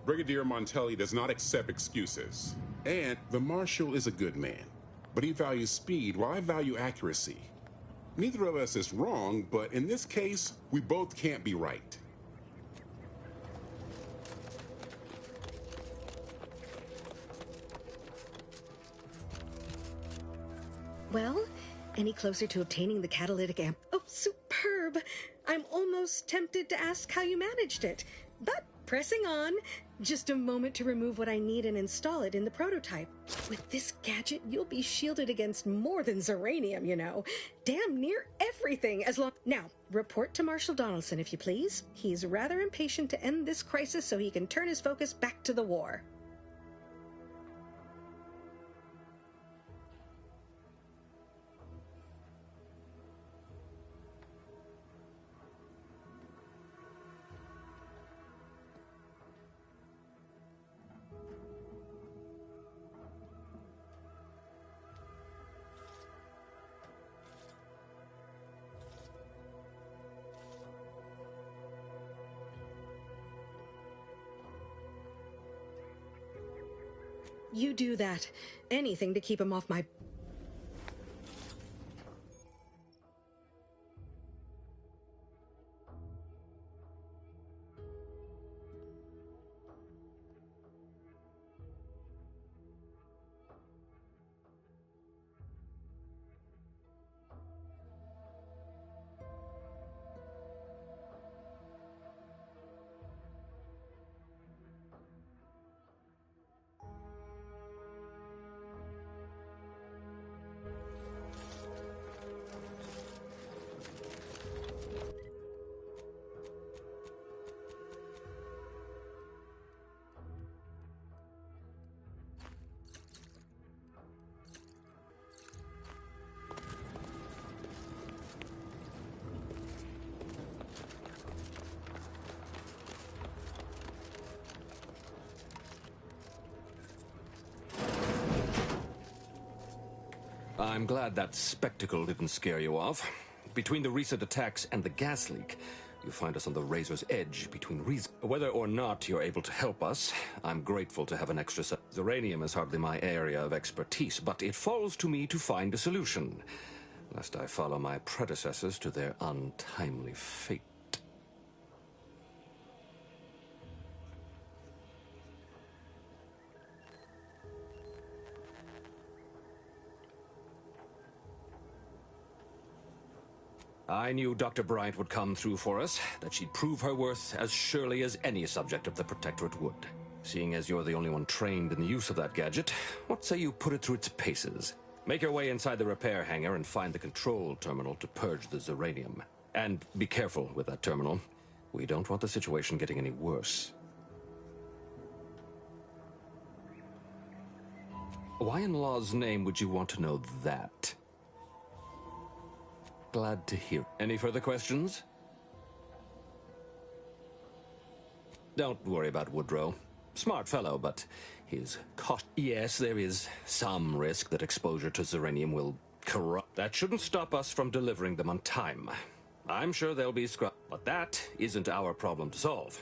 Brigadier Montelli does not accept excuses. And the Marshal is a good man, but he values speed while I value accuracy. Neither of us is wrong, but in this case, we both can't be right. Well, any closer to obtaining the catalytic amp... Oh, superb! I'm almost tempted to ask how you managed it. But Pressing on. Just a moment to remove what I need and install it in the prototype. With this gadget, you'll be shielded against more than Zeranium, you know. Damn near everything, as long... Now, report to Marshal Donaldson, if you please. He's rather impatient to end this crisis so he can turn his focus back to the war. You do that. Anything to keep him off my... I'm glad that spectacle didn't scare you off. Between the recent attacks and the gas leak, you find us on the razor's edge between reasons. Whether or not you're able to help us, I'm grateful to have an extra set. Zeranium is hardly my area of expertise, but it falls to me to find a solution, lest I follow my predecessors to their untimely fate. I knew Dr. Bryant would come through for us, that she'd prove her worth as surely as any subject of the Protectorate would. Seeing as you're the only one trained in the use of that gadget, what say you put it through its paces? Make your way inside the repair hangar and find the control terminal to purge the Zeranium. And be careful with that terminal. We don't want the situation getting any worse. Why in law's name would you want to know that? Glad to hear. Any further questions? Don't worry about Woodrow. Smart fellow, but his cost... Yes, there is some risk that exposure to Zeranium will corrupt. That shouldn't stop us from delivering them on time. I'm sure they'll be but that isn't our problem to solve.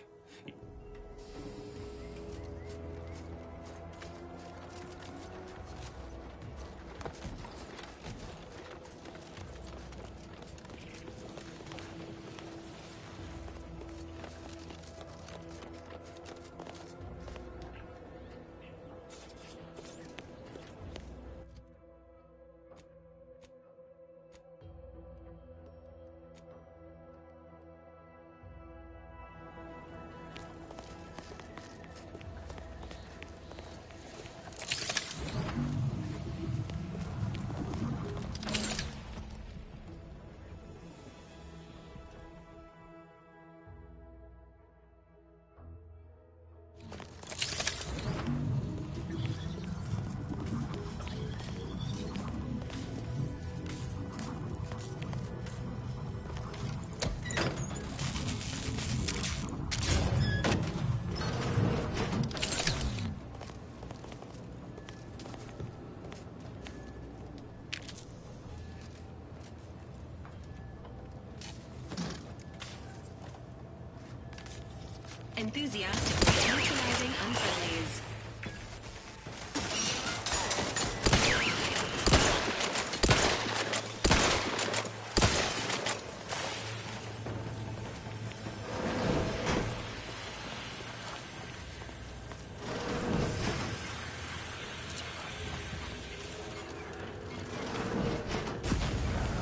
Enthusiastically neutralizing unfriendlies.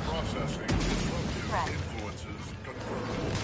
Processing. Disruptive influences confirmed.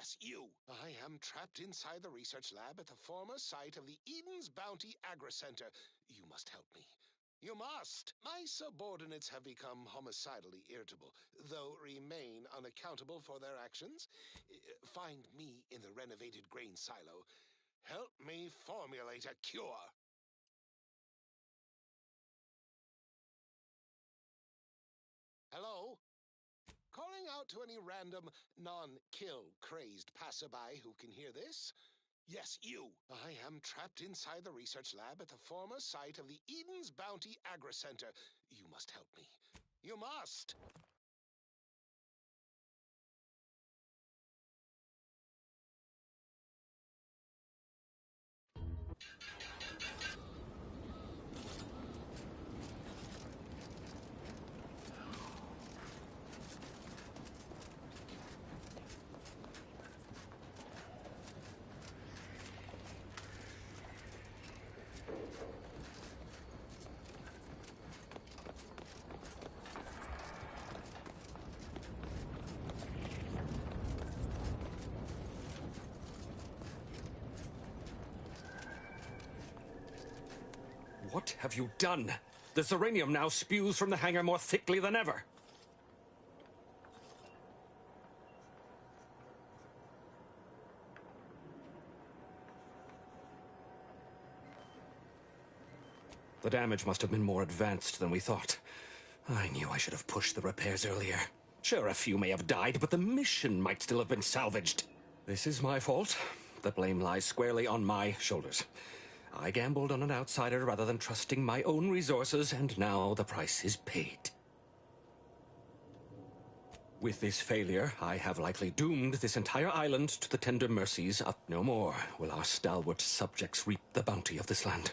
Yes, you. I am trapped inside the research lab at the former site of the Eden's Bounty Agri-Center. You must help me. You must! My subordinates have become homicidally irritable, though remain unaccountable for their actions. Find me in the renovated grain silo. Help me formulate a cure. Hello? Calling out to any random, non-kill crazed passerby who can hear this? Yes, you. I am trapped inside the research lab at the former site of the Eden's Bounty Agri-Center. You must help me. You must! What have you done? The Zeranium now spews from the hangar more thickly than ever. The damage must have been more advanced than we thought. I knew I should have pushed the repairs earlier. Sure, a few may have died, but the mission might still have been salvaged. This is my fault. The blame lies squarely on my shoulders. I gambled on an outsider rather than trusting my own resources, and now the price is paid. With this failure, I have likely doomed this entire island to the tender mercies of... No more will our stalwart subjects reap the bounty of this land.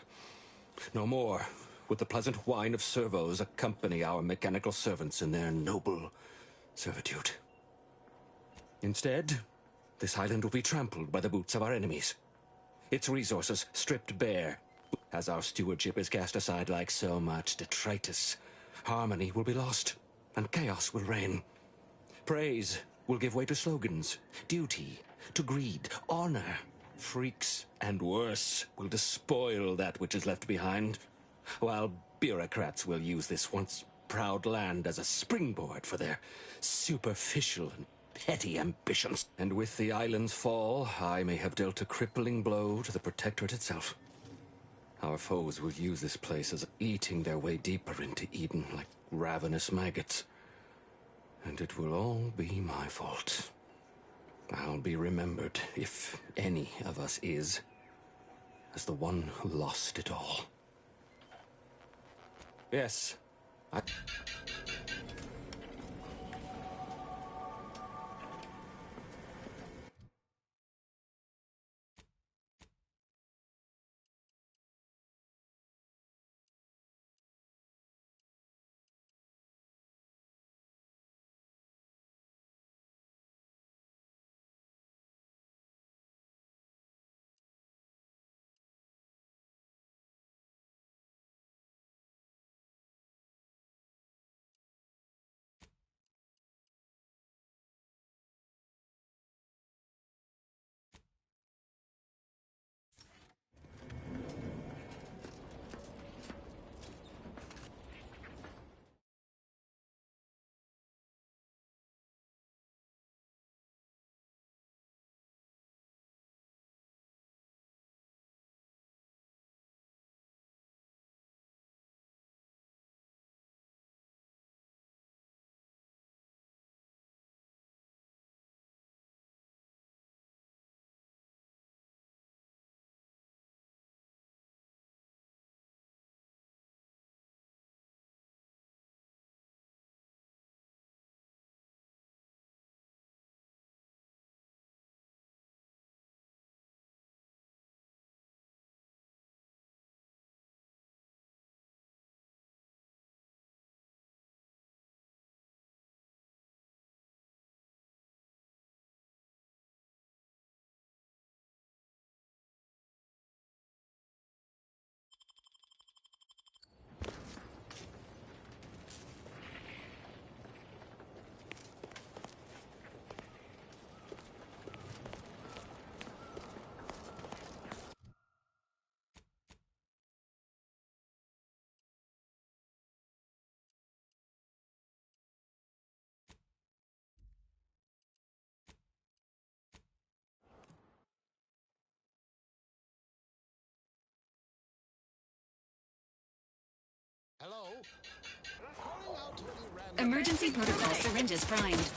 No more would the pleasant whine of servos accompany our mechanical servants in their noble servitude. Instead, this island will be trampled by the boots of our enemies. Its resources stripped bare. As our stewardship is cast aside like so much detritus, harmony will be lost, and chaos will reign. Praise will give way to slogans, duty to greed, honor. Freaks, and worse, will despoil that which is left behind, while bureaucrats will use this once proud land as a springboard for their superficial and petty ambitions. And with the island's fall, I may have dealt a crippling blow to the Protectorate itself. Our foes will use this place as eating their way deeper into Eden like ravenous maggots. And it will all be my fault. I'll be remembered, if any of us is, as the one who lost it all. Yes, I... Hello? Calling out to any random... Emergency protocol syringes primed.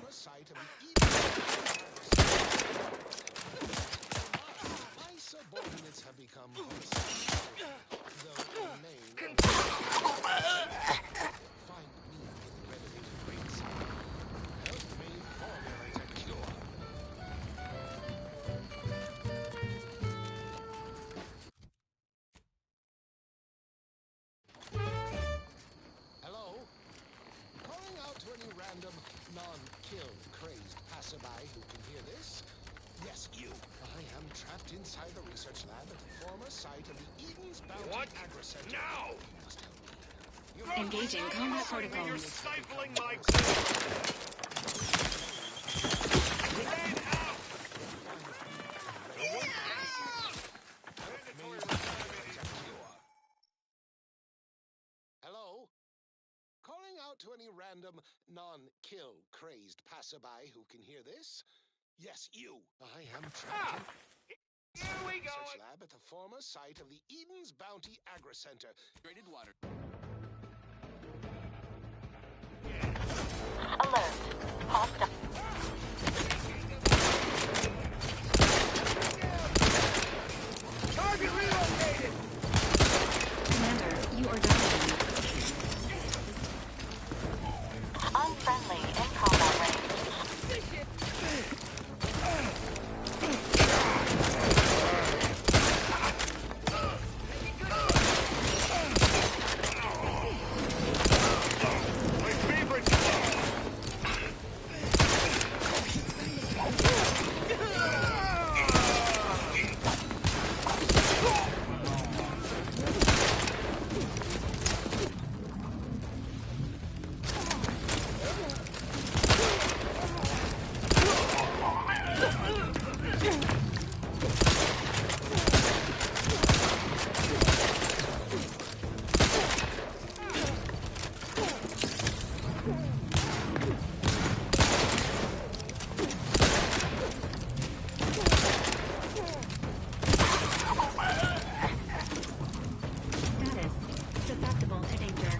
Site of the my subordinates have become homicidal, though remain find me in the renovated great city. Help me formulate a cure. Hello? Calling out to any random, non-kill crazed passerby who can hear this? Yes, you. I am trapped inside the research lab at the former site of the Eden's Bounty Agri-Center. Now! You must help me. Engaging combat protocols. You're stifling my Hello? Calling out to any random, non-kill crazed passerby who can hear this? Yes, you. I am trapped in the research lab at the former site of the Eden's Bounty Agri-Center. Graded water. Alert. Hostile. Target relocated! Commander, you are dying. Unfriendly in combat range. My favorite! Status. Susceptible to danger.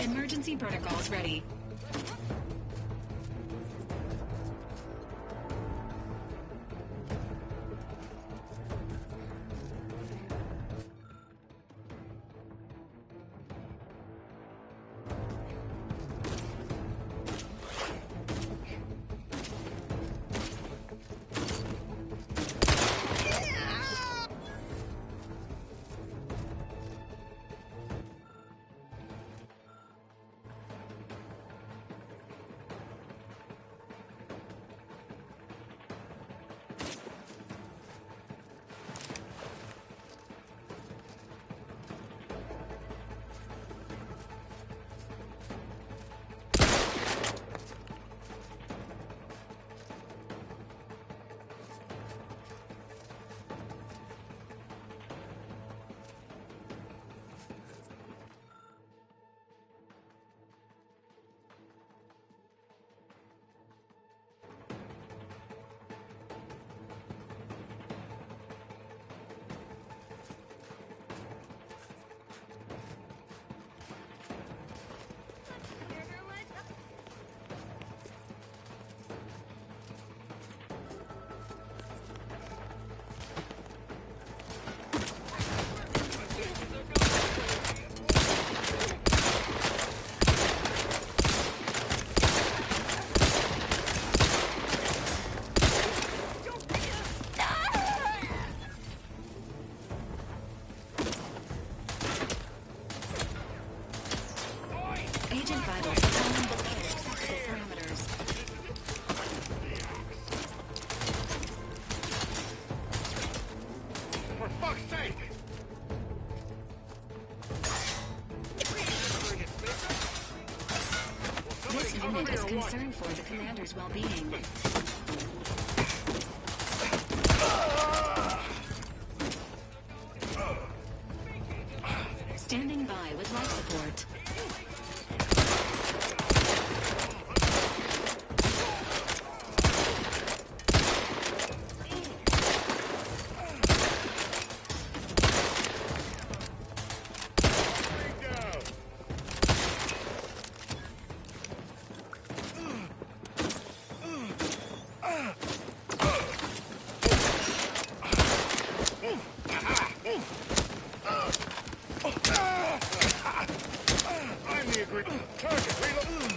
Emergency protocols ready. Agent vitals falling below acceptable parameters. For fuck's sake! unit is concerned for the commander's well-being. Standing by with life support. I'm the agreed target. Reload.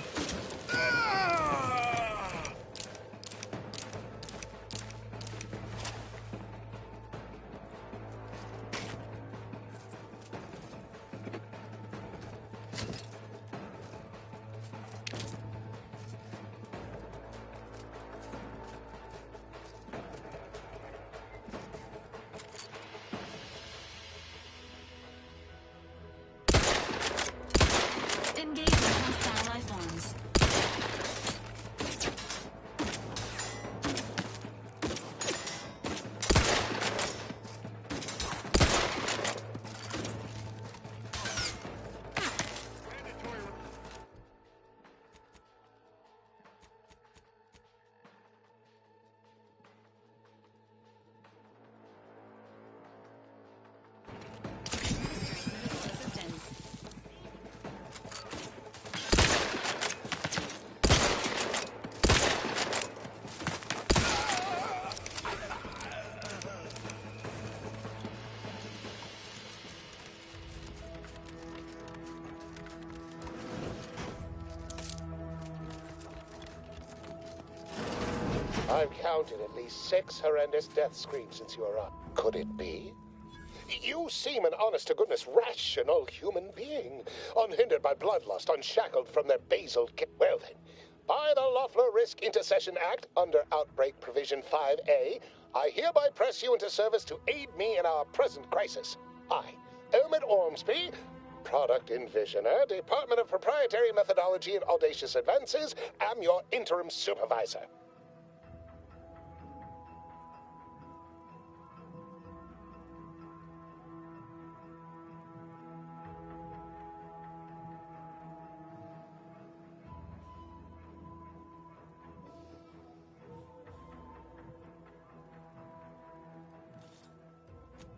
Engaging hostile life forms. I've counted at least 6 horrendous death screams since you arrived. Could it be? You seem an honest-to-goodness, rational human being, unhindered by bloodlust, unshackled from their basal... Well then, by the Loeffler Risk Intercession Act, under Outbreak Provision 5A, I hereby press you into service to aid me in our present crisis. I, Elmet Ormsby, Product Envisioner, Department of Proprietary Methodology and Audacious Advances, am your interim supervisor.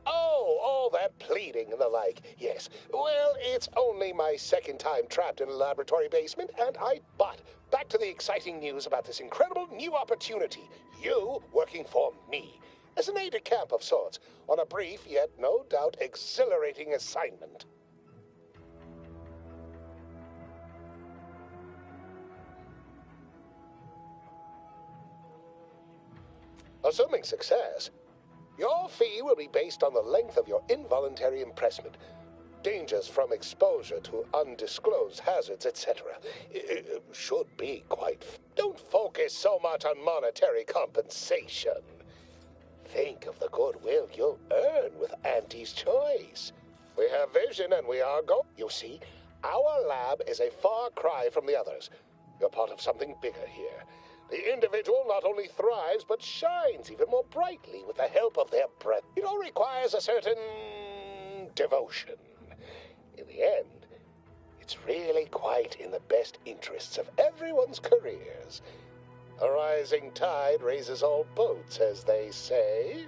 Oh, all that pleading and the like. Yes. Well, it's only my second time trapped in a laboratory basement, but back to the exciting news about this incredible new opportunity. You working for me. As an aide-de-camp of sorts, on a brief yet no doubt exhilarating assignment. Assuming success, your fee will be based on the length of your involuntary impressment, dangers from exposure to undisclosed hazards, etc. Should be quite... Don't focus so much on monetary compensation. Think of the goodwill you'll earn with Auntie's choice. We have vision and we are You see, our lab is a far cry from the others. You're part of something bigger here. The individual not only thrives, but shines even more brightly with the help of their breath. It all requires a certain devotion. In the end, it's really quite in the best interests of everyone's careers. A rising tide raises all boats, as they say.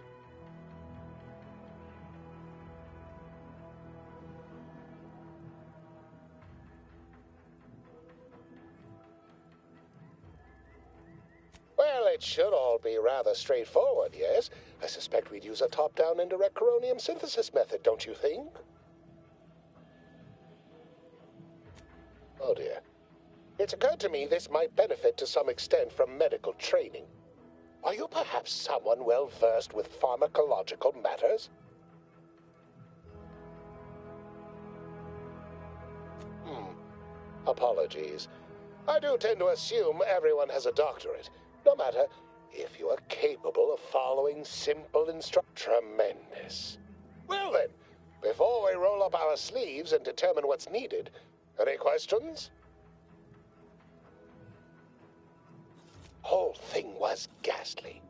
Well, it should all be rather straightforward, yes? I suspect we'd use a top-down indirect coronium synthesis method, don't you think? Oh dear. It's occurred to me this might benefit to some extent from medical training. Are you perhaps someone well-versed with pharmacological matters? Apologies. I do tend to assume everyone has a doctorate. No matter if you are capable of following simple Tremendous. Well then, before we roll up our sleeves and determine what's needed, any questions? Whole thing was ghastly.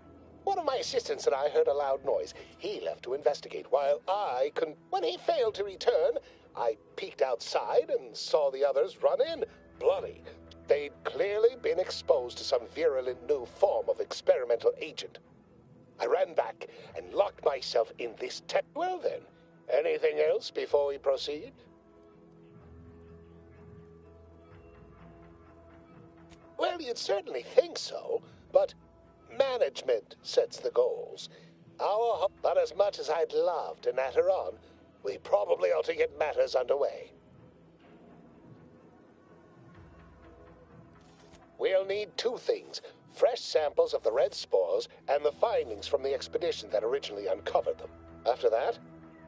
One of my assistants and I heard a loud noise. He left to investigate while when he failed to return, I peeked outside and saw the others run in, bloody. They'd clearly been exposed to some virulent new form of experimental agent. I ran back and locked myself in this tent. Well then, anything else before we proceed? Well, you'd certainly think so, but management sets the goals. But as much as I'd love to natter on, we probably ought to get matters underway. We'll need two things: fresh samples of the red spores and the findings from the expedition that originally uncovered them. After that,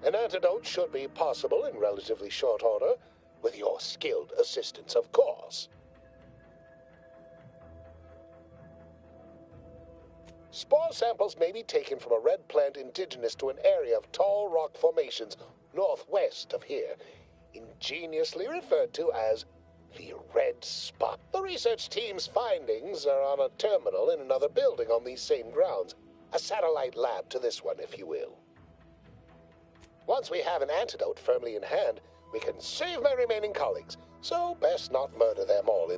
an antidote should be possible in relatively short order, with your skilled assistance, of course. Spore samples may be taken from a red plant indigenous to an area of tall rock formations northwest of here, ingeniously referred to as the Red Spot. The research team's findings are on a terminal in another building on these same grounds, a satellite lab to this one, if you will. Once we have an antidote firmly in hand, we can save my remaining colleagues, so best not murder them all.